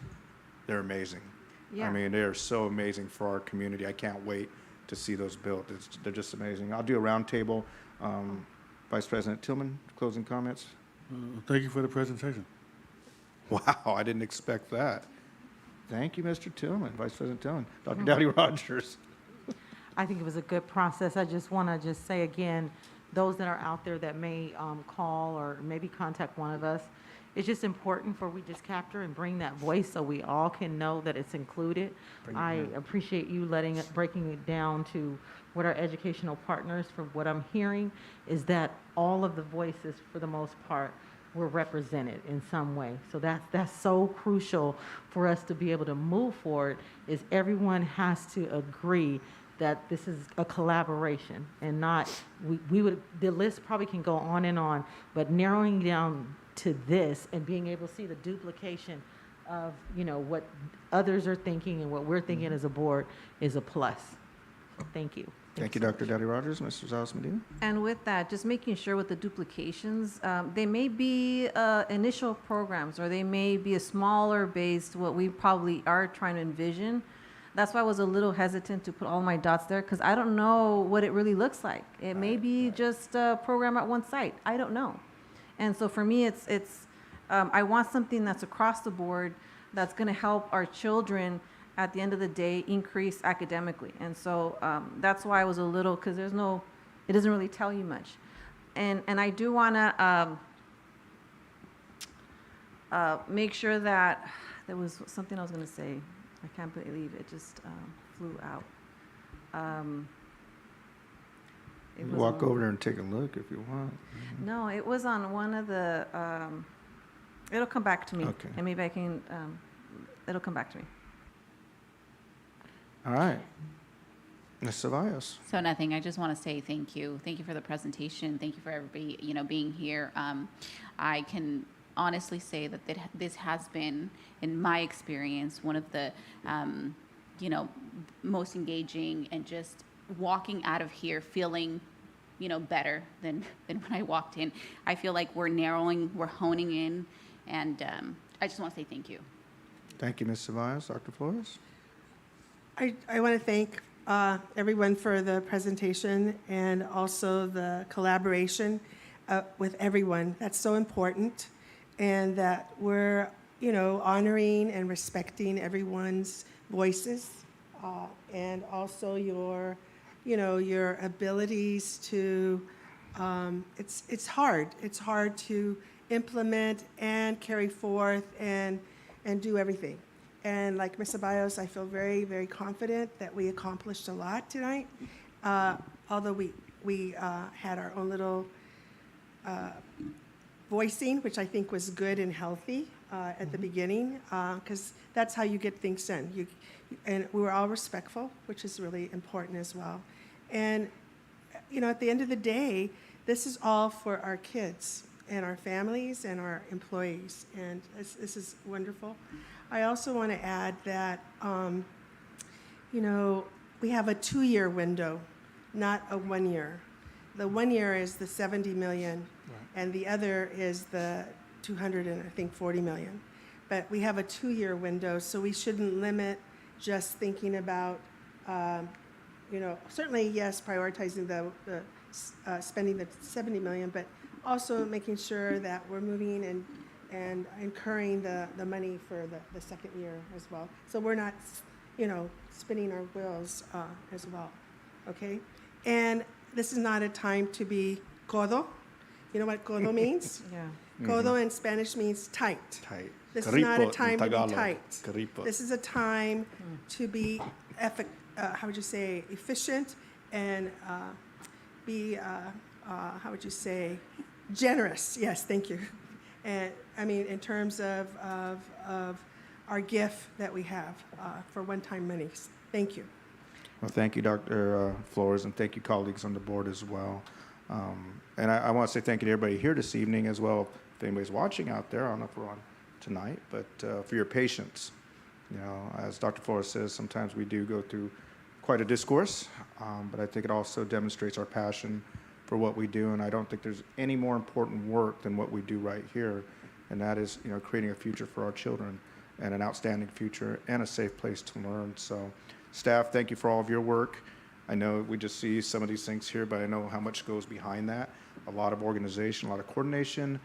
they're amazing. Yeah. I mean, they are so amazing for our community. I can't wait to see those built. They're just amazing. I'll do a roundtable. Vice President Tillman, closing comments. Thank you for the presentation. Wow, I didn't expect that. Thank you, Mr. Tillman, Vice President Tillman. Dr. Dowdy Rogers. I think it was a good process. I just want to say again, those that are out there that may call or maybe contact one of us, it's just important for we just capture and bring that voice so we all can know that it's included. I appreciate you breaking it down to what our educational partners, from what I'm hearing, is that all of the voices, for the most part, were represented in some way. So that's so crucial for us to be able to move forward, is everyone has to agree that this is a collaboration and not, the list probably can go on and on, but narrowing down to this and being able to see the duplication of, what others are thinking and what we're thinking as a board is a plus. So thank you. Thank you, Dr. Dowdy Rogers. Mr. Zales Medina. And with that, just making sure with the duplications, they may be initial programs, or they may be a smaller based, what we probably are trying to envision. That's why I was a little hesitant to put all my dots there, because I don't know what it really looks like. It may be just a program at one site. I don't know. And so for me, it's I want something that's across the board, that's going to help our children at the end of the day increase academically. And so that's why I was a little, because it doesn't really tell you much. And I do want to make sure that there was something I was going to say. I can't believe it just flew out. It was Walk on- over there and take a look if you want. No, it was on one of the, it'll come back to me. Okay. And maybe I can, it'll come back to me. All right. Ms. Ceballos. So nothing, I just want to say thank you. Thank you for the presentation. Thank you for everybody, being here. I can honestly say that this has been, in my experience, one of the, most engaging, and just walking out of here feeling better than when I walked in. I feel like we're narrowing, we're honing in, and I just want to say thank you. Thank you, Ms. Ceballos. Dr. Flores? I want to thank everyone for the presentation and also the collaboration with everyone. That's so important, and that we're, honoring and respecting everyone's voices, and also your abilities to. It's hard. It's hard to implement and carry forth and do everything. And like Ms. Ceballos, I feel very, very confident that we accomplished a lot tonight. Although we had our own little voicing, which I think was good and healthy at the beginning, because that's how you get things done. And we were all respectful, which is really important as well. And at the end of the day, this is all for our kids and our families and our employees, and this is wonderful. I also want to add that, we have a 2-year window, not a 1 year. The 1 year is the 70 million, and the other is the 240 million. But we have a 2-year window, so we shouldn't limit just thinking about, certainly, yes, prioritizing the spending the 70 million, but also making sure that we're moving and incurring the money for the second year as well. So we're not, spinning our wheels as well, okay? And this is not a time to be codo. You know what codo means? Yeah. Codo in Spanish means tight. Tight. This is not a Karipo in time to be Tagalog. tight. Karipo. This is a time to be, how would you say, efficient and be, how would you say, generous. Yes, thank you. And I mean, in terms of our gift that we have for one-time monies. Thank you. Well, thank you, Dr. Flores, and thank you, colleagues on the board as well. And I want to say thank you to everybody here this evening as well. If anybody's watching out there, I don't know if we're on tonight, but for your patience. As Dr. Flores says, sometimes we do go through quite a discourse, but I think it also demonstrates our passion for what we do, and I don't think there's any more important work than what we do right here, and that is, creating a future for our children and an outstanding future and a safe place to learn. So, staff, thank you for all of your work. I know we just see some of these things here, but I know how much goes behind that. A lot of organization, a lot of coordination,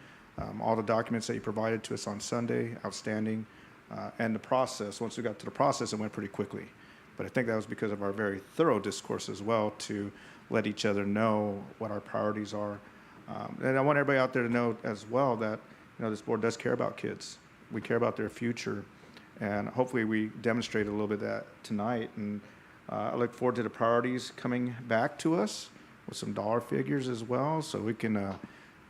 all the documents that you provided to us on Sunday, outstanding, and the process. Once we got to the process, it went pretty quickly. But I think that was because of our very thorough discourse as well to let each other know what our priorities are. And I want everybody out there to know as well that, this board does care about kids. We care about their future. And hopefully we demonstrate a little bit of that tonight. And I look forward to the priorities coming back to us with some dollar figures as well, so we can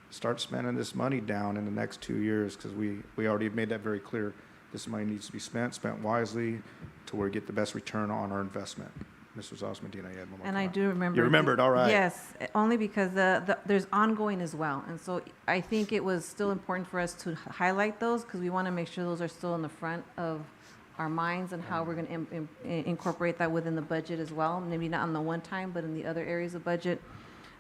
start spending this money down in the next 2 years, because we already made that very clear. This money needs to be spent wisely to where we get the best return on our investment. Mrs. Osmondina, you had one more And I comment. do remember. You remembered, all right. Yes, only because there's ongoing as well. And so I think it was still important for us to highlight those, because we want to make sure those are still in the front of our minds and how we're going to incorporate that within the budget as well. Maybe not on the one time, but in the other areas of budget.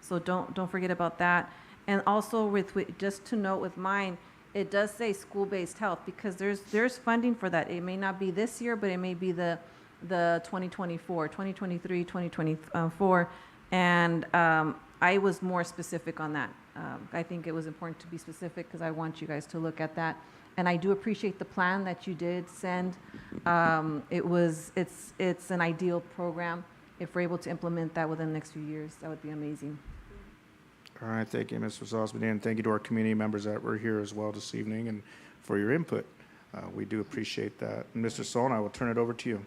So don't forget about that. And also just to note with mine, it does say school-based health, because there's funding for that. It may not be this year, but it may be the 2024, 2023, 2024. And I was more specific on that. I think it was important to be specific because I want you guys to look at that. And I do appreciate the plan that you did send. It's an ideal program. If we're able to implement that within the next few years, that would be amazing. All right, thank you, Mrs. Osmondina, and thank you to our community members that were here as well this evening and for your input. We do appreciate that. And Mr. Solon, I will turn it over to you.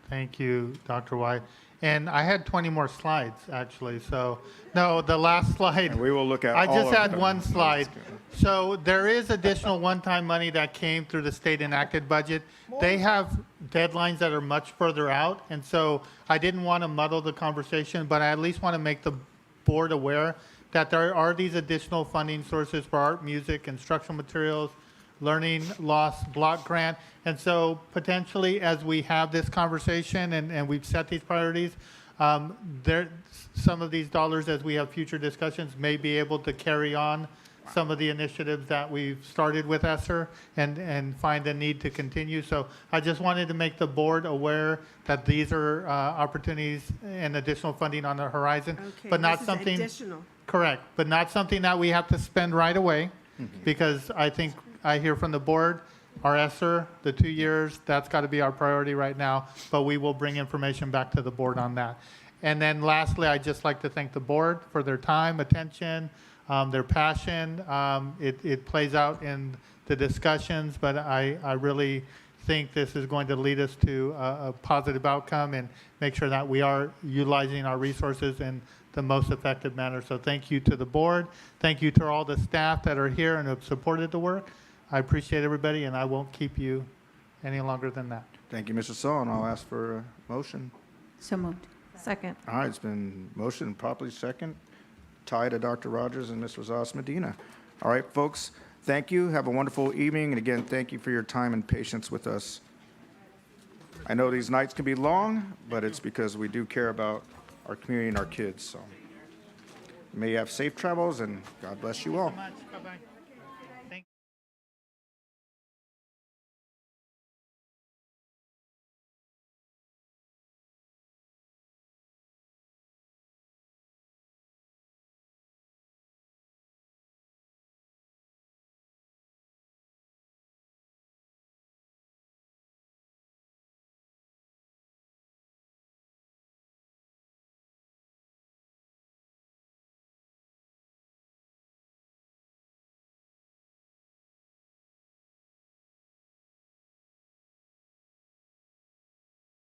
Thank you, Dr. White. And I had 20 more slides, actually. So, no, the last slide. And we will look at I all just of had them. one slide. So there is additional one-time money that came through the state enacted budget. They have deadlines that are much further out. And so I didn't want to muddle the conversation, but I at least want to make the board aware that there are these additional funding sources for art, music, instructional materials, learning loss block grant. And so potentially as we have this conversation and we've set these priorities, There, some of these dollars, as we have future discussions, may be able to carry on some of the initiatives that we've started with ESSER and find a need to continue. So I just wanted to make the board aware that these are opportunities and additional funding on the horizon, Okay, but not this is something. additional. Correct, but not something that we have to spend right away, because I think I hear from the board, our ESSER, the 2 years, that's got to be our priority right now, but we will bring information back to the board on that. And then lastly, I'd just like to thank the board for their time, attention, their passion. It plays out in the discussions, but I really think this is going to lead us to a positive outcome and make sure that we are utilizing our resources in the most effective manner. So thank you to the board. Thank you to all the staff that are here and have supported the work. I appreciate everybody, and I won't keep you any longer than that. Thank you, Mr. Sullivan. I'll ask for a motion. So moved. Second. All right, it's been motioned properly second, tied to Dr. Rogers and Ms. Rosas Medina. All right, folks, thank you. Have a wonderful evening. And again, thank you for your time and patience with us. I know these nights can be long, but it's because we do care about our community and our kids. So may you have safe travels, and God bless you all. Bye-bye.